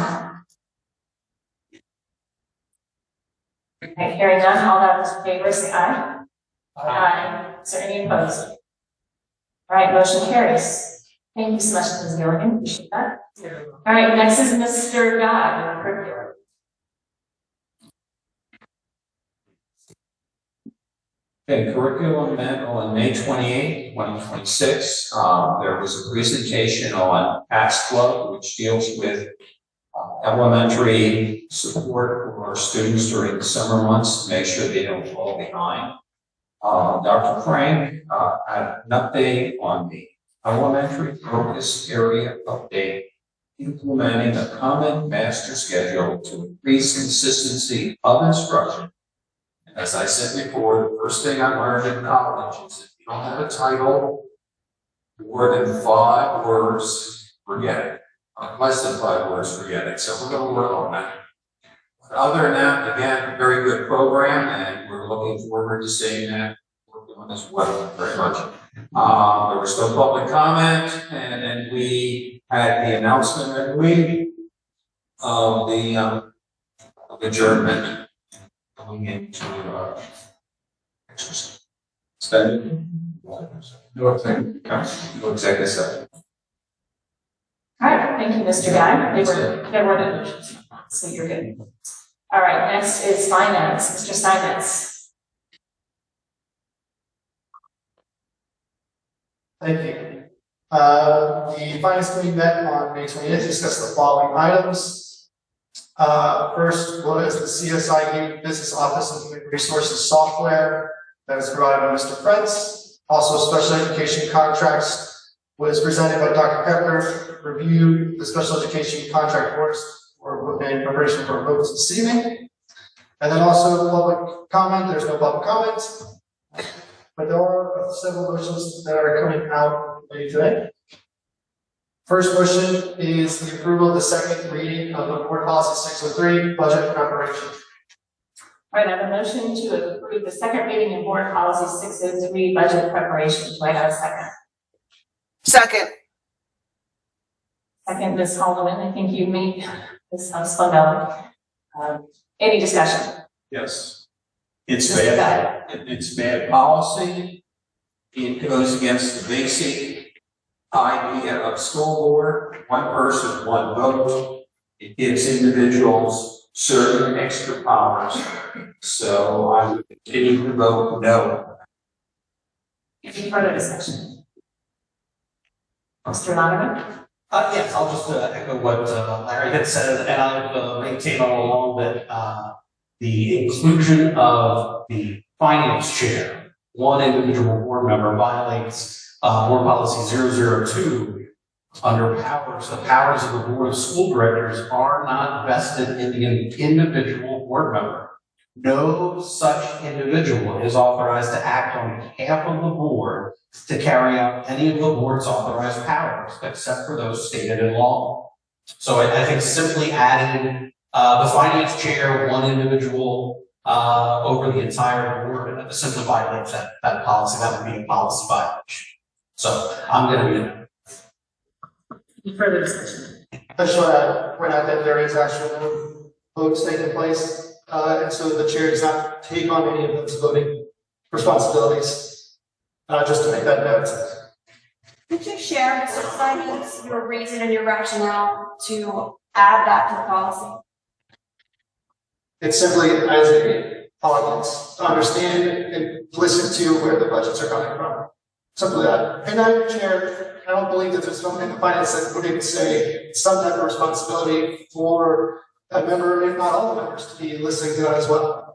Okay, hearing none, all those in favor say aye. Aye. Is there any opposed? All right, motion carries. Thank you so much, Ms. Gilligan. Appreciate that. All right, next is Mr. Guy. Okay, curriculum met on May 28, 2026. There was a presentation on PATS Club, which deals with elementary support for our students during the summer months to make sure they don't fall behind. Dr. Frank had an update on the elementary focus area update, implementing a common master schedule to increase consistency of instruction. As I said before, the first thing I learned in college is if you don't have a title, more than 5 words, forget it. Less than 5 words, forget it. So we're going to work on that. Other than that, again, very good program, and we're looking forward to seeing that working on as well very much. There was no public comment, and we had the announcement that we of the adjournment going into exercise. Study. No executive session. All right, thank you, Mr. Guy. There were no motions, so you're good. All right, next is finance, Mr. Simons. Thank you. The Finance Committee met on May 28th to discuss the following items. First, what is the CSIU Business Office and Human Resources software that was provided by Mr. Prince. Also, special education contracts was presented by Dr. Pepper. Review the special education contract course in preparation for votes this evening. And then also public comment. There's no public comment, but there are several motions that are coming out later today. First motion is the approval of the second reading of the Board Policy 603, budget preparation. All right, I have a motion to approve the second reading in board policy 603 budget preparation. Do I have a second? Second. Second, Ms. Haldeman, I think you made this Spondell. Any discussion? Yes. It's Mr. bad. It's bad policy. It goes against the basic idea of school board, one person, one vote. It gives individuals certain extra powers. So I would continue to vote no. Any further discussion? Mr. Donovan? Yes, I'll just echo what Larry had said, and I've maintained all along that the inclusion of the finance chair, one individual board member, violates board policy 002 under powers. The powers of the board of school directors are not vested in the individual board member. No such individual is authorized to act on behalf of the board to carry out any of the board's authorized powers, except for those stated in law. So I think simply adding the finance chair, one individual over the entire board, simply violates that policy. That would be a policy violation. So I'm going to be. Any further discussion? I just want to point out that there is actual votes taking place, and so the chair does not take on any of those voting responsibilities. Just to make that note. Could you share, Mr. Simons, your reason and your rationale to add that to the policy? It's simply as a audience to understand and listen to where the budgets are coming from. Simply that. And Madam Chair, I don't believe that there's something in the finance that would even say some type of responsibility for a member, if not all the members, to be listening to that as well.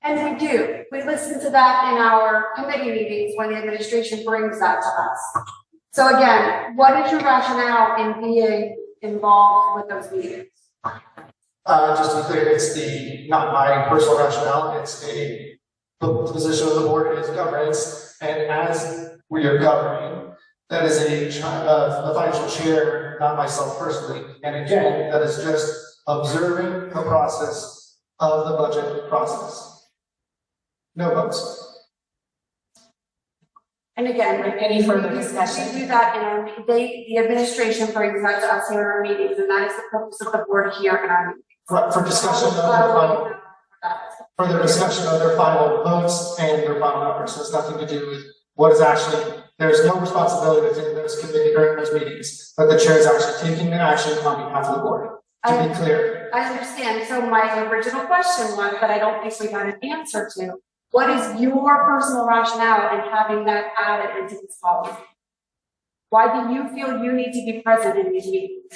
And we do. We listen to that in our committee meetings when the administration brings that to us. So again, what is your rationale in being involved with those meetings? Just to be clear, it's not my personal rationale, it's the position of the board is governance, and as we are governing, that is a financial chair, not myself personally. And again, that is just observing the process of the budget process. No votes. And again, any further discussion? We do that in our, the administration brings that to us in our meetings, and that is the purpose of the board here in our meetings. For discussion of their final, further discussion of their final votes and their final numbers. So it's nothing to do with what is actually, there's no responsibility within those committee during those meetings, but the chair is actually taking the action on behalf of the board, to be clear. I understand. So my original question was, but I don't think we got an answer to, what is your personal rationale in having that added into this policy? Why do you feel you need to be present in these meetings?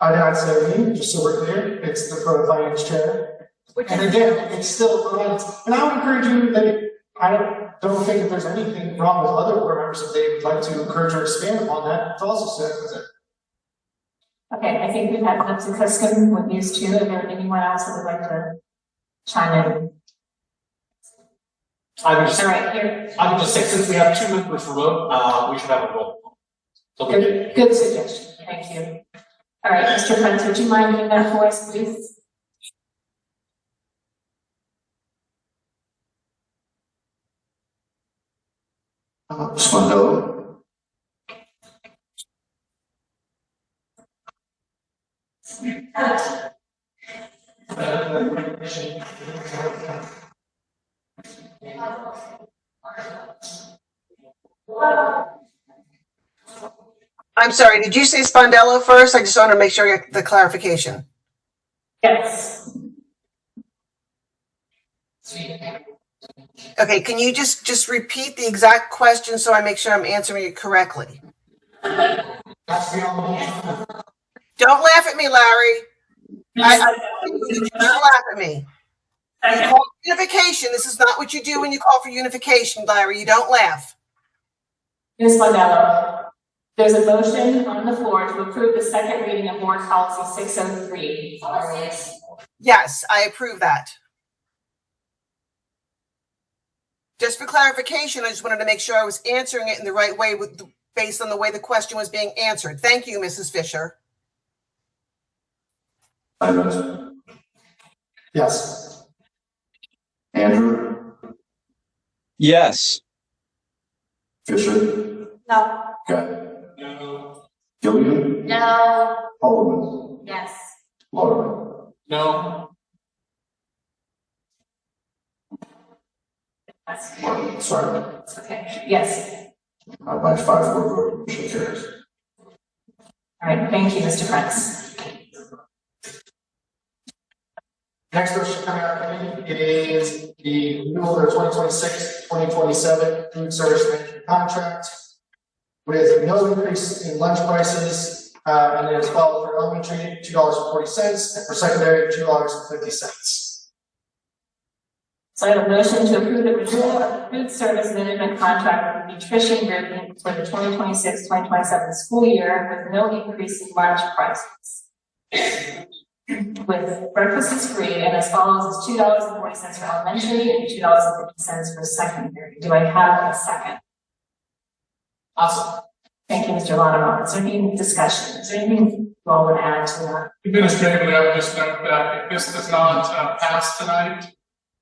I'd say me, just so we're clear, it's the finance chair. And again, it's still provides, and I would encourage you that I don't think that there's anything wrong with other board members if they would like to encourage or expand upon that. To also say with it. Okay, I think we've had enough success with these two. Is there anyone else that would like to chime in? I would just, all right, here. I would just say, since we have 2 members remote, we should have a roll call. So Good suggestion. Thank you. All right, Mr. Prince, would you mind doing that for us, please? Spondell. I'm sorry, did you say Spondello first? I just want to make sure I get the clarification. Yes. Okay, can you just repeat the exact question so I make sure I'm answering it correctly? Don't laugh at me, Larry. Do not laugh at me. You call for unification. This is not what you do when you call for unification, Larry. You don't laugh. Ms. Mondello, there's a motion on the floor to approve the second reading of board policy 603. Yes, I approve that. Just for clarification, I just wanted to make sure I was answering it in the right way based on the way the question was being answered. Thank you, Mrs. Fisher. Yes. Andrew, Yes. Fisher, No. Got no. Gillian, No. Alderman, Yes. Laura. No. Martin, sorry. Okay, yes. By 5-4 vote, motion carries. All right, thank you, Mr. Prince. Next motion coming out of committee is the renewal of the 2026-2027 food service management contract with no increase in lunch prices, and it is followed for elementary, $2.40, and for secondary, $2.50. So I have a motion to approve the renewal of the food service management contract with Nutrition Group Inc. for the 2026-2027 school year with no increase in lunch prices. With breakfast is free and as follows is $2.40 for elementary and $2.50 for secondary. Do I have a second? Awesome. Thank you, Mr. Latimer. Is there any discussion? Is there anything you all want to add to that? Administratively, I would just note that if this does not pass tonight,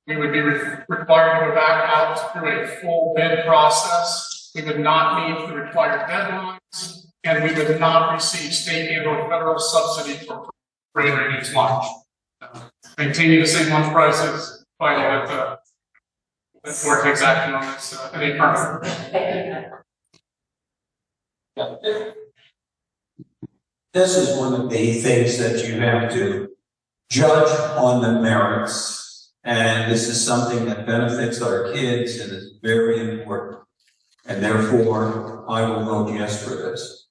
we would be required to go back out through a full bid process. We would not meet the required deadlines, and we would not receive state and or federal subsidy for prorating each lunch. Maintaining the same lunch prices, vital that the board takes action on this at a permit. This is one of the things that you have to judge on the merits. And this is something that benefits our kids and is very important. And therefore, I will vote yes for this.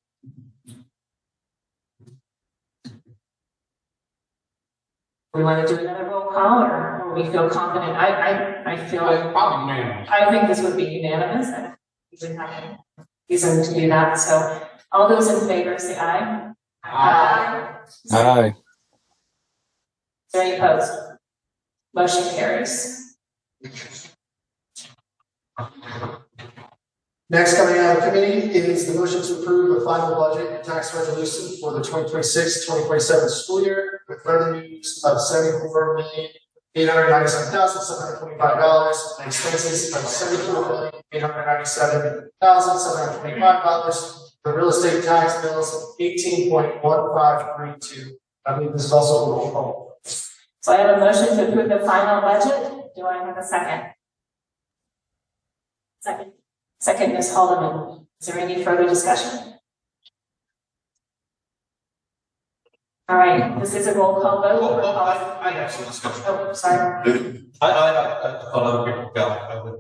We want to do another roll call or we feel confident? I feel Probably unanimous. I think this would be unanimous. I usually have reason to do that. So all those in favor say aye. Aye. Aye. Is there any opposed? Motion carries. Next coming out of committee is the motion to approve the final budget and tax resolution for the 2026-2027 school year with revenues of $74,897,725 and expenses of $74,897,725. The real estate tax bills of 18.1532. I believe this is also a roll call. So I have a motion to approve the final budget. Do I have a second? Second. Second, Ms. Haldeman. Is there any further discussion? All right, this is a roll call vote. I have some discussion. Oh, sorry. I thought other people would go. I would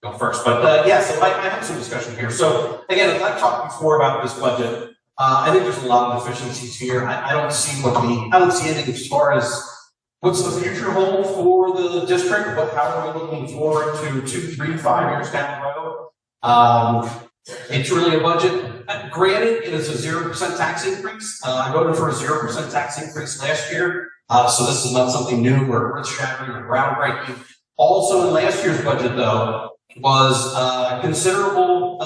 go first, but yeah. So I have some discussion here. So again, as I've talked before about this budget, I think there's a lot of deficiencies here. I don't see anything as far as what's the future hold for the district. How are we looking forward to 2, 3, 5 years down the road? It's really a budget. Granted, it is a 0% tax increase. I voted for a 0% tax increase last year. So this is not something new or earth-shattering or groundbreaking. Also in last year's budget, though, was considerable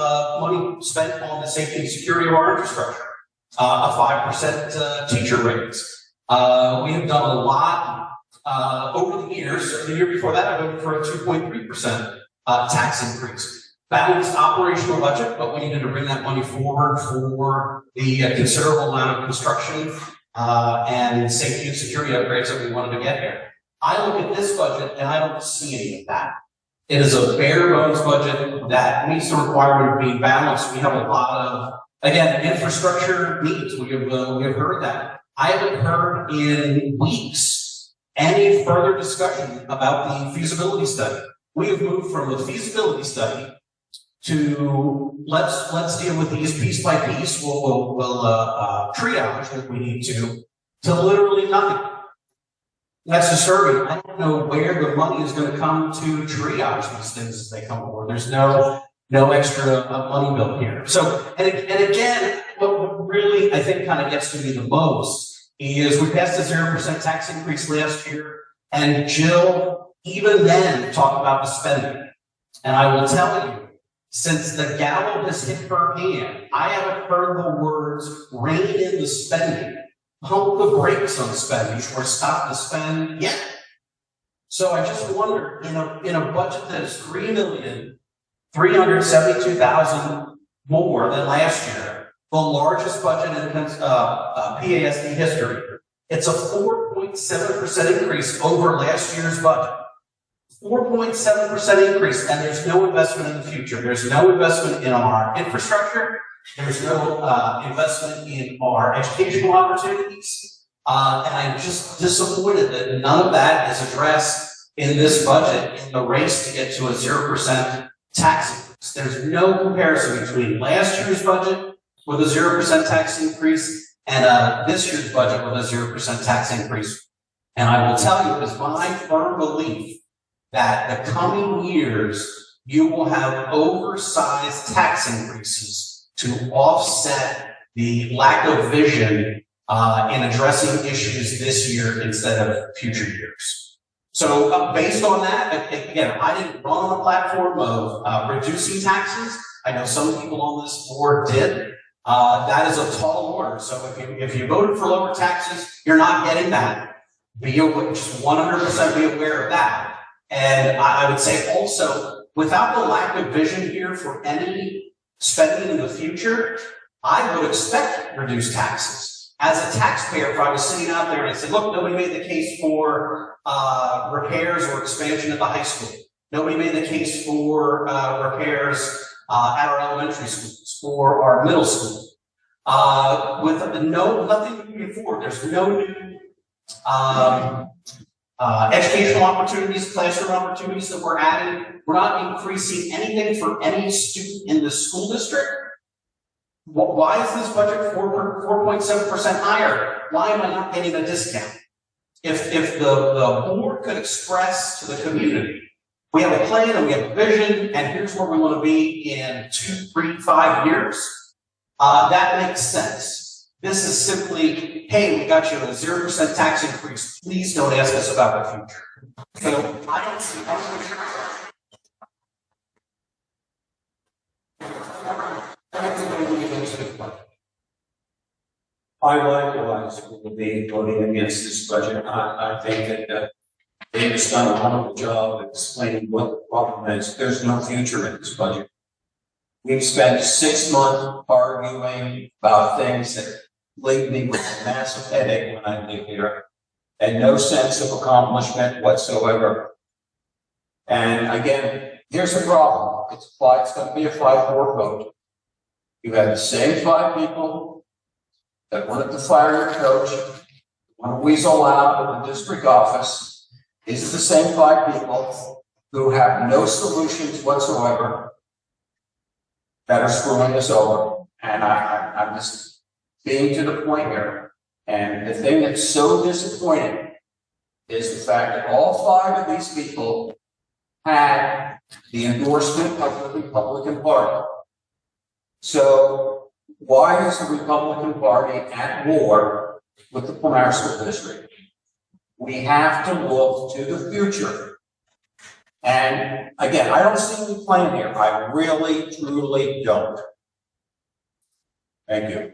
money spent on the safety and security of our infrastructure. A 5% teacher raise. We have done a lot over the years. The year before that, I voted for a 2.3% tax increase. Balanced operational budget, but we needed to bring that money forward for the considerable amount of construction and safety and security upgrades that we wanted to get here. I look at this budget and I don't see any of that. It is a bare bones budget that meets the requirement of being balanced. We have a lot of, again, infrastructure needs. We have heard that. I haven't heard in weeks any further discussion about the feasibility study. We have moved from a feasibility study to let's deal with these piece by piece. We'll triage what we need to literally nothing. That's disturbing. I don't know where the money is going to come to triage these things as they come forward. There's no extra money built here. So, and again, what really I think kind of gets to me the most is we passed a 0% tax increase last year, and Jill even then talked about the spending. And I will tell you, since the gavel has hit her hand, I haven't heard the words rein in the spending, pump the brakes on spending, or stop the spend yet. So I just wonder, in a budget that is $3,372,000 more than last year, the largest budget in PASD history, it's a 4.7% increase over last year's budget. 4.7% increase, and there's no investment in the future. There's no investment in our infrastructure. There's no investment in our educational opportunities. And I'm just disappointed that none of that is addressed in this budget in the race to get to a 0% tax increase. There's no comparison between last year's budget with a 0% tax increase and this year's budget with a 0% tax increase. And I will tell you, it is my firm belief that the coming years, you will have oversized tax increases to offset the lack of vision in addressing issues this year instead of future years. So based on that, again, I didn't run on a platform of reducing taxes. I know some people on this board did. That is a tall order. So if you voted for lower taxes, you're not getting that. Just 100% be aware of that. And I would say also, without the lack of vision here for any spending in the future, I would expect reduced taxes. As a taxpayer, if I was sitting out there and I said, look, nobody made the case for repairs or expansion at the high school. Nobody made the case for repairs at our elementary schools or our middle school. With nothing moving forward, there's no new educational opportunities, classroom opportunities that we're adding. We're not increasing anything for any student in the school district. Why is this budget 4.7% higher? Why am I not getting a discount? If the board could express to the community, we have a plan and we have a vision, and here's where we want to be in 2, 3, 5 years, that makes sense. This is simply, hey, we got you a 0% tax increase. Please don't ask us about the future. So I don't see. I likewise will be voting against this budget. I think that Dave has done a wonderful job of explaining what the problem is. There's no future in this budget. We've spent 6 months arguing about things that leave me with a massive headache when I leave here, and no sense of accomplishment whatsoever. And again, here's the problem. It's going to be a 5-4 vote. You have the same 5 people that wanted to fire your coach, want to weasel out of the district office. These are the same 5 people who have no solutions whatsoever that are screwing us over. And I'm just being to the point here. And the thing that's so disappointing is the fact that all 5 of these people had the endorsement of the Republican Party. So why is the Republican Party at war with the Palmyra School District? We have to look to the future. And again, I don't see any plan here. I really, truly don't. Thank you.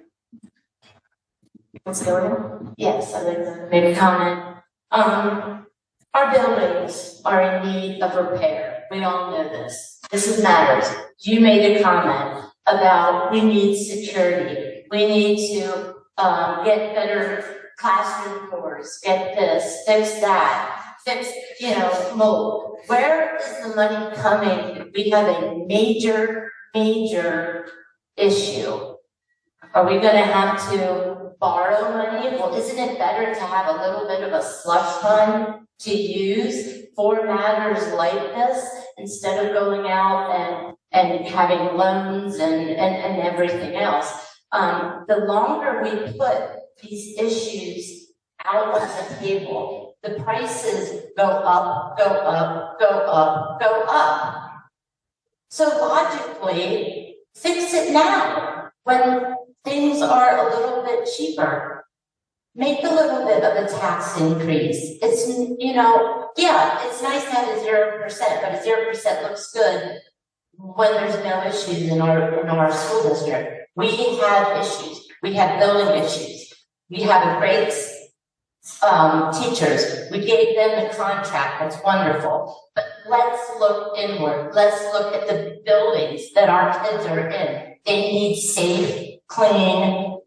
Ms. Gilliam? Yes, I'd like to make a comment. Our buildings are in need of repair. We all know this. This is matters. You made a comment about we need security. We need to get better classroom floors, get this, fix that, fix, mold. Where is the money coming? We have a major issue. Are we gonna have to borrow money? Well, isn't it better to have a little bit of a slush fund to use for matters like this instead of going out and having loans and everything else? The longer we put these issues out on the table, the prices go up, go up, go up, go up. So logically, fix it now when things are a little bit cheaper. Make a little bit of a tax increase. It's, yeah, it's nice to have a 0%, but a 0% looks good when there's no issues in our school district. We have issues. We have building issues. We have a great teachers. We gave them the contract, that's wonderful. But let's look inward. Let's look at the buildings that our kids are in. They need safe, clean,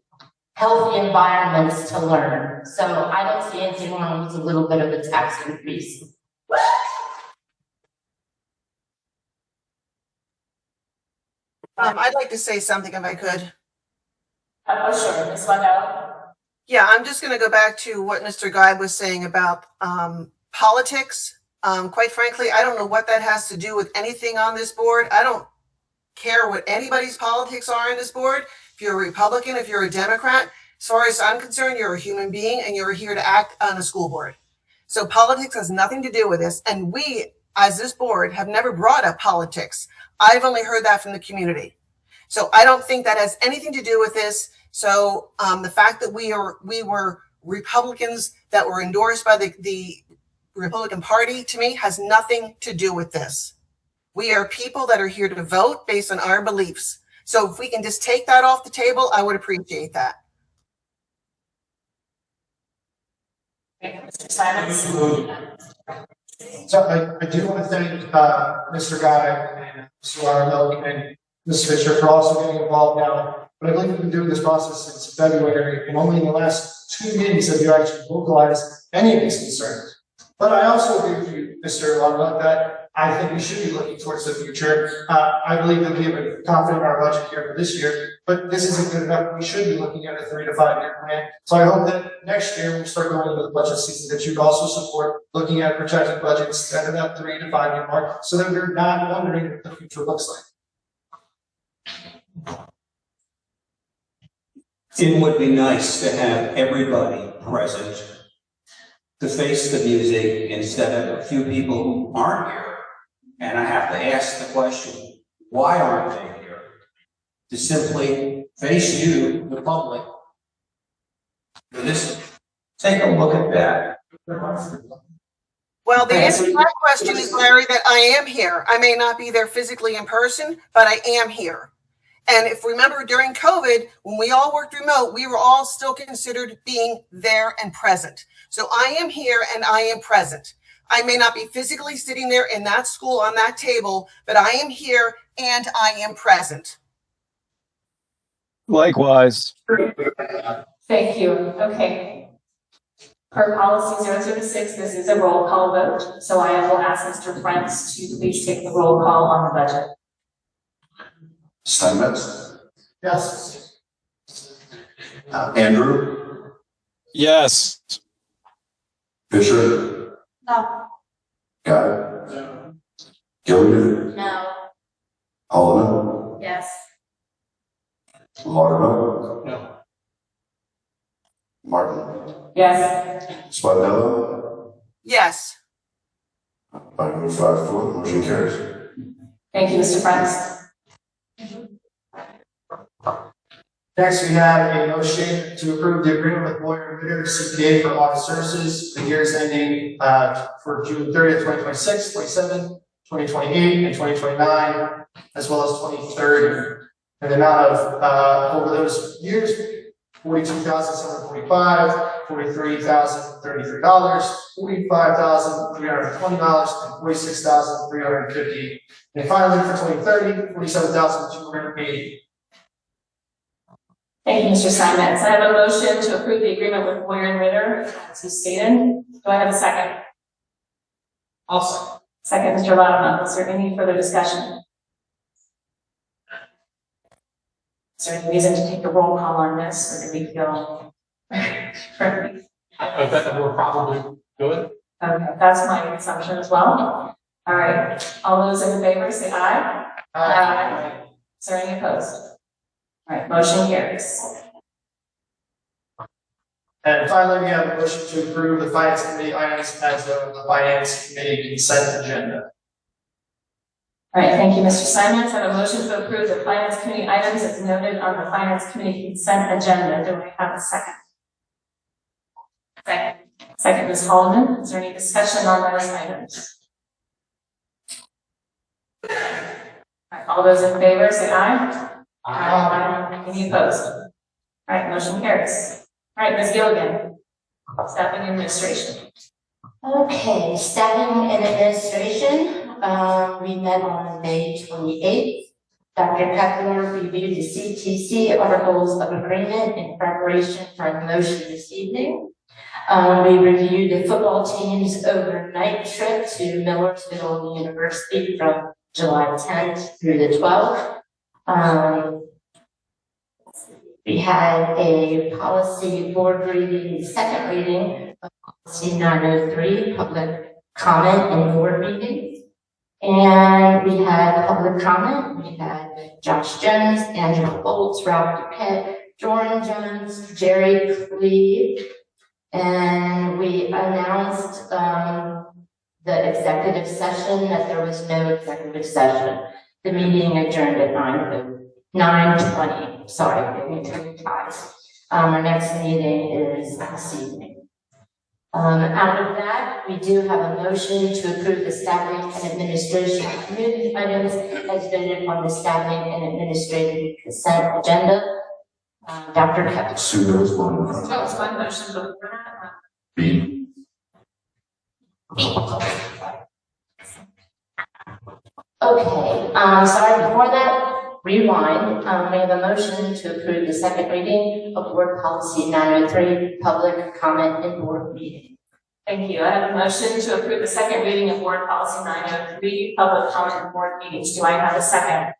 healthy environments to learn. So I don't see anything wrong with a little bit of a tax increase. I'd like to say something if I could. Oh, sure, Ms. Waddell. Yeah, I'm just going to go back to what Mr. Guy was saying about politics. Quite frankly, I don't know what that has to do with anything on this board. I don't care what anybody's politics are on this board. If you're a Republican, if you're a Democrat, as far as I'm concerned, you're a human being and you're here to act on a school board. So politics has nothing to do with this. And we, as this board, have never brought up politics. I've only heard that from the community. So I don't think that has anything to do with this. So the fact that we were Republicans that were endorsed by the Republican Party, to me, has nothing to do with this. We are people that are here to vote based on our beliefs. So if we can just take that off the table, I would appreciate that. Mr. Simons. So I do want to thank Mr. Guy and Mr. Watermilk and Ms. Fisher for also getting involved now. But I believe we've been doing this process since February, and only in the last 2 meetings have you actually vocalized any of these concerns. But I also agree with you, Mr. Watermilk, that I think we should be looking towards the future. I believe that we have a confident in our budget here for this year, but this isn't good enough. We should be looking at a 3 to 5 year plan. So I hope that next year when we start going into the budget season, that you'd also support looking at projected budgets at that 3 to 5 year mark, so that we're not wondering what the future looks like. It would be nice to have everybody present to face the music instead of a few people who aren't here. And I have to ask the question, why aren't they here? To simply face you, the public. Just take a look at that. Well, the answer to my question is, Larry, that I am here. I may not be there physically in person, but I am here. And if remember during COVID, when we all worked remote, we were all still considered being there and present. So I am here and I am present. I may not be physically sitting there in that school on that table, but I am here and I am present. Likewise. Thank you. Okay. Per policy 006, this is a roll call vote. So I will ask Mr. Frantz to please take the roll call on the budget. Steinmetz? Yes. Andrew? Yes. Fisher? No. Guy? Gilligan? No. Holloman? Yes. Laudermilk? No. Martin? Yes. Spadella? Yes. I move 5-4, motion carries. Thank you, Mr. Frantz. Next, we have a motion to approve the agreement with Boyer and Ritter CPA for audit services for the years ending for June 30th, 2026, 27, 2028, and 2029, as well as 2030. And the amount of, over those years, $42,745, $43,033, $45,320, and $46,350. And finally, for 2030, $47,280. Thank you, Mr. Simons. I have a motion to approve the agreement with Boyer and Ritter, as you stated. Do I have a second? I'll second. Second, Mr. Loudon. Is there any further discussion? Is there any reason to take a roll call on this, or do we feel? I bet that we're probably good. Okay, that's my assumption as well. All right, all those in favor say aye. Aye. Is there any opposed? All right, motion carries. And finally, we have a motion to approve the Finance Committee items as the Finance Committee consent agenda. All right, thank you, Mr. Simons. I have a motion to approve the Finance Committee items as noted on the Finance Committee consent agenda. Do I have a second? Second. Second, Ms. Holloman. Is there any discussion on those items? All right, all those in favor say aye. Aye. Any opposed? All right, motion carries. All right, Ms. Gilligan. Staffing and administration. Okay, staffing and administration, we met on May 28th. Dr. Kepler reviewed the CTC articles of agreement in preparation for a motion this evening. We reviewed the football team's overnight trip to Millersville University from July 10th through the 12th. We had a policy board reading, second reading of policy 903, public comment and board meeting. And we had public comment. We had Josh Jones, Andrew Bolts, Ralph Duquette, Jordan Jones, Jerry Cleve, and we announced the executive session, that there was no executive session. The meeting adjourned at 9:20. Sorry, getting too tired. Our next meeting is this evening. Out of that, we do have a motion to approve the staffing and administration committee items as noted on the staffing and administrative consent agenda. Dr. Kepler. Sue, there was one. That was my motion before that. B. Okay, sorry, before that, rewind. We have a motion to approve the second reading of board policy 903, public comment and board meeting. Thank you. I have a motion to approve the second reading of board policy 903, public comment and board meetings. Do I have a second?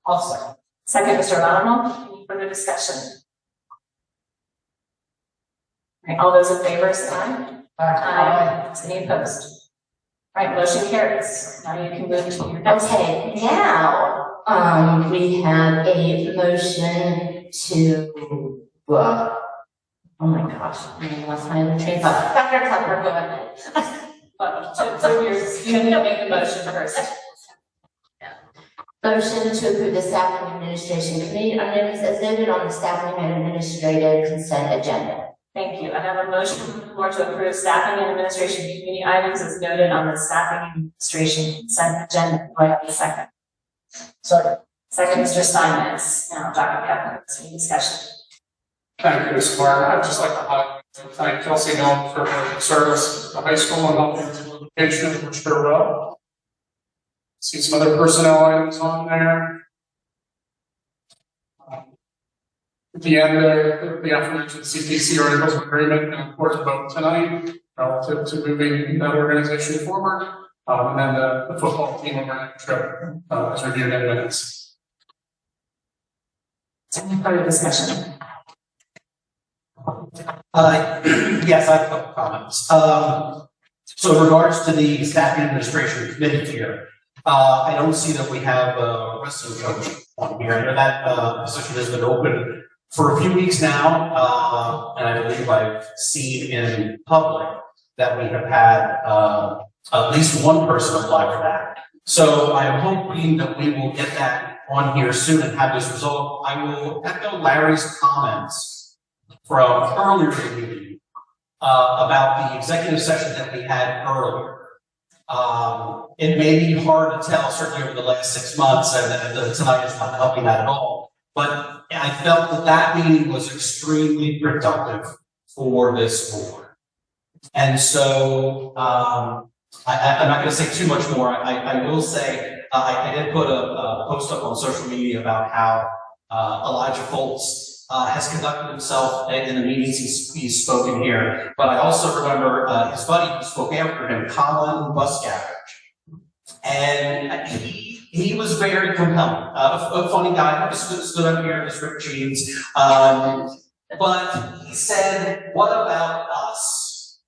Also. Second, Mr. Latimer. Any further discussion? All right, all those in favor say aye. Aye. Any opposed? All right, motion carries. Now you can move to your next. Okay, now, we have a motion to, oh my gosh, I lost my other train of thought. Dr. Kepler, go ahead. You can make the motion first. Motion to approve the staffing and administration committee items as noted on the staffing and administrative consent agenda. Thank you. I have a motion from the floor to approve staffing and administration committee items as noted on the staffing and administration consent agenda. Do I have a second? Second. Second, Mr. Steinmetz. Now, Dr. Kepler, any discussion? Thank you, Ms. Clark. I'd just like to thank Kelsey Nolan for her service to the high school and helping to education, which her well. See some other personnel items on there. At the end there, the aforementioned CTC articles of agreement and of course vote tonight relative to moving that organization forward. And then the football team overnight trip is reviewed in minutes. Any further discussion? Yes, I have a couple comments. So in regards to the staffing administration committee here, I don't see that we have a wrestling coach on here. I know that position has been open for a few weeks now, and I believe I've seen in public that we have had at least one person apply for that. So I'm hoping that we will get that on here soon and have this resolved. I will echo Larry's comments from earlier in the meeting about the executive session that we had earlier. It may be hard to tell, certainly over the last 6 months, and tonight is not helping that at all. But I felt that that meeting was extremely productive for this board. And so I'm not going to say too much more. I will say I did put a post up on social media about how Elijah Foltz has conducted himself in the meetings he's spoken here. But I also remember his buddy who spoke after him, Colin Buscavage. And he was very compelling. A funny guy who stood up here in his ripped jeans. But he said, what about us?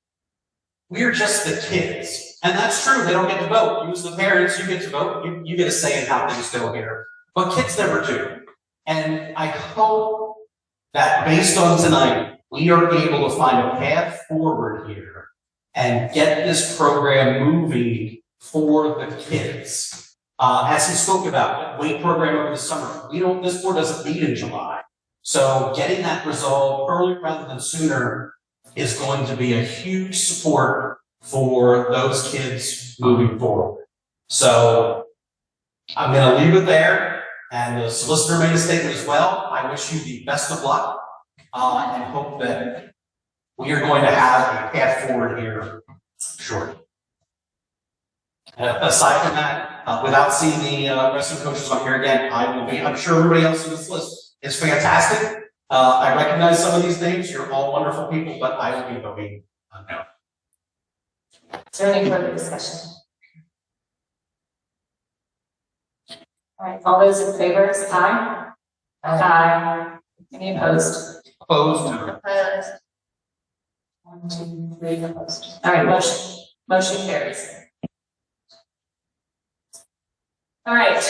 We're just the kids. And that's true, they don't get to vote. You as the parents, you get to vote. You get a say in how things go here. But kids never do. And I hope that based on tonight, we are able to find a path forward here and get this program moving for the kids. As he spoke about, weight program over the summer. This board doesn't meet in July. So getting that resolved earlier rather than sooner is going to be a huge support for those kids moving forward. So I'm going to leave it there. And the solicitor made a statement as well. I wish you the best of luck and hope that we are going to have a path forward here shortly. Aside from that, without seeing the wrestling coaches on here again, I will be, I'm sure everybody else on this list is fantastic. I recognize some of these names, you're all wonderful people, but I will be voting no. Is there any further discussion? All right, all those in favor, say aye. Aye. Any opposed? Opposed? Opposed. 1, 2, 3 opposed. All right, motion carries. All right.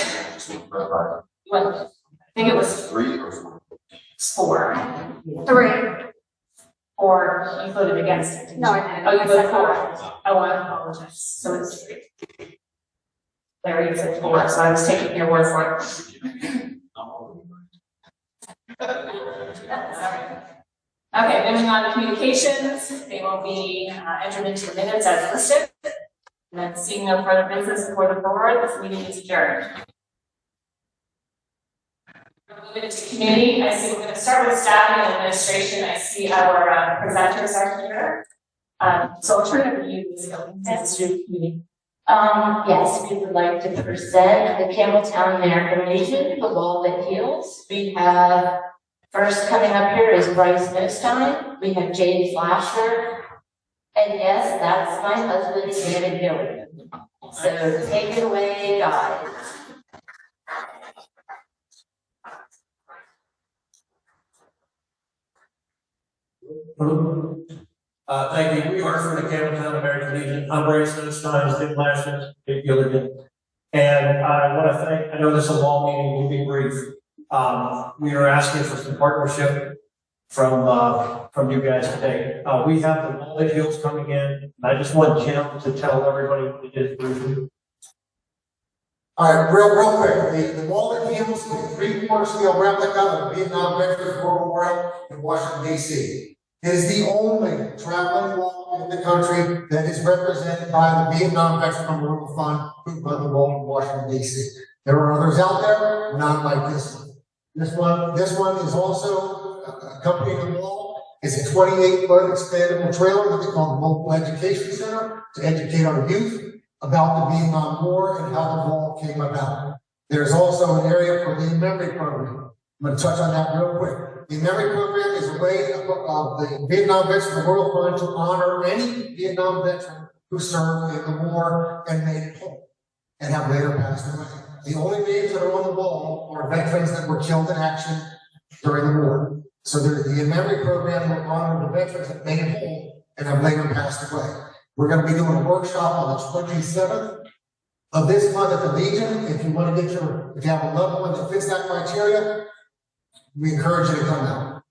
What? I think it was 3 or 4? 4. 3. Or you voted against it? No, I didn't. Oh, you voted for it? Oh, I apologize. So it's 3. Larry said 4, so I was taking your word for it. Okay, moving on to communications. They will be entered into the minutes as listed. And then seeing no further business before the board, this meeting is adjourned. Moving into community, I see we're going to start with staff and administration. I see our presenters are here. So I'll turn it over to you, Ms. Gilligan, to community. Yes, we would like to present the Campbelltown American Legion, the wall that heals. We have, first coming up here is Bryce Nostine. We have James Lasher. And yes, that's my husband, David Gilligan. So take it away, guys. Thank you. We are from the Campbelltown American Legion. I'm Bryce Nostine, Tim Lashley, Dave Gilligan. And I want to thank, I know this is a long meeting, we'll be brief. We are asking for some partnership from you guys today. We have the Wall That Heals coming in. I just want Jim to tell everybody what it is briefly. All right, real quick. The Wall That Heals is a 3-quarter scale replica of the Vietnam Veterans War Memorial in Washington, D.C. It is the only traveling wall in the country that is represented by the Vietnam Veterans Memorial Fund, who run the wall in Washington, D.C. There are others out there, not like this one. This one is also accompanying the wall. It's a 28-foot expandable trailer that they call the Local Education Center to educate our youth about the Vietnam War and how the wall came about. There's also an area for the memory program. I'm going to touch on that real quick. The memory program is a way of the Vietnam Veterans Memorial Fund to honor any Vietnam veteran who served in the war and made it home and have later passed away. The only names that are on the wall are veterans that were killed in action during the war. So the memory program will honor the veterans that made it home and have later passed away. We're going to be doing a workshop on the 27th of this month at the Legion. If you want to if you have a loved one that fits that criteria, we encourage you to come out.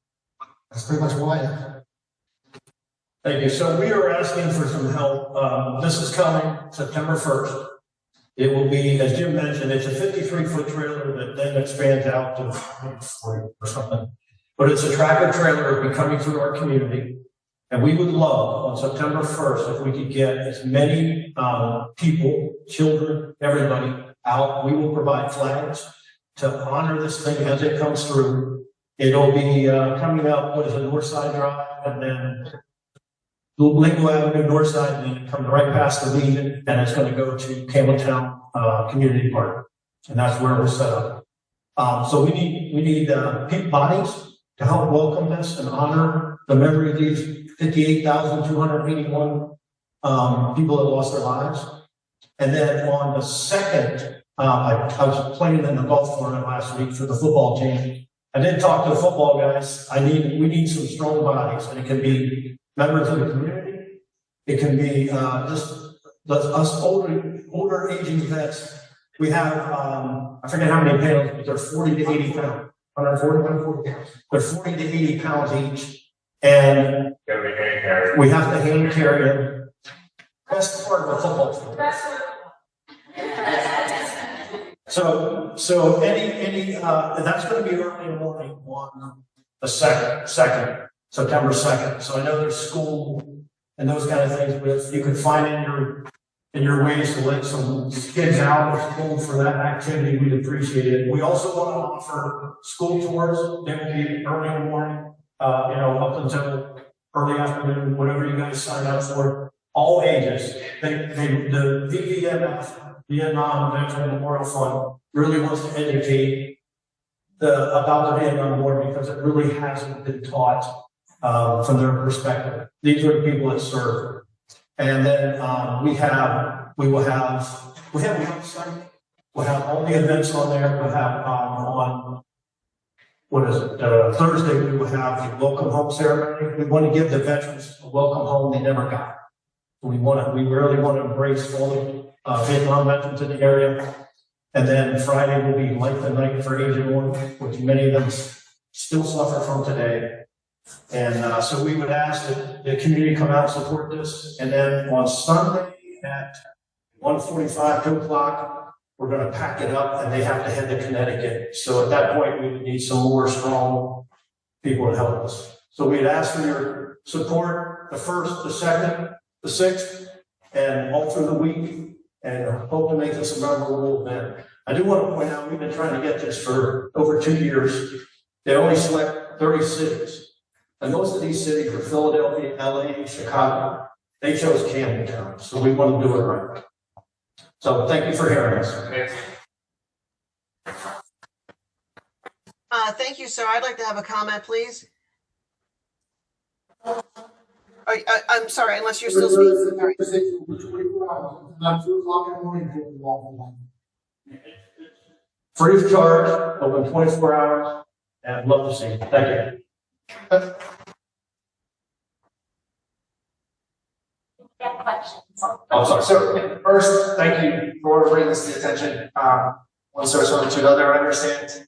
That's pretty much what I have. Thank you. So we are asking for some help. This is coming September 1st. It will be, as Jim mentioned, it's a 53-foot trailer that then expands out to 40 or something. But it's a tractor trailer that will be coming through our community. And we would love on September 1st if we could get as many people, children, everybody out. We will provide flags to honor this thing as it comes through. It'll be coming up, what is it, Northside Drive, and then Lincoln Avenue, Northside, and then come right past the Legion, and it's going to go to Campbelltown Community Park. And that's where we're set up. So we need pink bodies to help welcome this and honor the memory of these 58,281 people that lost their lives. And then on the second, I was playing in the golf tournament last week for the football team. I did talk to the football guys. We need some strong bodies, and it can be members of the community. It can be just us older aging vets. We have I forget how many pounds, but they're 40 to 80 pounds. 140 pounds. They're 40 to 80 pounds each, and we have to hand carry them. That's part of the football field. So any that's going to be early in the morning on the second, September 2nd. So I know there's school and those kind of things, but if you could find in your ways to let some kids out of school for that activity, we'd appreciate it. We also want to offer school tours. They will be early in the morning, up until early afternoon, whatever you guys sign up for, all ages. The VVMF, Vietnam Veteran Memorial Fund, really wants to educate about the Vietnam War because it really hasn't been taught from their perspective. These are the people that serve. And then we will have a website. We'll have all the events on there. We'll have on Thursday, we will have the welcome home ceremony. We want to give the veterans a welcome home they never got. We really want to embrace all the Vietnam veterans in the area. And then Friday will be Light the Night for Agent One, which many of them still suffer from today. And so we would ask that the community come out and support this. And then on Sunday at 1:45, 2 o'clock, we're going to pack it up and they have to head to Connecticut. So at that point, we would need some more strong people to help us. So we'd ask for your support the 1st, the 2nd, the 6th, and all through the week, and hope to make this a memorable event. I do want to point out, we've been trying to get this for over 2 years. They only select 30 cities. And most of these cities are Philadelphia, LA, Chicago. They chose Campbelltown, so we want to do it right. So thank you for hearing us. Thank you, sir. I'd like to have a comment, please. I'm sorry, unless you're still speaking. All right. Free of charge, open 24 hours, and I'd love to see you. Thank you. I'm sorry. So first, thank you for bringing this to the attention. One source, one to another. I understand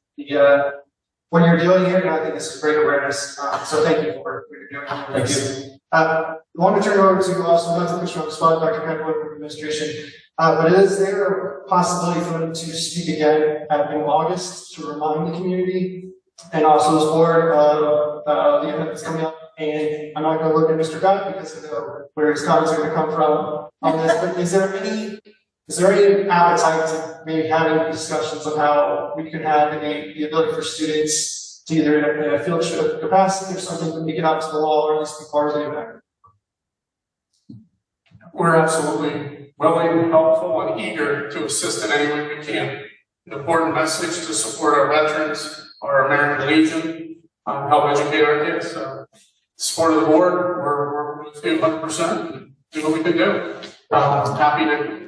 what you're doing here, and I think this is great awareness. So thank you for what you're doing. Thank you. I want to turn it over to also not to push you on the spot, Dr. Penwood from administration. But is there a possibility for them to speak again in August to remind the community and also this board of the event that's coming up? And I'm not going to look at Mr. Guy because I know where his comments are going to come from on this. But is there any appetite to maybe having discussions on how we could have the ability for students to either in a field trip capacity or something to make it out to the wall or at least be part of the event? We're absolutely willing, helpful, and eager to assist in any way we can. An important message to support our veterans, our American Legion, help educate our kids. Support of the board, we're with you 100%. Do what we can do. Happy that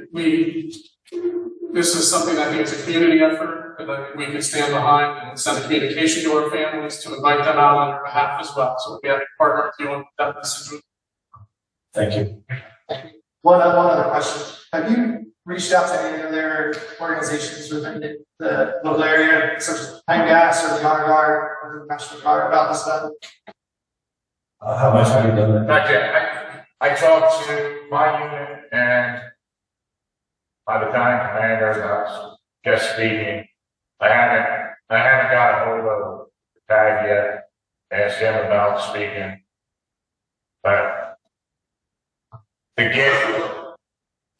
this is something I think is a community effort that we can stand behind and send a communication to our families to invite them out on their behalf as well. So we have to partner with you on that message. Thank you. One other question. Have you reached out to any other organizations within the local area, such as PennGas or the Honor Guard or the National Guard about this event? How much have you done that? Okay, I talked to my unit, and by the time Commander was just speaking, I haven't got a hold of the tag yet. Asked him about speaking, but to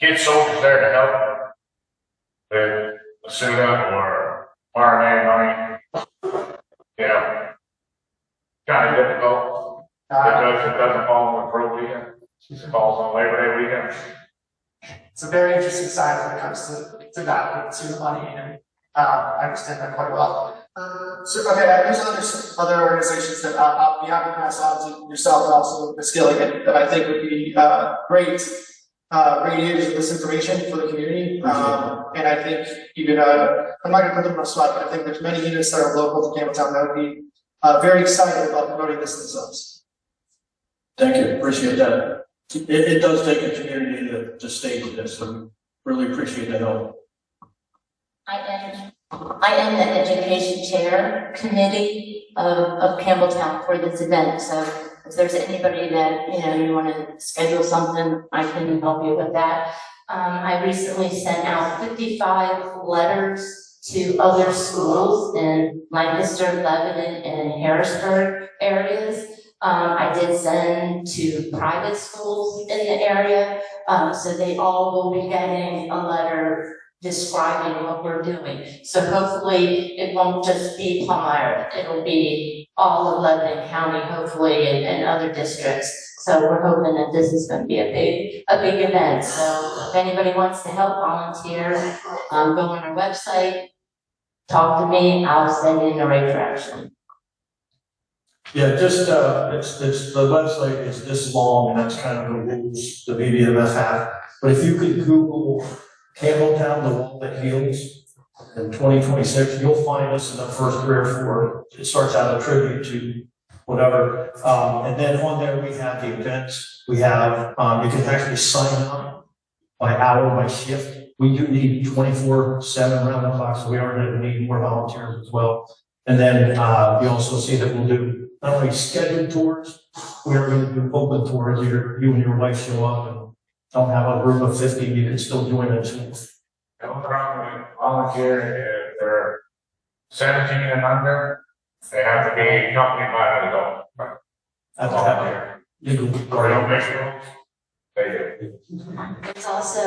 get soldiers there to help with a suit up or RMA money, kind of difficult. Because it doesn't fall on the pro weekend, it falls on Labor Day weekend. It's a very interesting side when it comes to that, with student money, and I understand that quite well. There's other organizations that I'll be happy to pass on to yourself and also Ms. Gilligan that I think would be great radiators of this information for the community. And I think even, I'm not going to put them on the spot, but I think there's many units that are local to Campbelltown that would be very excited about promoting this themselves. Thank you. Appreciate that. It does take a community to stage this, so really appreciate the help. I am the education chair committee of Campbelltown for this event. So if there's anybody that you want to schedule something, I can help you with that. I recently sent out 55 letters to other schools in Lancaster, Lebanon, and Harrisburg areas. I did send to private schools in the area, so they all will be getting a letter describing what we're doing. So hopefully it won't just be Plum Island, it'll be all of Lebanon County, hopefully, and other districts. So we're hoping that this is going to be a big event. So if anybody wants to help volunteer, go on our website, talk to me, I'll send you in the right direction. Yeah, just, it's, the website is this long, and that's kind of the rules the BBMF have. But if you could Google Campbelltown, the wall that heals, in 2026, you'll find us in the first 3 or 4. It starts out a tribute to whatever. And then on there, we have the events. We have, you can actually sign up by hour, by shift. We do need 24/7 around the clock, so we are going to need more volunteers as well. And then you also see that we'll do not only scheduled tours, we're going to do open tours. You and your wife show up and don't have a group of 50, you can still join us. The only problem with volunteering is they're 17 and under, they have to be accompanied by an adult. Have to have legal. Or don't make rules, they do. It's also,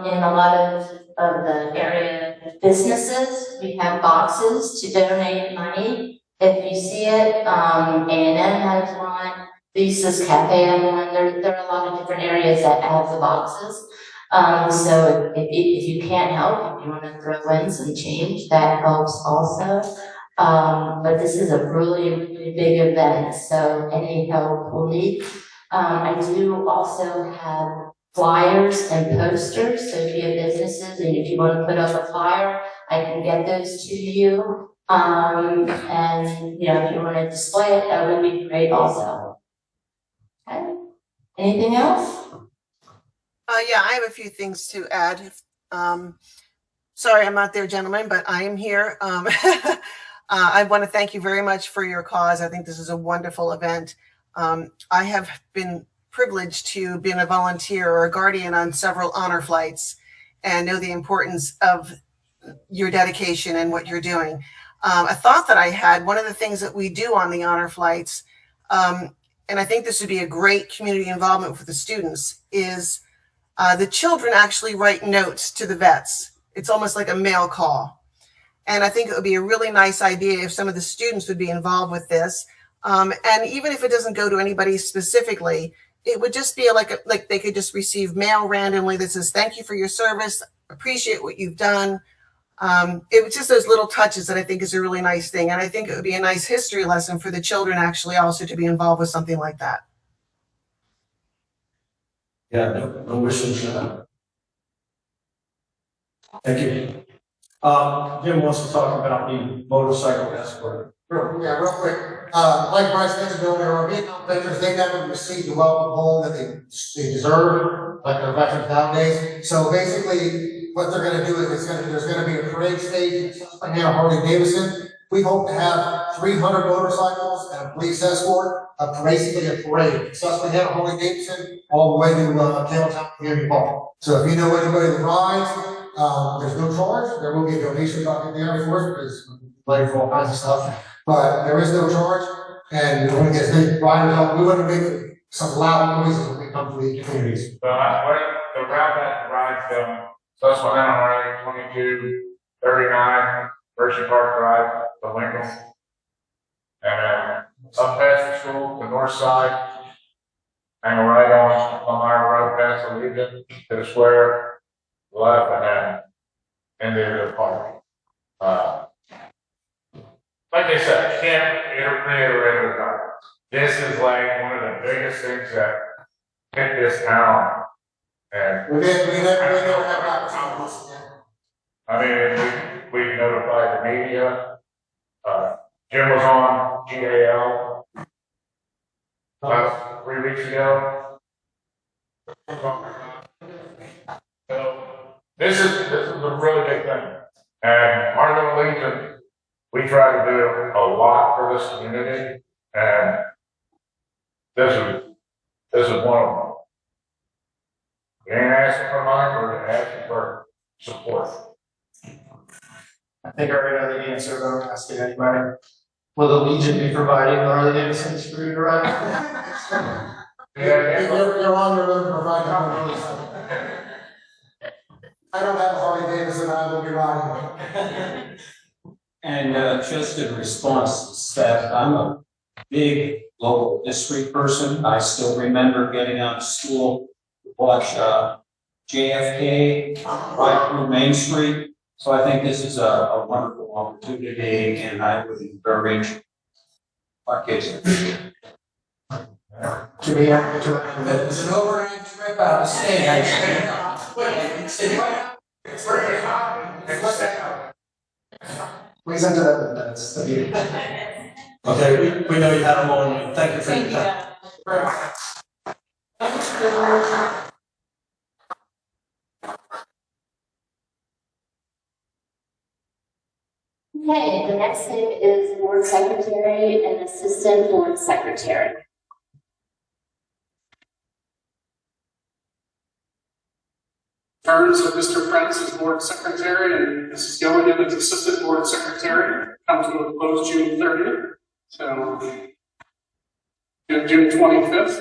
in a lot of the area businesses, we have boxes to donate money. If you see it, A&M has one, Lisa's Cafe has one, there are a lot of different areas that have the boxes. So if you can't help, if you want to throw in some change, that helps also. But this is a really, really big event, so any help we'll need. I do also have flyers and posters, so if you have businesses and if you want to put up a flyer, I can get those to you. And, you know, if you want to display it, that would be great also. Okay. Anything else? Yeah, I have a few things to add. Sorry, I'm not there, gentlemen, but I am here. I want to thank you very much for your cause. I think this is a wonderful event. I have been privileged to be a volunteer or a guardian on several honor flights and know the importance of your dedication and what you're doing. A thought that I had, one of the things that we do on the honor flights, and I think this would be a great community involvement for the students, is the children actually write notes to the vets. It's almost like a mail call. And I think it would be a really nice idea if some of the students would be involved with this. And even if it doesn't go to anybody specifically, it would just be like they could just receive mail randomly that says, thank you for your service, appreciate what you've done. It was just those little touches that I think is a really nice thing. And I think it would be a nice history lesson for the children actually also to be involved with something like that. Yeah, no wishes. Thank you. Jim wants to talk about the motorcycle escort. Yeah, real quick. Like Bryce mentioned earlier, our Vietnam veterans, they never received the welcome home that they deserve, like our veterans nowadays. So basically, what they're going to do is there's going to be a parade stage in Susquehanna, Harley-Davidson. We hope to have 300 motorcycles and a police escort, basically a parade. Susquehanna, Harley-Davidson, all the way to Campbelltown Community Park. So if you know anybody that rides, there's no charge. There will be a donation back in the Air Force because we're ready for all kinds of stuff. But there is no charge, and we want to get as many riders out. We want to make some loud noises when we come to the communities. So the route that rides from Susquehanna, Harley, 2239, Hershey Park Drive to Lincoln. And up past the school, the north side, and right on our road past the Legion to the square, left, and then into the park. Like I said, I can't reiterate enough. This is like one of the biggest things that hit this town. And we never have opportunities. I mean, we notified the media. Jim was on GAL 3 weeks ago. So this is a really big thing. And Martin Legion, we try to do a lot for this community, and this is one of them. We ain't asking for money, we're asking for support. I think I already know the answer, but I'm not asking anybody. Will the Legion be providing the Harley-Davidson for you to ride? You're on your own to provide that. I don't have a Harley-Davidson, I will be riding. And just in response to Seth, I'm a big local history person. I still remember getting out of school to watch JFK right through Main Street. So I think this is a wonderful opportunity, and I would encourage our kids to do it. Do we have to? It was an overnight trip out of state. I stayed Please enter that in the minutes. The meeting. Okay, we know you had a long one. Thank you for your time. Okay, the next thing is board secretary and assistant board secretary. Terms of Mr. Prince as board secretary and Mrs. Gilligan as assistant board secretary come to a close June 30th. So June 25th,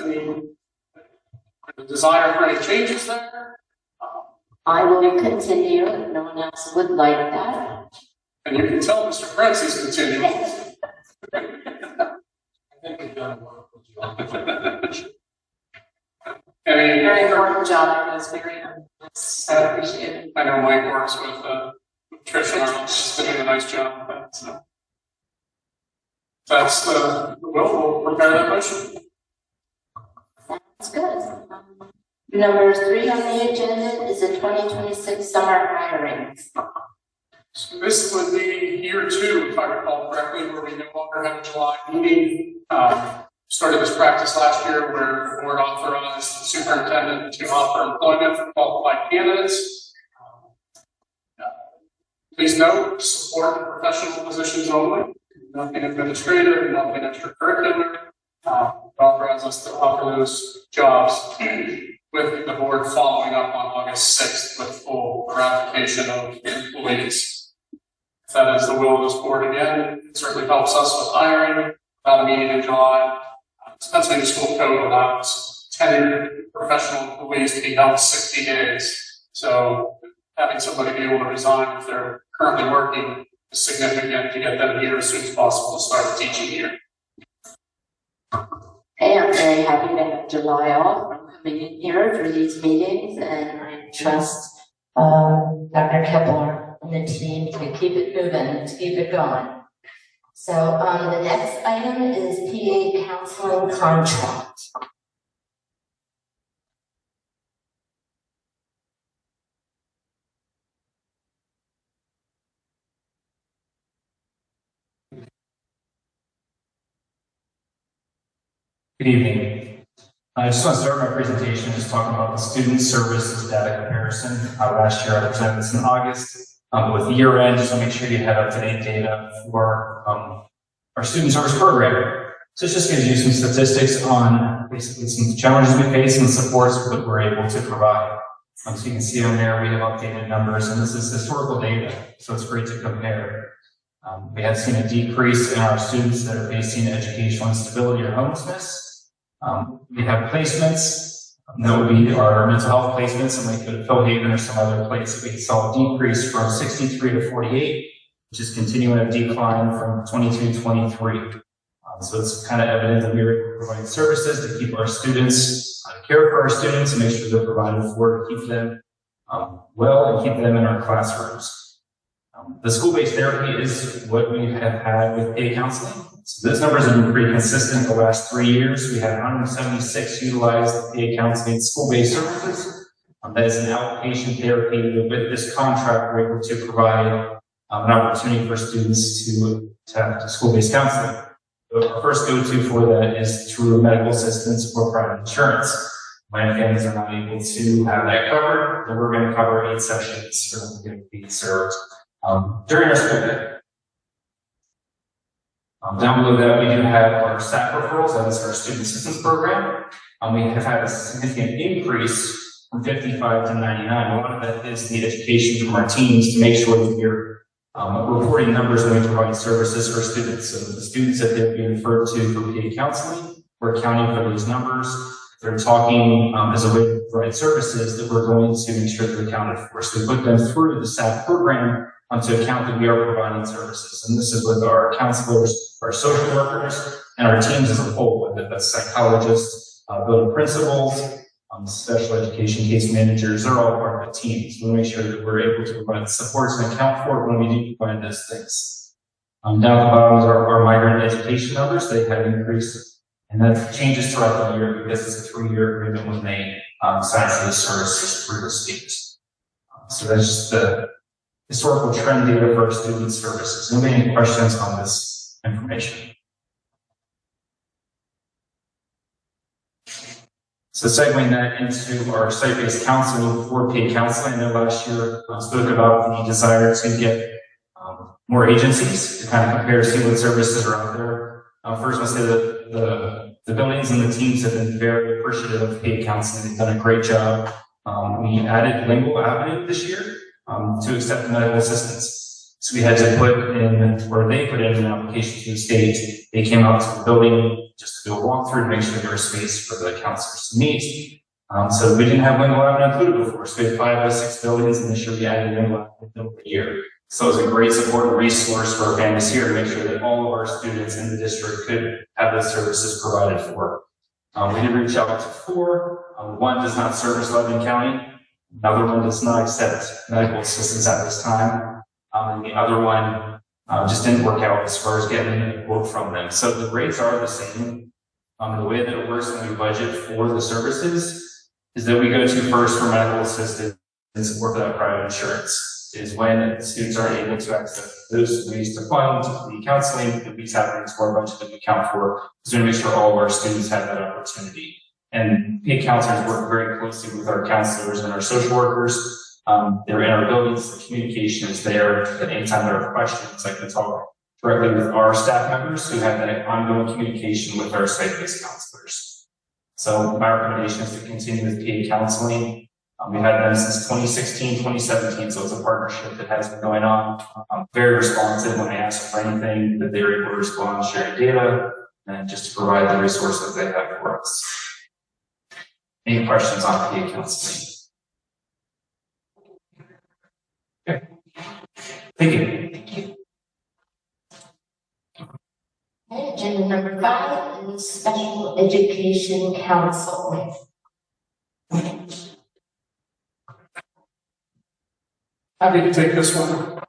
the desire for any changes there. I will continue if no one else would like that. And you can tell Mr. Prince he's continuing. I think we've done a wonderful job. Any Very important job, it was very appreciated. I know Mike works with Trish Arnold, she's been doing a nice job with that, so. That's we'll prepare that motion. That's good. Number 3 on the agenda is the 2026 summer hiring. So this would be year 2, if I recall correctly, where we no longer have a July meeting. Started this practice last year where the board authorized the superintendent to offer employment for qualified candidates. Please note, support the professional positions only, nothing administrative, nothing extracurricular. Authorize us to offer those jobs with the board following up on August 6th with full ratification of employees. If that is the will of this board again, it certainly helps us with hiring. Without a meeting in July. Pennsylvania School Code allows tenured professional employees to be held 60 days. So having somebody be able to resign if they're currently working is significant to get them here as soon as possible to start the teaching year. Hey, I'm very happy to have July off. I'm coming in here for these meetings, and I trust Dr. Kepler and the team to keep it moving, to keep it going. So the next item is PA counseling contract. Good evening. I just want to start my presentation just talking about the student services data comparison. Last year I presented this in August. With year end, just to make sure you have up-to-date data for our student service program. So it just gives you some statistics on basically some challenges we face and the supports that we're able to provide. So you can see on there we have updated numbers, and this is historical data, so it's great to compare. We have seen a decrease in our students that are facing educational instability or homelessness. We have placements. That would be our mental health placements, and we could Phil Haven or some other place. We saw a decrease from 63 to 48, which is continuing a decline from 22 to 23. So it's kind of evident that we are providing services to keep our students, care for our students, and make sure they're provided for to keep them well and keep them in our classrooms. The school-based therapy is what we have had with PA counseling. So those numbers have been pretty consistent the last 3 years. We had 176 utilized PA counseling school-based services. That is an outpatient therapy. With this contract, we're able to provide an opportunity for students to have school-based counseling. The first go-to for that is through medical assistance or private insurance. My families are not able to have that covered, then we're going to cover 8 sessions for them to get be served during our school day. Down below that, we do have our SAP referrals, that is our student assistance program. We have had a significant increase from 55 to 99. A lot of that is the education from our teams to make sure that we're reporting numbers when we provide services for students. So the students that they're being referred to for PA counseling, we're accounting for those numbers. They're talking as a way to provide services that we're going to make sure they're accounted for. So we put them through the SAP program to account that we are providing services. And this is with our counselors, our social workers, and our teams as a whole, whether that's psychologists, building principals, special education case managers, they're all part of the team. So we make sure that we're able to provide supports and account for it when we do provide those things. Down at the bottom is our migrant education numbers. They have increased, and that changes throughout the year because it's a 3-year agreement when they sign for the services through the state. So that's just the historical trend data for our student services. Anybody any questions on this information? So segueing that into our site-based counseling for paid counseling, I know last year I spoke about the desire to get more agencies to kind of compare, see what services are out there. First, I want to say that the buildings and the teams have been very appreciative of paid counseling. They've done a great job. We added Lingual Avenue this year to accept medical assistance. So we had to put in, or they put in an application to the state. They came out to the building just to do a walkthrough to make sure there was space for the counselors to meet. So we didn't have Lingual Avenue included before. So we had 5 out of 6 buildings, and this year we added Lingual Avenue over the year. So it was a great support and resource for our families here to make sure that all of our students in the district could have those services provided for. We did reach out to 4. One does not service Lebanon County. Another one does not accept medical assistance at this time. And the other one just didn't work out as far as getting a quote from them. So the rates are the same. The way that it works when we budget for the services is that we go to first for medical assistance or for that private insurance. Is when students are able to access those ways to fund the counseling that we tap into our budget that we account for, is to make sure all of our students have that opportunity. And paid counselors work very closely with our counselors and our social workers. They're in our buildings, the communication is there, at any time there are questions, I can talk directly with our staff members who have that ongoing communication with our site-based counselors. So my recommendation is to continue with paid counseling. We've had them since 2016, 2017, so it's a partnership that has been going on. Very responsive when I ask for anything, that they're able to respond, sharing data, and just to provide the resources they have for us. Any questions on paid counseling? Okay. Thank you. Thank you. Okay, agenda number 5 is Special Education Council. Happy to take this one.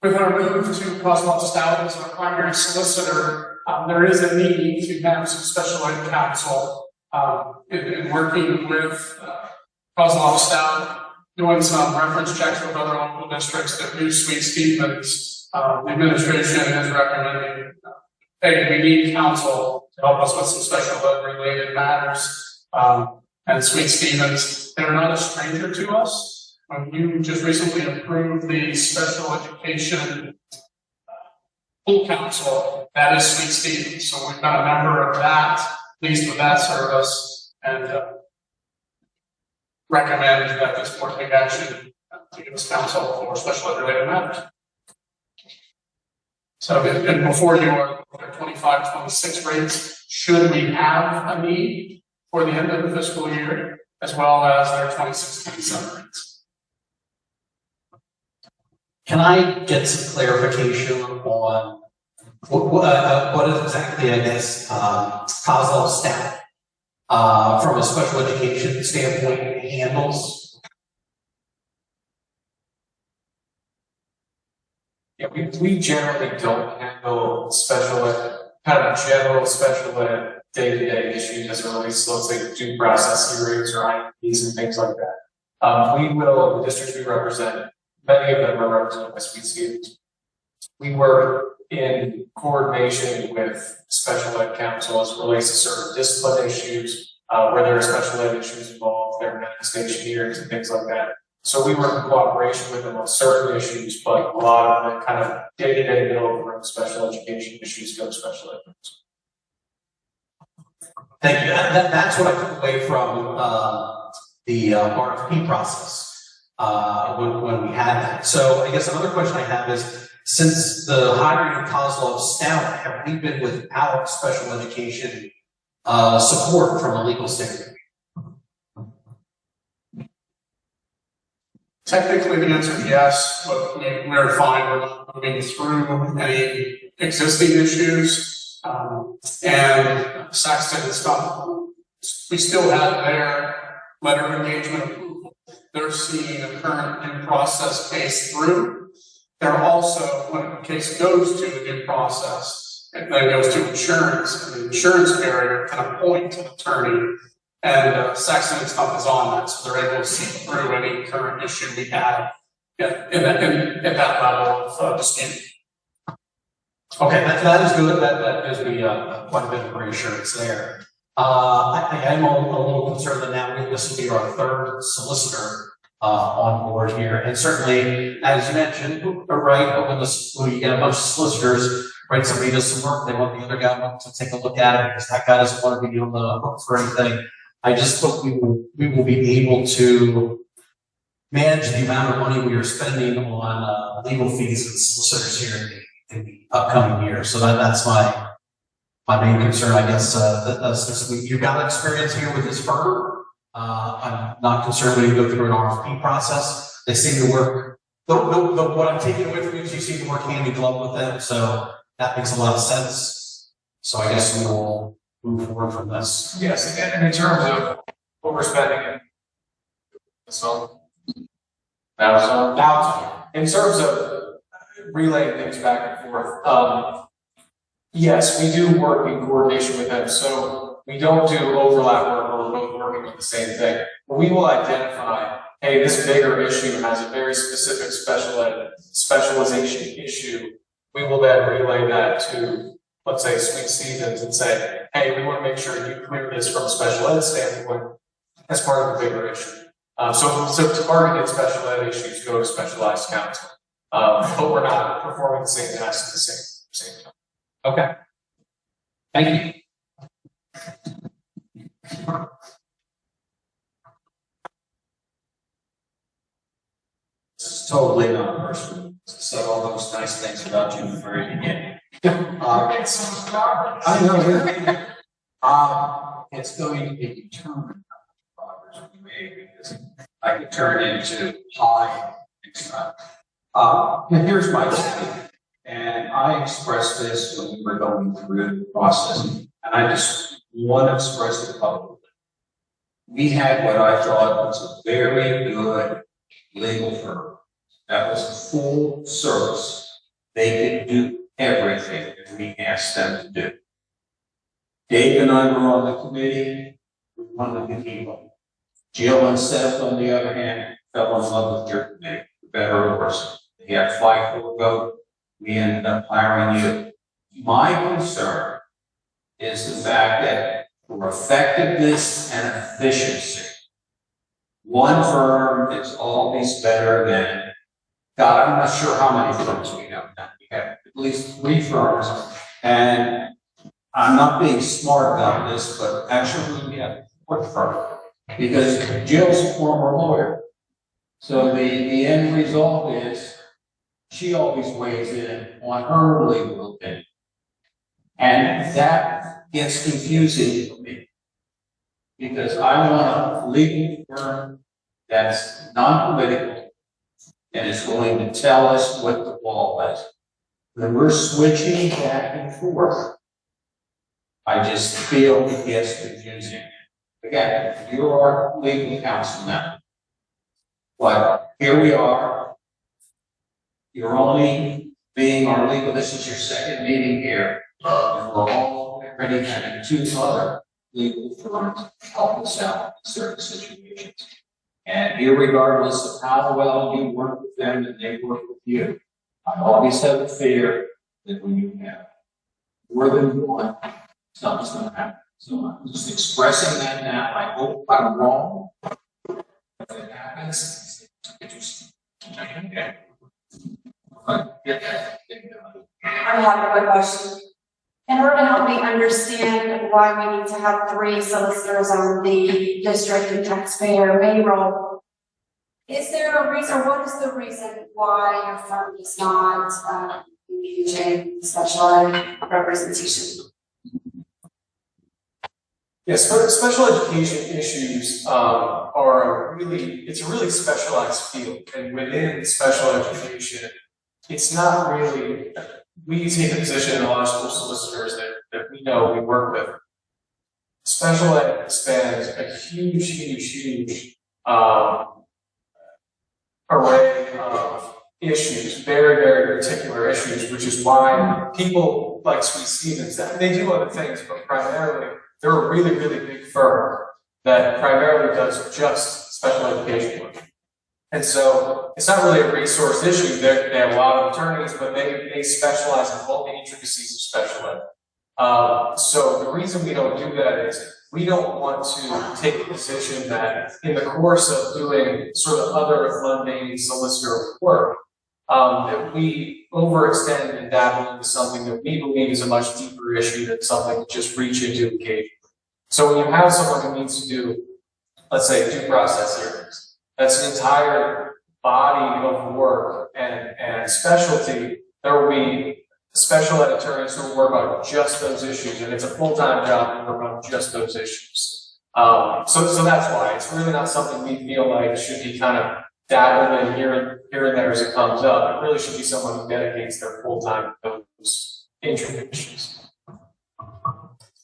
With our move to Kozlov Stout as our primary solicitor, there is a need to have some special ed counsel in working with Kozlov Stout, doing some reference checks with other local districts that do Sweet Stevens. The administration is recommending, hey, we need counsel to help us with some special ed related matters. And Sweet Stevens, they're not a stranger to us. You just recently approved the special education council. That is Sweet Stevens. So we've got a member of that, pleased with that service, and recommend that this board take action to give us counsel for special ed related matters. So, and before you are 25-26 rates, should we have a need for the end of the fiscal year, as well as their 26-27 rates. Can I get some clarification on what is exactly, I guess, Kozlov Stout from a special education standpoint handles? Yeah, we generally don't handle special ed, kind of general special ed day-to-day issues as it relates to, let's say, due process hearings or IEPs and things like that. We will, the districts we represent, many of them are represented by Sweet Stevens. We work in coordination with special ed council as it relates to certain discipline issues, where there are special ed issues involved, there are manifestation hearings and things like that. So we work in cooperation with them on certain issues, but a lot of the kind of day-to-day middle of the road special education issues go to special ed council. Thank you. That's what I took away from the RFP process. When we had that. So I guess another question I have is, since the hiring of Kozlov Stout, have we been without special education support from a legal standpoint? Technically, the answer is yes, but we're fine. We're not moving through any existing issues. And Saxton and Stump, we still have their letter of engagement approval. They're seeing a current due process case through. They're also, when a case goes to the due process, and then goes to insurance, and the insurance carrier can appoint an attorney, and Saxton and Stump is on that, so they're able to see through any current issue we have at that level of dispute. Okay, that is good. That gives me quite a bit of reassurance there. I am a little concerned that now this will be our third solicitor on board here, and certainly, as you mentioned, right, when you get a bunch of solicitors, right, somebody does some work, they want the other guy to take a look at it because that guy doesn't want to be on the hook for anything. I just hope we will be able to manage the amount of money we are spending on legal fees and solicitors here in the upcoming year. So that's my main concern, I guess. Since you've got experience here with this firm, I'm not concerned when you go through an RFP process. They seem to work. What I'm taking away from you is you seem to work hand in glove with them, so that makes a lot of sense. So I guess we will move forward from this. Yes, and in terms of overspending and so now, in terms of relaying things back and forth, yes, we do work in coordination with them, so we don't do overlap work where we're both working on the same thing. But we will identify, hey, this bigger issue has a very specific specialization issue. We will then relay that to, let's say, Sweet Seasons and say, hey, we want to make sure you clear this from a special ed standpoint as part of the bigger issue. So targeted special ed issues go to specialized counsel, but we're not performing the same task at the same time. Okay. Thank you. This is totally not personal. Said all those nice things about you in the very beginning. I know. It's going to be determined by the progress we made because I could turn into high next time. And here's my statement, and I expressed this when we were going through the process, and I just want to express it publicly. We had what I thought was a very good legal firm that was full service. They could do everything that we asked them to do. Dave and I were on the committee. We wanted to keep them. Jill and Seth, on the other hand, fell in love with your committee, for better or worse. They had 5-4 vote. We ended up hiring you. My concern is the fact that for effectiveness and efficiency, one firm is always better than, God, I'm not sure how many firms we have now. We have at least 3 firms, and I'm not being smart about this, but actually we have 4 firms because Jill's a former lawyer. So the end result is she always weighs in on her legal opinion. And that gets confusing for me because I want a legal firm that's non-political and is going to tell us what the law is. When we're switching back and forth, I just feel it gets confusing. Again, you're our legal counsel now. But here we are. You're only being our legal, this is your second meeting here. And we're already having 2 other legal firms help us out in certain situations. And irregardless of how well you work with them and they work with you, I always have a fear that when you have more than one, something's going to happen. So I'm just expressing that now. I hope I'm wrong. If it happens, it's interesting. Okay. I have a quick question. In order to help me understand why we need to have 3 solicitors on the district and taxpayer payroll, is there a reason, or what is the reason why your firm is not engaging special ed representation? Yes, special education issues are it's a really specialized field, and within special education, it's not really, we take a position in a lot of school solicitors that that we know we work with. Special ed spans a huge array of issues, very particular issues, which is why people like Sweet Stevens, they do other things, but primarily they're a really big firm that primarily does just special education work. And so it's not really a resource issue. They have a lot of attorneys, but they specialize in all the intricacies of special ed. So the reason we don't do that is we don't want to take the position that in the course of doing sort of other mundane solicitor work, that we overextend and dabble into something that we believe is a much deeper issue than something to just reach into occasionally. So when you have someone who needs to do, let's say, due process hearings, that's an entire body of work and specialty. There will be special ed attorneys who will work on just those issues, and it's a full-time job to work on just those issues. So that's why it's really not something we feel like should be kind of dabbled in here and there as it comes up. It really should be someone who dedicates their full time to those intricate issues.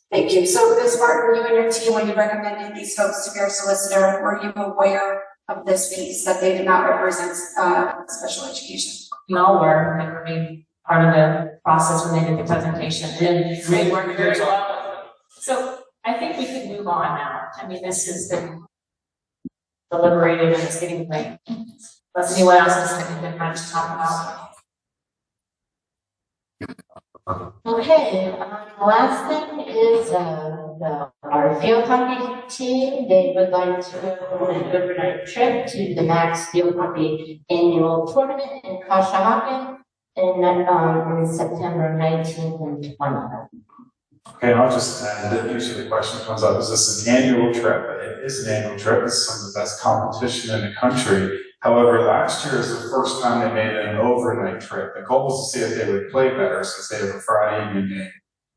Thank you. So Ms. Martin, you and your team, when you recommended these folks to your solicitor, were you aware of this piece, that they did not represent special education? No, we're never being part of the process when they did the presentation, and they worked very well. So I think we could move on now. I mean, this has been deliberated and it's getting late. Unless anyone else has something different to talk about. Okay, the last thing is our field hockey team. They would like to go on an overnight trip to the Max Field Hockey Annual Tournament in Conshohocken in September 19th and 20th. Okay, I'll just add that usually the question comes up, is this an annual trip? It is an annual trip. It's some of the best competition in the country. However, last year is the first time they made it an overnight trip. The goal was to see if they would play better since they have a Friday evening game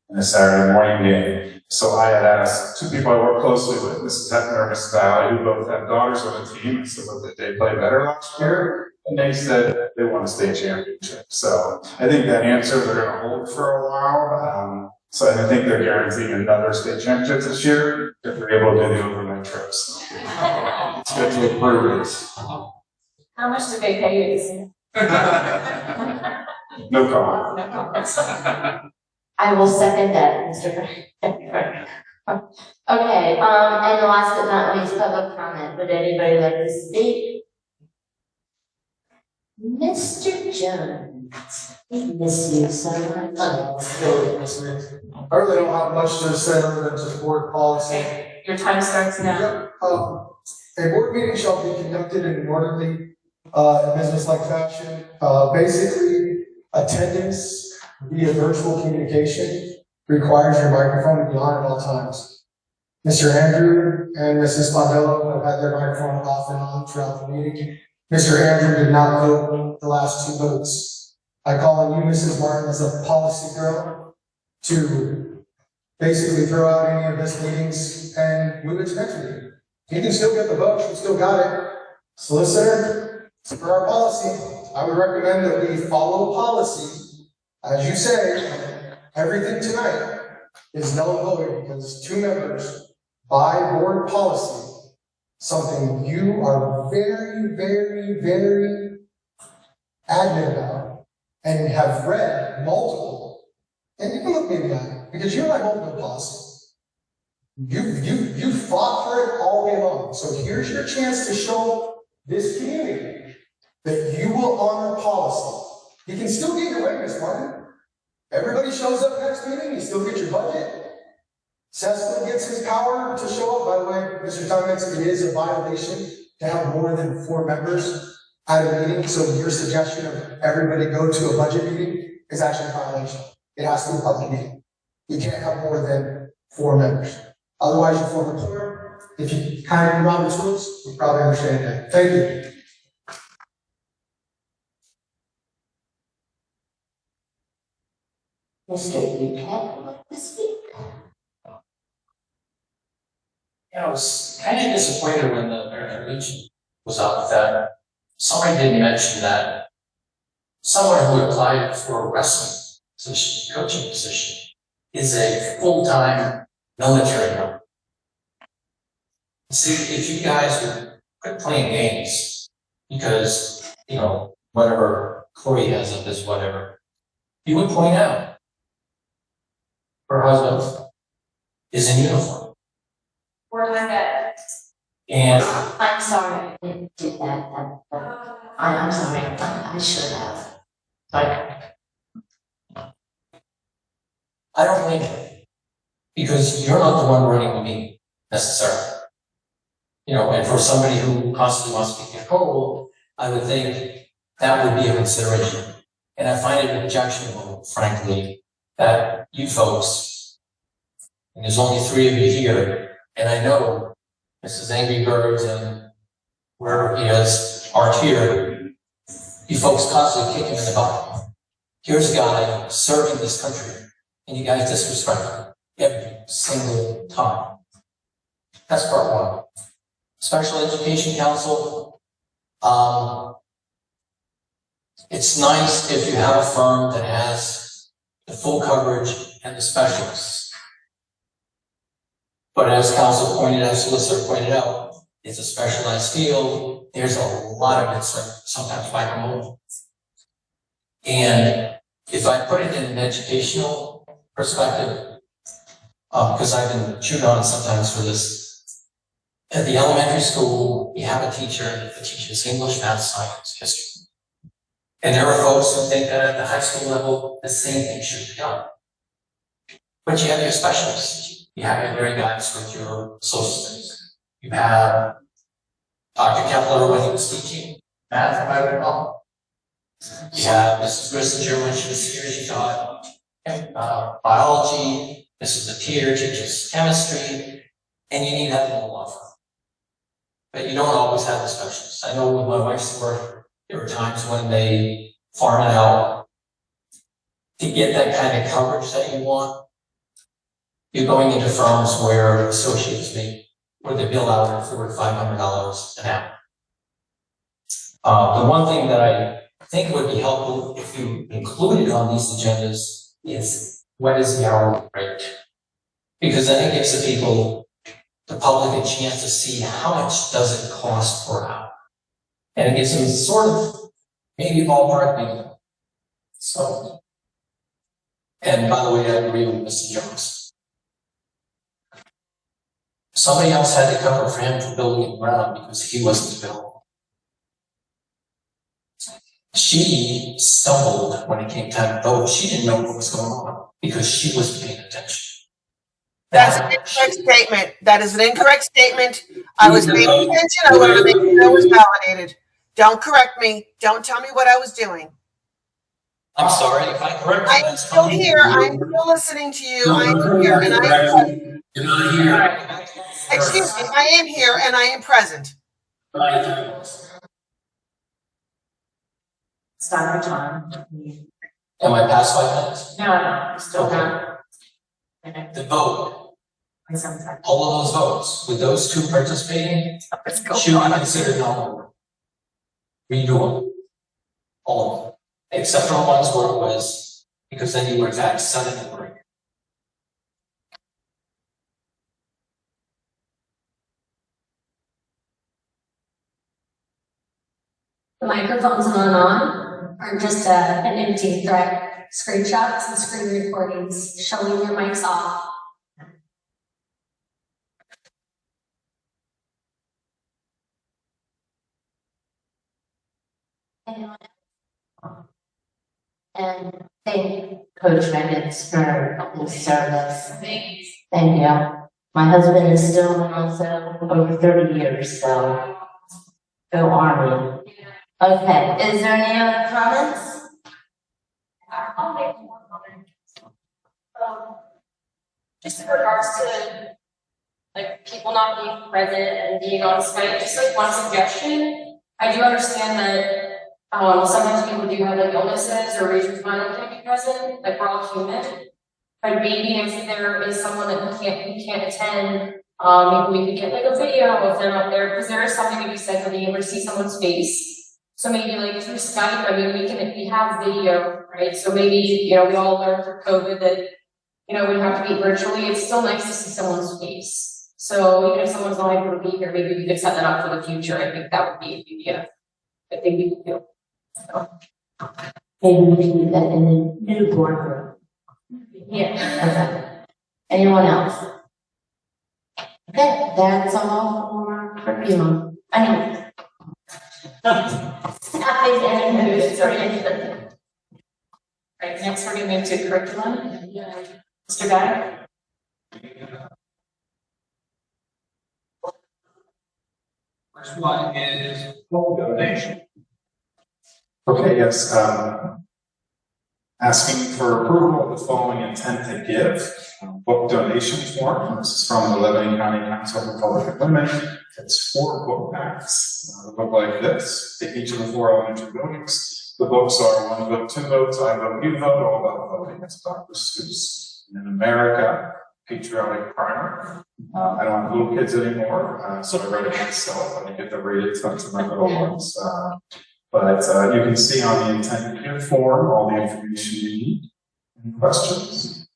and a Saturday morning game. So I had asked two people I work closely with, Mrs. Hettner and Mrs. Valley, who both have daughters on the team. I said, well, did they play better last year? And they said they won a state championship. So I think that answer they're going to hold for a while. So I think they're guaranteeing another state championship this year if they're able to do the overnight trips. It's good to approve it. How much do they pay you? No comment. No comments. I will second that, Mr. Frank. Okay, and last but not least, public comment. Would anybody like to speak? Mr. Jones, we miss you so much. I really don't have much to say other than to support policy. Okay, your time starts now. A board meeting shall be conducted in an orderly, business-like fashion. Basically, attendance via virtual communication requires your microphone to be on at all times. Mr. Andrew and Mrs. Spandello have had their microphone off and on throughout the meeting. Mr. Andrew did not vote the last two votes. I call on you, Mrs. Martin, as a policy girl, to basically throw out any of his meetings and move it to next meeting. You can still get the vote, you still got it. Solicitor, for our policy, I would recommend that we follow policy. As you say, everything tonight is null and void because two members by board policy, something you are very adamant about and have read multiple, and you can look me in the eye because you and I both know policy. You fought for it all day long. So here's your chance to show this community that you will honor policy. You can still get your way, Ms. Martin. Everybody shows up next meeting, you still get your budget. Seth still gets his power to show up. By the way, Mr. Thomas, it is a violation to have more than 4 members at a meeting. So your suggestion of everybody go to a budget meeting is actually a violation. It has to be a public meeting. You can't have more than 4 members. Otherwise, you form a quorum. If you kind of read Robert's rules, you probably understand that. Thank you. Mr. Buchanan, would like to speak? I was kind of disappointed when the resolution was up that somebody didn't mention that someone who applied for a wrestling position, coaching position, is a full-time military member. See, if you guys would quit playing games, because, you know, whatever Corey has up is whatever, you would point out her husband is in uniform. Where do I get? And I'm sorry, I didn't do that. I'm sorry, I should have. Sorry. I don't blame you, because you're not the one running the meeting necessarily. You know, and for somebody who constantly wants to be controlled, I would think that would be a consideration. And I find it objectionable, frankly, that you folks, and there's only 3 of you here, and I know Mrs. Angry Birds and wherever he is, are here, you folks constantly kick him in the butt. Here's a guy serving this country, and you guys disrespect him every single time. That's part one. Special Education Council, it's nice if you have a firm that has the full coverage and the specialists. But as council pointed out, solicitor pointed out, it's a specialized field. There's a lot of it, sometimes whack-a-mole. And if I put it in an educational perspective, because I've been chewed on sometimes for this, at the elementary school, you have a teacher that teaches English, math, science, history. And there are folks who think that at the high school level, the same thing should be done. But you have your specialists. You have your very guys with your social studies. You have Dr. Kepler when he was teaching math, if I recall. You have Mrs. Grissinger when she was here, she taught biology. Mrs. Atier teaches chemistry. And you need that in the law firm. But you don't always have the specialists. I know with my wife's work, there were times when they farm it out to get that kind of coverage that you want. You're going into firms where associates make, where they bill out if they were $500 an hour. The one thing that I think would be helpful if you included on these agendas is what is the hourly rate? Because then it gives the people, the public, a chance to see how much does it cost per hour. And it gives them sort of maybe ballpark figure. So, and by the way, I agree with Mr. Jones. Somebody else had to cover for him for building and ground because he wasn't available. She stumbled when it came time to vote. She didn't know what was going on because she wasn't paying attention. That's an incorrect statement. That is an incorrect statement. I was paying attention. I wanted to make sure it was validated. Don't correct me. Don't tell me what I was doing. I'm sorry if I correct you. I'm still here. I'm still listening to you. I'm here and I am present. You're not here. Excuse me. I am here and I am present. Stop your time. Am I past 5 minutes? No, still not. The vote. All of those votes, with those 2 participating, should be considered null. Redo them. All of them. Except for the ones where it was, because then you were in fact 7 and 3. The microphone's not on, or just an empty thread, screenshots and screen recordings showing your mics off. And thank Coach Reynolds for his service. Thank you. My husband is still also over 30 years, so go Army. Okay, is there any other comments? I'll make one comment. Just in regards to like people not being present and being on site, just like one suggestion. I do understand that sometimes people do have like illnesses or reasons why they can't be present. Like we're all human, but maybe if there is someone that we can't attend, maybe we could get like a video of them up there because there is something to be said for being able to see someone's face. So maybe like through Skype, I mean, we have video, right? So maybe, we all learned through COVID that, you know, we have to meet virtually, it's still nice to see someone's face. So even if someone's not able to be here, maybe we could set that up for the future. I think that would be a thing we could do. So. Maybe we can do that in the new boardroom. Yeah. Okay. Anyone else? Okay, that's all for curriculum. Anyway. Staff is any moves or anything. Right, next we're gonna move to curriculum. Mr. Guy? First one is book donation. Okay, yes, asking for approval of the following intent to give book donation form. This is from the Lebanon County Council for Public and Women. It's 4 book packs. They look like this. Take each of the 4 elementary buildings. The books are 1 vote, 2 votes, I vote, you vote, all about voting. It's Dr. Seuss. In America, patriotic primer. I don't have little kids anymore, so I read it myself. I didn't get to read it to my little ones. But you can see on the intent to give form all the information you need. Any questions?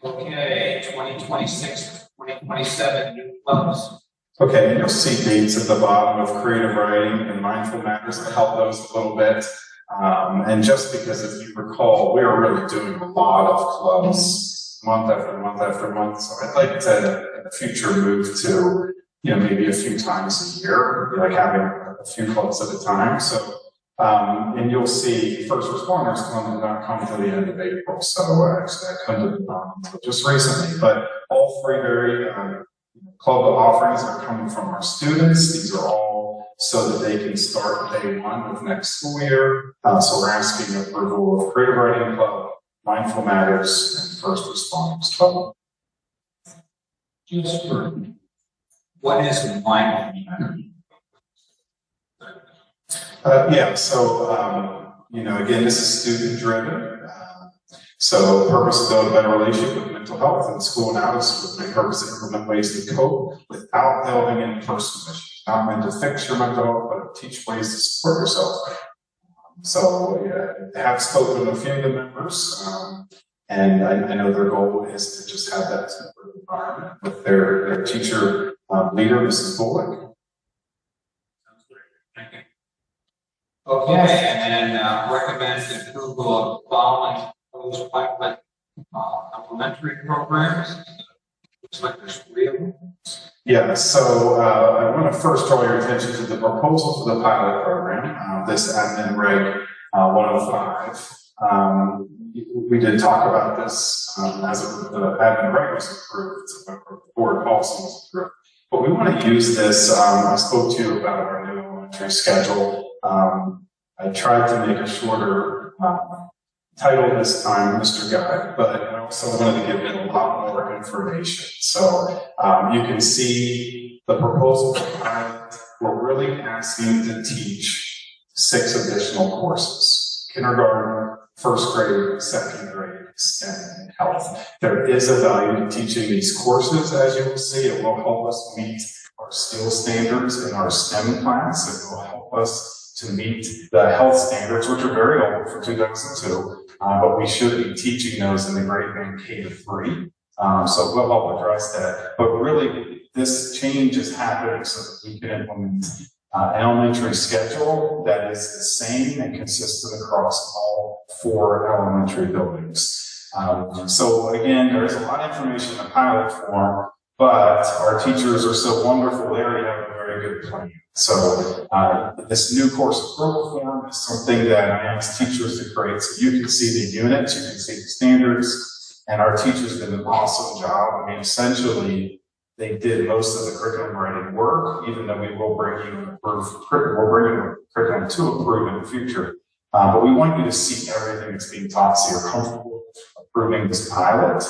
Okay, 2026, 2027 new clubs. Okay, and you'll see dates at the bottom of creative writing and mindful matters. I help those a little bit. And just because if you recall, we are really doing a lot of clubs month after month after month. So I'd like to in the future move to, maybe a few times a year, like having a few clubs at a time. So, and you'll see first responders did not come to the end of April. So actually I couldn't just recently, but all 3 very club offerings are coming from our students. These are all so that they can start day 1 of next school year. So we're asking approval of Creative Writing Club, Mindful Matters, and First Responders Club. Just for what is mindful matter? Again, this is student driven. So purpose to build a better relationship with mental health in school and out of school. My purpose to implement ways to cope without delving into personal issues. Not meant to fix your mental health, but to teach ways to support yourself. I have spoken with a few of the members, and I know their goal is to just have that supportive environment with their teacher leader, Mrs. Bullock. Okay, and then recommend approval of following proposed pipeline complementary programs. Looks like there's 3 of them. Yeah, so I want to first draw your attention to the proposal for the pilot program, this admin reg 105. We did talk about this as the admin reg was approved, the board policy was approved. But we want to use this. I spoke to you about our new elementary schedule. I tried to make a shorter title this time, Mr. Guy, but I also wanted to give it a lot more information. So you can see the proposal for pilot. We're really asking to teach 6 additional courses: kindergarten, 1st grade, 2nd grade, STEM, and health. There is a value to teaching these courses, as you will see. It will help us meet our skill standards in our STEM class. It will help us to meet the health standards, which are very old for 2002, but we should be teaching those in the grade band K to 3. So we'll help address that. But really, this change is happening so that we can implement an elementary schedule that is the same and consistent across all 4 elementary buildings. So again, there's a lot of information in the pilot form, but our teachers are so wonderful. They already have a very good plan. So this new course approval form is something that I asked teachers to create, so you can see the units, you can see the standards, and our teachers did an awesome job. I mean, essentially, they did most of the curriculum writing work, even though we will bring you an curriculum to approve in the future. But we want you to see everything that's being taught, so you're comfortable approving this pilot.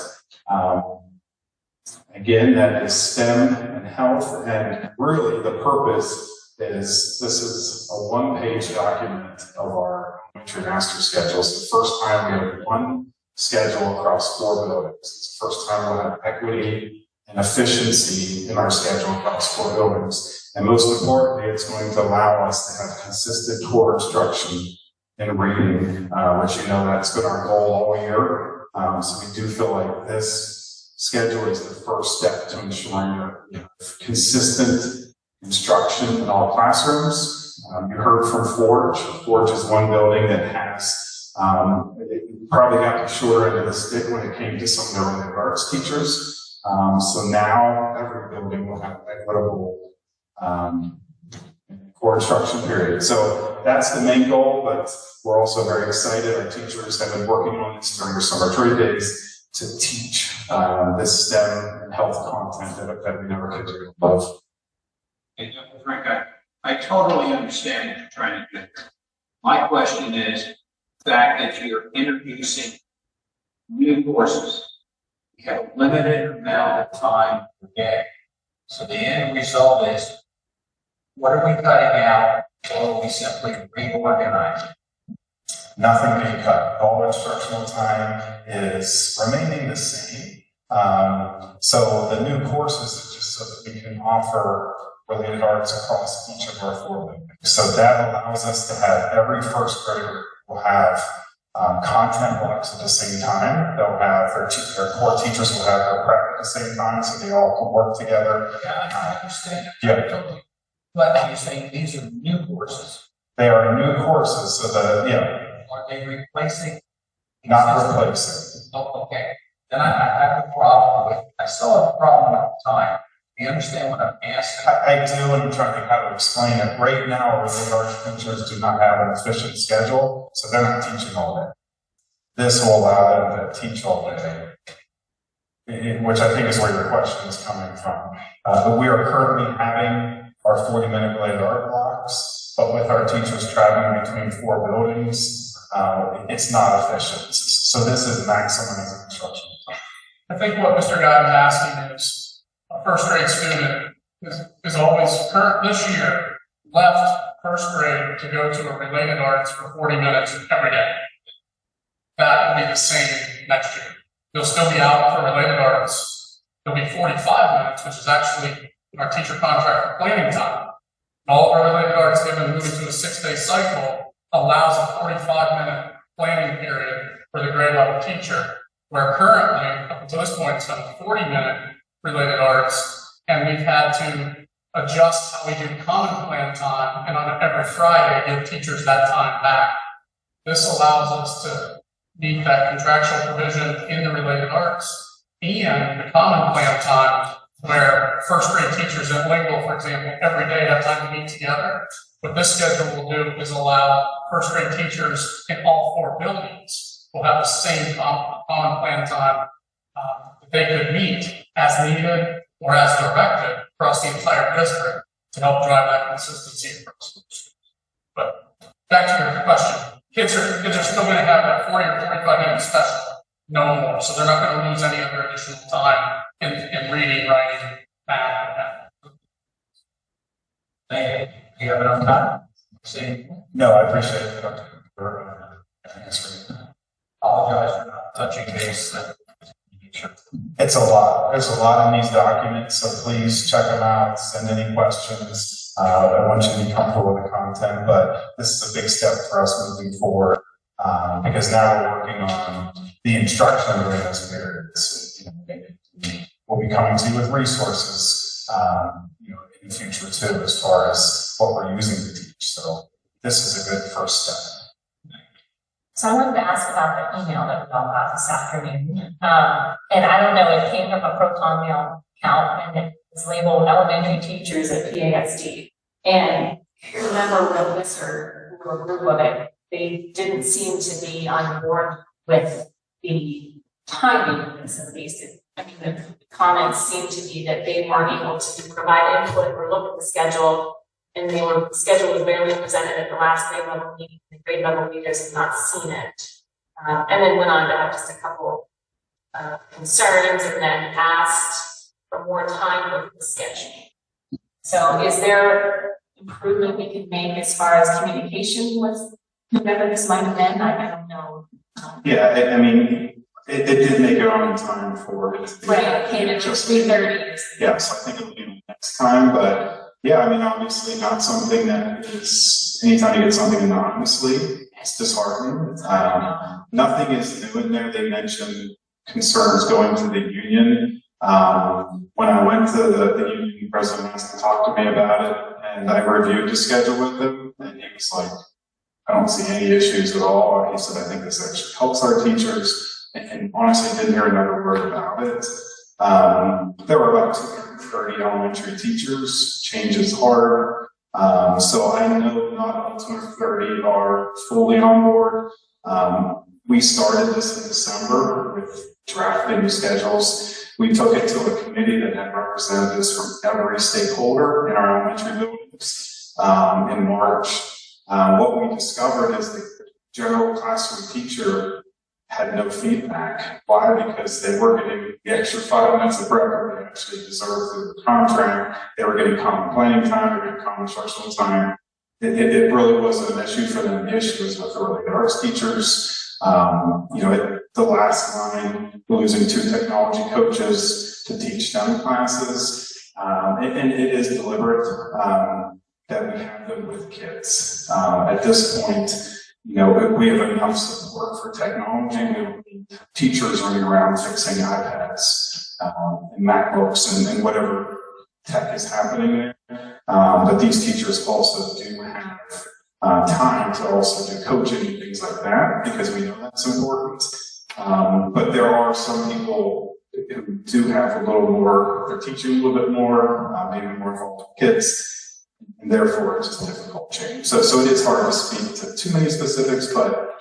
Again, that is STEM and health, and really the purpose is this is a 1-page document of our elementary master schedules. The first time we have 1 schedule across 4 buildings. It's the first time we'll have equity and efficiency in our schedule across 4 buildings. And most importantly, it's going to allow us to have consistent core instruction in reading, which that's been our goal all year. So we do feel like this schedule is the first step to ensuring consistent instruction in all classrooms. You heard from Forge. Forge is one building that has probably got the shorter end of the stick when it came to some of their language arts teachers. So now every building will have equitable core instruction period. So that's the main goal, but we're also very excited. Our teachers have been working on this during our summer trade days to teach this STEM and health content that we never could do above. Hey, Dr. Frank, I totally understand what you're trying to do here. My question is the fact that you're introducing new courses. You have a limited amount of time per day. So the end result is, what are we cutting out, or are we simply reorganizing? Nothing being cut. All instructional time is remaining the same. So the new courses is just so that we can offer related arts across each of our 4 buildings. So that allows us to have every first grader will have content blocks at the same time. They'll have their core teachers will have their prep at the same time, so they all can work together. Yeah, I understand. Yeah. Totally. But you're saying these are new courses. They are new courses, so Are they replacing? not replacing. Oh, okay. Then I have a problem with, I still have a problem with the time. Do you understand what I'm asking? I do, and I'm trying to think how to explain it. Right now, our related arts teachers do not have an efficient schedule, so they're not teaching all day. This will allow them to teach all day, which I think is where your question is coming from. But we are currently having our 40-minute related art blocks, but with our teachers traveling between 4 buildings, it's not efficient. So this is maximizing instruction time. I think what Mr. Guy is asking is, a first grade student is always this year left first grade to go to a related arts for 40 minutes every day. That will be the same next year. They'll still be out for related arts. There'll be 45 minutes, which is actually our teacher contract for planning time. All of our related arts, given moving to a 6-day cycle, allows a 45-minute planning period for the grade level teacher, where currently, up until this point, it's been a 40-minute related arts, and we've had to adjust how we do common plan time, and on every Friday, give teachers that time back. This allows us to meet that contractual provision in the related arts and the common plan time, where first grade teachers at Lingle, for example, every day have time to meet together. What this schedule will do is allow first grade teachers in all 4 buildings will have the same common plan time that they could meet as needed or as directed across the entire district to help drive that consistency across the district. But back to your question, kids are still going to have that 40 or 45-minute special, no more. So they're not going to lose any other additional time in reading, writing, math. Thank you. Do you have enough time? See? No, I appreciate it, Dr. Apologize for not touching base. It's a lot. There's a lot in these documents, so please check them out, send any questions. I want you to be comfortable with the content, but this is a big step for us moving forward, because now we're working on the instruction during those periods. We'll be coming to you with resources, in the future too, as far as what we're using to teach. So this is a good first step. So I wanted to ask about the email that we all got this afternoon. And I don't know, it came from a Proton Mail account, and it was labeled elementary teachers at PASD. And if you remember when Lister, who were a group of it, they didn't seem to be on board with the timing of this, at least. I mean, the comments seemed to be that they weren't able to provide input or look at the schedule, and the schedule was barely presented at the last grade level meeting. The grade level leaders have not seen it. And then went on to have just a couple concerns, and then asked for more time with the schedule. So is there improvement we can make as far as communication with whoever this might have been? I don't know. Yeah, I mean, it did make it on in time for it. Right, it came in at 3:30. Yeah, so I think it'll be next time, but yeah, I mean, obviously not something that is, anytime you get something anonymously, it's disheartening. Nothing is new in there. They mentioned concerns going to the union. When I went to the union president asked to talk to me about it, and I reviewed the schedule with him, and he was like, I don't see any issues at all. He said, I think this actually helps our teachers. And honestly, didn't hear another word about it. There were about 230 elementary teachers. Change is hard. So I know not all 230 are fully on board. We started this in December with drafting schedules. We took it to a committee that had representatives from every stakeholder in our elementary buildings in March. What we discovered is the general classroom teacher had no feedback. Why? Because they were getting the extra 5 minutes of break they actually deserved through the contract. They were getting common planning time, they were getting common instructional time. It really wasn't an issue for them. The issue was with the early arts teachers. The last line, losing 2 technology coaches to teach STEM classes. And it is deliberate that we have them with kids. At this point, we have enough support for technology. We don't need teachers running around fixing iPads and MacBooks and whatever tech is happening there. But these teachers also do have time to also do coaching and things like that because we know that's important. But there are some people who do have a little more, they're teaching a little bit more, maybe more involved with kids. And therefore, it's just a difficult change. So it is hard to speak to too many specifics, but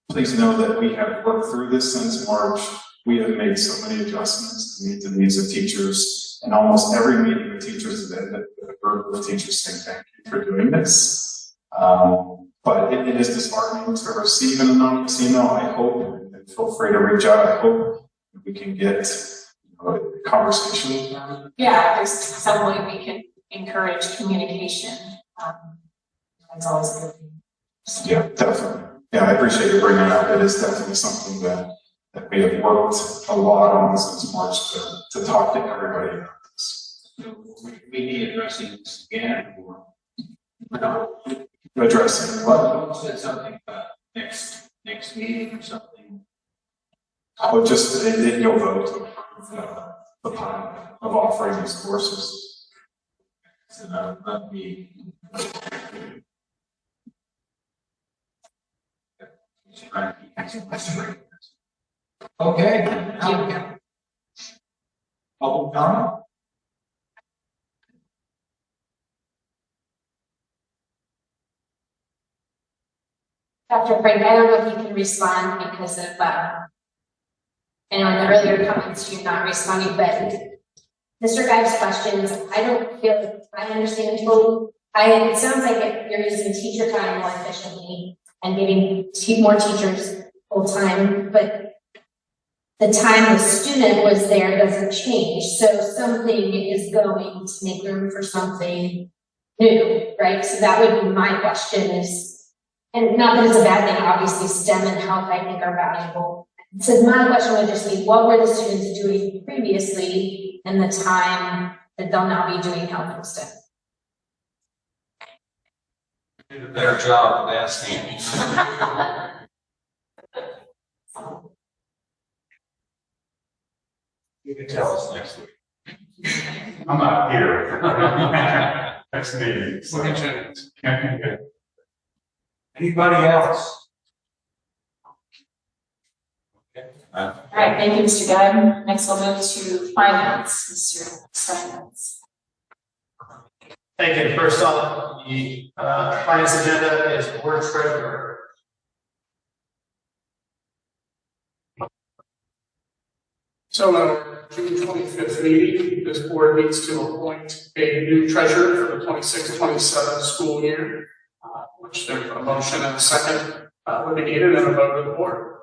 please know that we have worked through this since March. We have made so many adjustments to meet the needs of teachers. And almost every meeting with teachers has ended with a group of teachers saying thank you for doing this. But it is disheartening to receive an anonymous email. I hope, and feel free to reach out, I hope we can get a conversation with them. Yeah, there's some way we can encourage communication. That's always a good thing. Yeah, definitely. Yeah, I appreciate you bringing it up. It is definitely something that we have worked a lot on since March to talk to everybody about this. We need addressing this again, or addressing what? You said something about next meeting or something. Oh, just you'll vote to approve the pilot of offering these courses. So let me. Okay. Public comment? Dr. Frank, I don't know if you can respond because of, I know in the earlier comments you're not responding, but Mr. Guide's questions, I don't feel I understand totally. It sounds like you're using teacher time more efficiently and giving more teachers full time, but the time the student was there doesn't change. So something is going to make room for something new, right? So that would be my question is, and not that it's a bad thing, obviously STEM and health I think are valuable. So my question would just be, what were the students doing previously in the time that they'll now be doing health and STEM? Did a better job last time. You can tell us next week. I'm not here. Next meeting. Anybody else? All right, thank you, Mr. Guide. Next, we'll move to finance, Mr. Steinmetz. Thank you. First on the finance agenda is board treasurer. So at our June 25th meeting, this board meets to appoint a new treasurer for the 26-27 school year, which there's a motion and a second would be needed and a vote of the board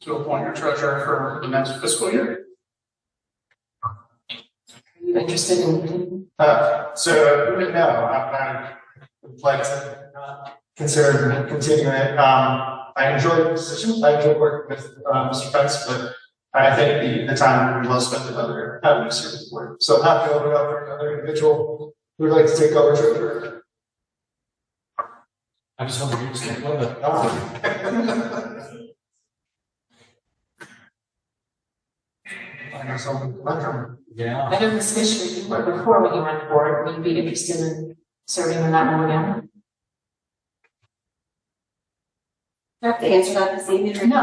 to appoint your treasurer for the next fiscal year. You interested in? So no, I would like to consider continuing it. I enjoy the position. I enjoy working with Mr. Pence, but I think the time would be well spent in other avenues here with the board. So I'm happy to open it up for another individual who would like to take over treasurer. I just want to use it. Love it. Yeah. I know Ms. Fisher, you were before when you were on the board, would you be interested in serving on that role again? I have to answer that this evening. No, I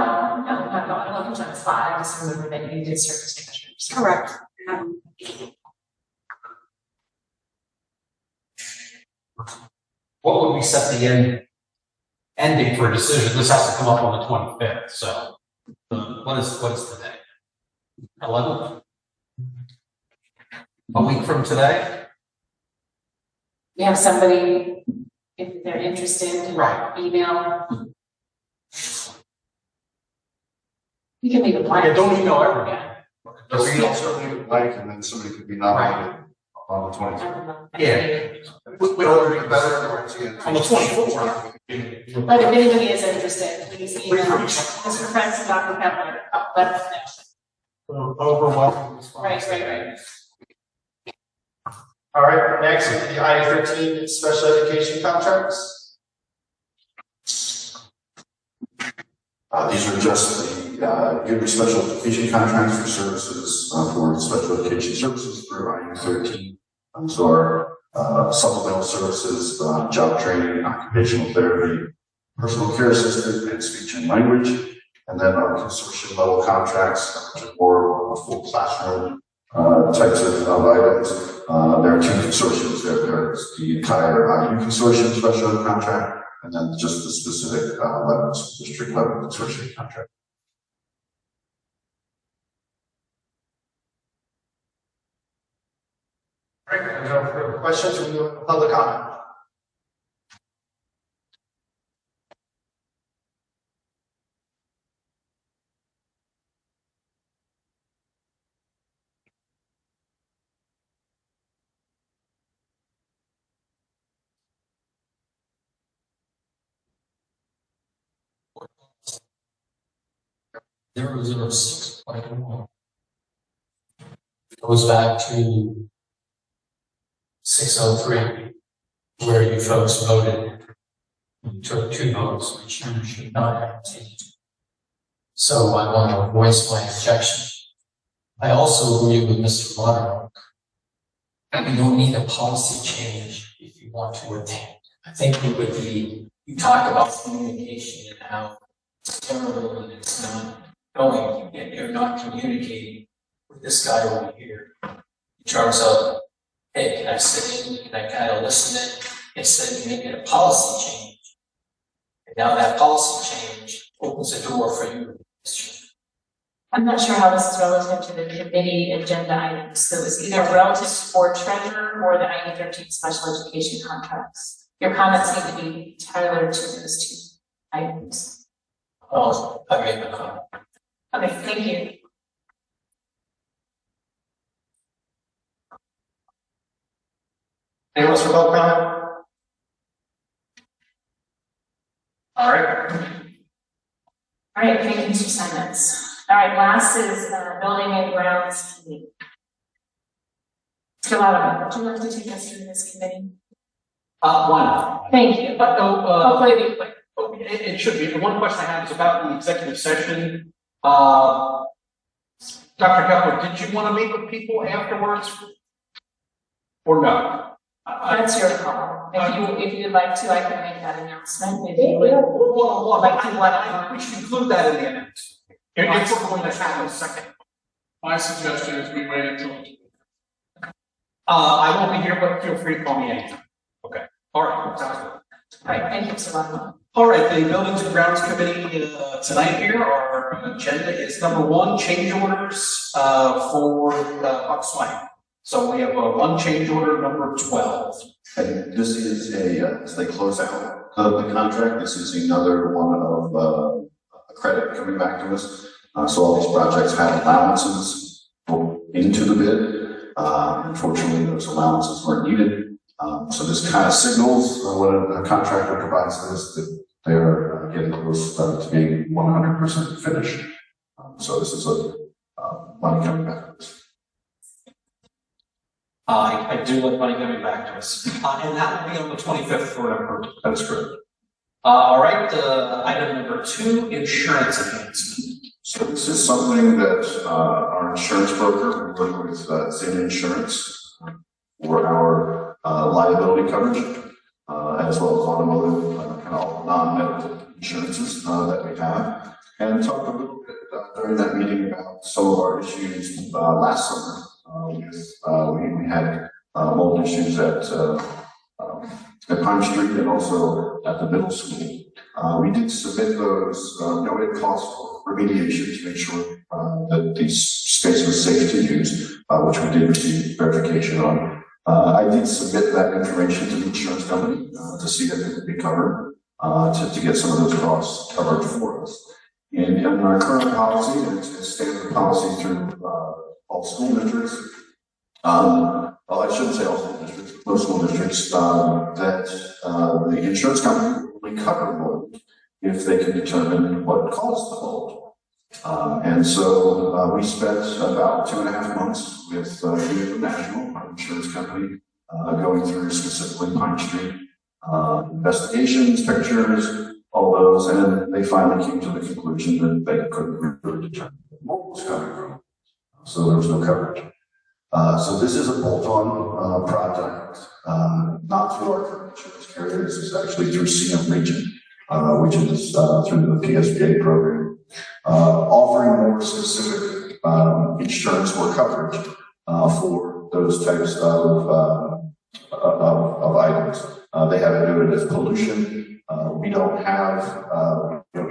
don't put you on the spot, I just remember that you did serve as treasurer. Correct. What would we set the ending for a decision? This has to come up on the 25th, so what is today? 11th? A week from today? You have somebody, if they're interested, Right. email. You can leave a blank. Yeah, don't email ever again. Or we also leave it blank and then somebody could be nominated on the 25th. Yeah. We don't make better words again. On the 24th. But if anybody is interested, please email Mr. Prince and Dr. Pepler, let us know. Overwhelming Right. response. All right, next is the I-13 special education contracts. These are just the Giving special education contracts for services for special education services through IU13. So our supplemental services, job training, occupational therapy, personal care assistant, and speech and language. And then our consortium level contracts, which are more full classroom types of items. There are two consortiums. There's the entire IU consortium special ed contract, and then just the specific district level consortium contract. All right, no further questions, we go to public comment. There was a 6.1. Goes back to 603, where you folks voted. You took 2 votes, which you should not have taken. So I want to voice my objection. I also agree with Mr. Watermark. We don't need a policy change if you want to attend. I think it would be, you talk about communication and how it's terrible and it's not going, you're not communicating with this guy over here in terms of, hey, can I sit in, can I kind of listen in, instead of making a policy change. And now that policy change opens the door for you. I'm not sure how this is relative to the committee agenda items, so it's either relative to board treasurer or the IU13 special education contracts. Your comments need to be tailored to those 2 items. Oh, I made my comment. Okay, thank you. Anyone else for public comment? All right. All right, thank you, Mr. Simons. All right, last is building and grounds committee. Mr. Latimer, would you like to take us through this committee? Why not? Thank you. Hopefully be quick. It should be. The one question I have is about the executive session. Dr. Kepler, did you want to meet with people afterwards? Or no? That's your call. If you'd like to, I can make that announcement. If you would like to, we should include that in the announcement. If we're going to have a second. My suggestion is we wait until. I won't be here, but feel free to call me anytime. Okay. All right. Sounds good. all right, thank you, Mr. Latimer. All right, the Buildings and Grounds Committee tonight here, our agenda is number 1, change orders for Buck Swank. So we have one change order, number 12. And this is as they close out the contract, this is another one of a credit coming back to us. So all these projects have allowances into the bid. Unfortunately, those allowances weren't needed. So this kind of signals when a contractor provides this that they're getting close to being 100% finished. So this is money coming back to us. I do like money coming back to us. And that will be on the 25th for November. That's correct. All right, item number 2, insurance enhancement. So this is something that our insurance broker, we're working with Zinn Insurance for our liability coverage, as well as automotive and all non-medical insurances that we have. And talked a little bit during that meeting about some of our issues last summer. We had mold issues at Pine Street and also at the middle school. We did submit those, no cost remediation to make sure that the space was safe to use, which we did receive verification on. I did submit that information to the insurance company to see if it could be covered, to get some of those costs covered for us. And in our current policy, and it's standard policy through all school districts, well, I shouldn't say all school districts, most school districts, that the insurance company will cover the mold if they can determine what caused the mold. And so we spent about 2.5 months with Unit National, our insurance company, going through specifically Pine Street, investigations, pictures, all those, and they finally came to the conclusion that they couldn't really determine where the mold was coming from. So there was no coverage. So this is a bolt-on project, not through our current insurance carrier. This is actually through CM Region, which is through the PSBA program, offering more specific insurance or coverage for those types of items. They have it do it as pollution. We don't have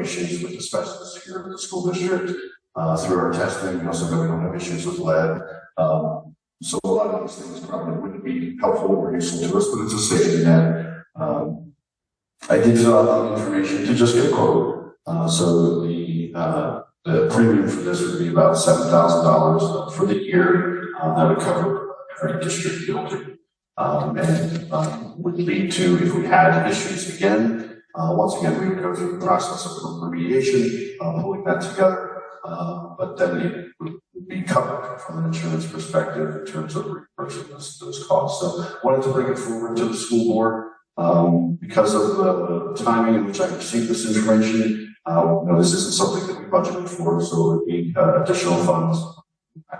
issues with asbestos here at the school district through our testing. We also don't have issues with lead. So a lot of these things probably wouldn't be helpful or useful to us, but it's a safety net. I did fill out the information to just get a quote. So the premium for this would be about $7,000 for the year. That would cover every district building. And would lead to, if we had issues again, once again, we would go through the process of remediation, pulling that together. But then it would be covered from an insurance perspective in terms of reimbursing those costs. So wanted to bring it forward to the school board because of the timing in which I received this information. This isn't something that we budgeted for, so it would be additional funds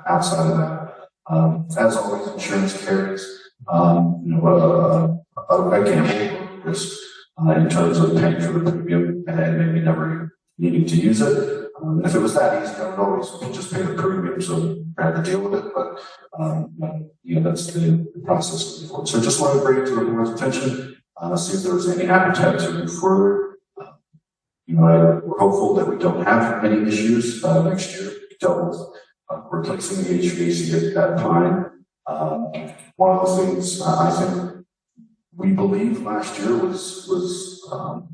outside of that. As always, insurance carries a gamble risk in terms of paying for the premium and maybe never needing to use it. If it was that easy, I would always just pay the premium, so I had to deal with it. But that's the process moving forward. So just wanted to bring it to the board's attention, see if there was any appetite to move forward. We're hopeful that we don't have any issues next year. We dealt with replacing the HVAC at that time. One of the things I think we believe last year was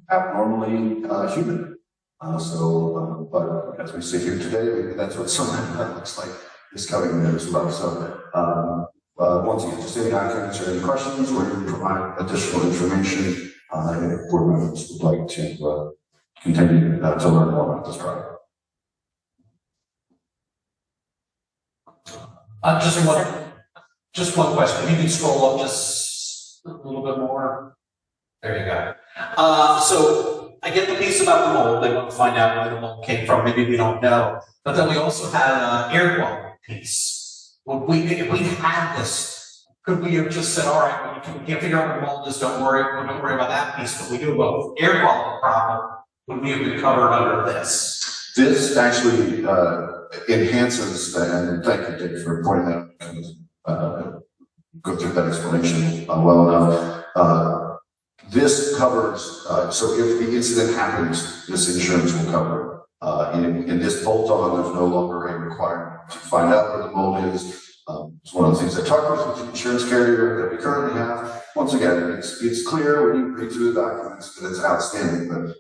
abnormally humid. But as we sit here today, maybe that's what some of that looks like is coming there as well. So, once again, just any comments or any questions, we're going to provide additional information if board members would like to continue to learn more about this project. Just one question. You can scroll up just a little bit more. There you go. So I get the piece about the mold. They want to find out where the mold came from. Maybe we don't know. But then we also had an air quality piece. If we had this, could we have just said, all right, we can't figure out where the mold is, don't worry about that piece, but we do about air quality problem, would we have been covered under this? This actually enhances, and thank you, Dick, for pointing out, go through that explanation well enough. This covers, so if the incident happens, this insurance will cover. In this bolt-on, there's no longer a requirement to find out where the mold is. It's one of the things I talked with the insurance carrier that we currently have. Once again, it's clear when you read through the documents that it's outstanding, but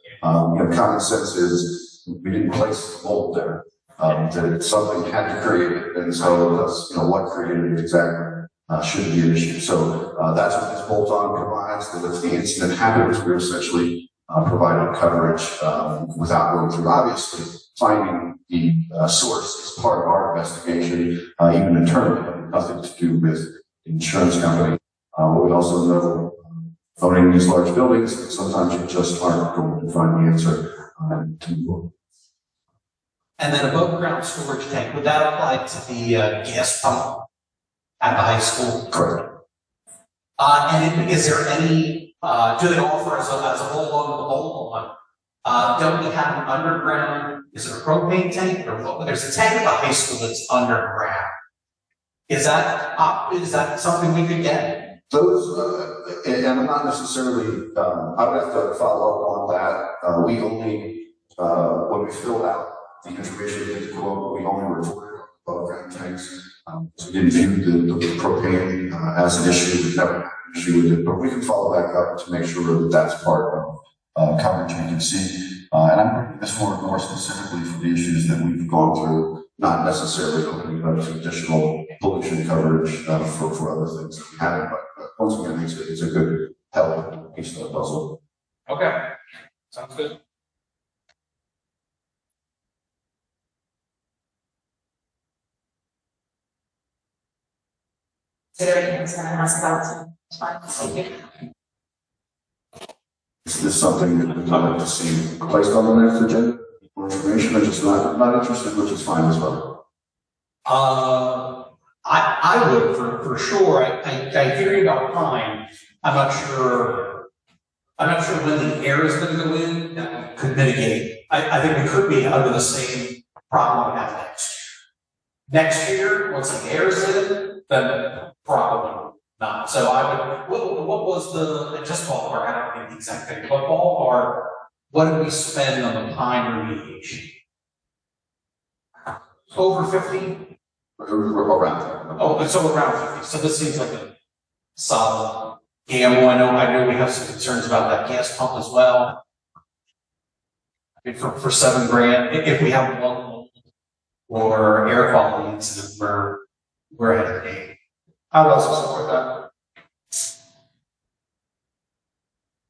common sense is we didn't place the mold there. That something had to create it, and so that's what created it exactly. Shouldn't be an issue. So that's what this bolt-on provides, that if the incident happens, we're essentially provided coverage, without going through, obviously, finding the source is part of our investigation, even internally, having nothing to do with the insurance company. We also know owning these large buildings, sometimes you just aren't going to find the answer to. And then above ground storage tank, would that apply to the gas pump at the high school? Correct. And is there any, do they offer as a whole one? Don't we have an underground, is it a propane tank or what? There's a tank at the high school that's underground. Is that something we could get? Those, and I'm not necessarily, I would have to follow up on that. We only, when we filled out the information in the quote, we only reported above ground tanks. So we didn't view the propane as an issue. We've never had an issue with it, but we can follow back up to make sure that that's part of coverage we can see. And I'm bringing this forward more specifically for the issues that we've gone through, not necessarily opening up to additional pollution coverage for other things that we haven't. But once again, it's a good help piece of the puzzle. Okay, sounds good. Is there anything else gonna ask about? It's fine, thank you. Is this something that we'd like to see placed on the next agenda? More information, or just not interested, which is fine as well. I would for sure. I hear you about pine. I'm not sure when the air is going to go in that we could mitigate. I think we could be under the same problem we have next year. Next year, once the air is in, then probably not. So I would, what was just ballpark, I don't know the exact thing, but ballpark, what did we spend on the pine remediation? Over 50? Around. Oh, so around 50. So this seems like a solid gamble. I know we have some concerns about that gas pump as well. I mean, for $7 grand, if we have one or air quality incident, we're ahead of the game. I would also support that.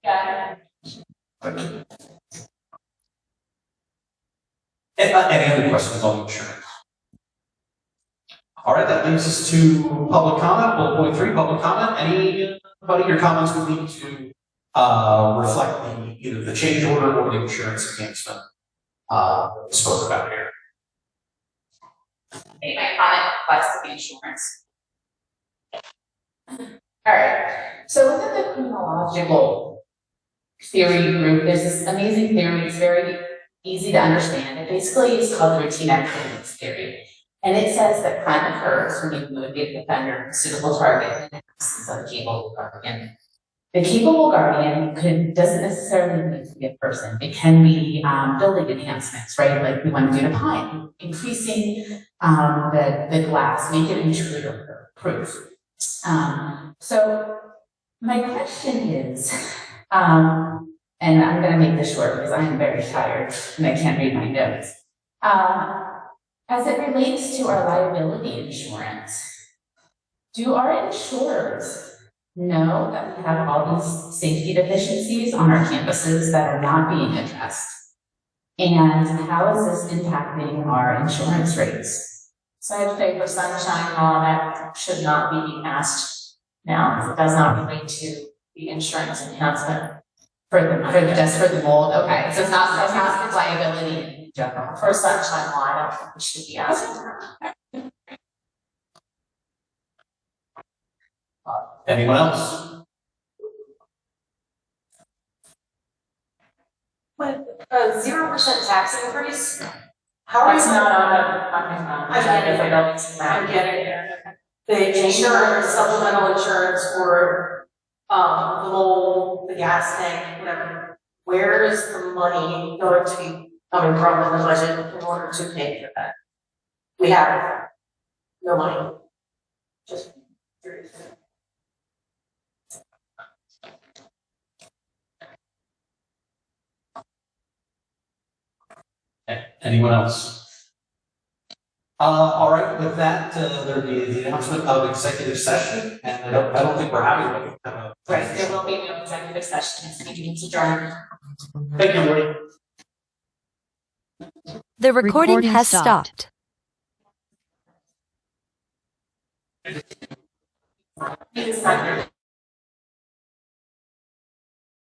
Yeah. Thank you. Any other questions on insurance? All right, that leads us to public comment. Bullet point 3, public comment. Anybody, your comments would need to reflect either the change order or the insurance enhancement we spoke about here. Make my comment request the insurance. All right. So within the criminological theory group, there's this amazing theory. It's very easy to understand. It basically is called the routine activities theory. And it says that crime occurs when you motivate the offender, suitable target, and absence of a capable guardian. The capable guardian doesn't necessarily need to be a person. It can be building enhancements, right? Like we want to do to pine, increasing the glass, make it intruder proof. So my question is, and I'm going to make this short because I am very tired and I can't read my notes. As it relates to our liability insurance, do our insurers know that we have all these safety deficiencies on our campuses that are not being addressed? And how is this impacting our insurance rates? So I'd say for sunshine law, that should not be asked now, because it does not relate to the insurance enhancement. Just for the mold, okay, so it's not liability in general. For sunshine law, I don't think we should be asked. Anyone else? But 0% tax increase? How are you? That's not on the agenda for buildings. I get it. The insurance, supplemental insurance for the mold, the gas tank, whatever. Where is the money going to be coming from in the budget in order to pay for that? We have no money. Just curious. Anyone else? All right, with that, there'll be the announcement of executive session, and I don't think we're having one. Right, there will be no executive session, this meeting is adjourned. Thank you, Woody. The recording has stopped. It is not your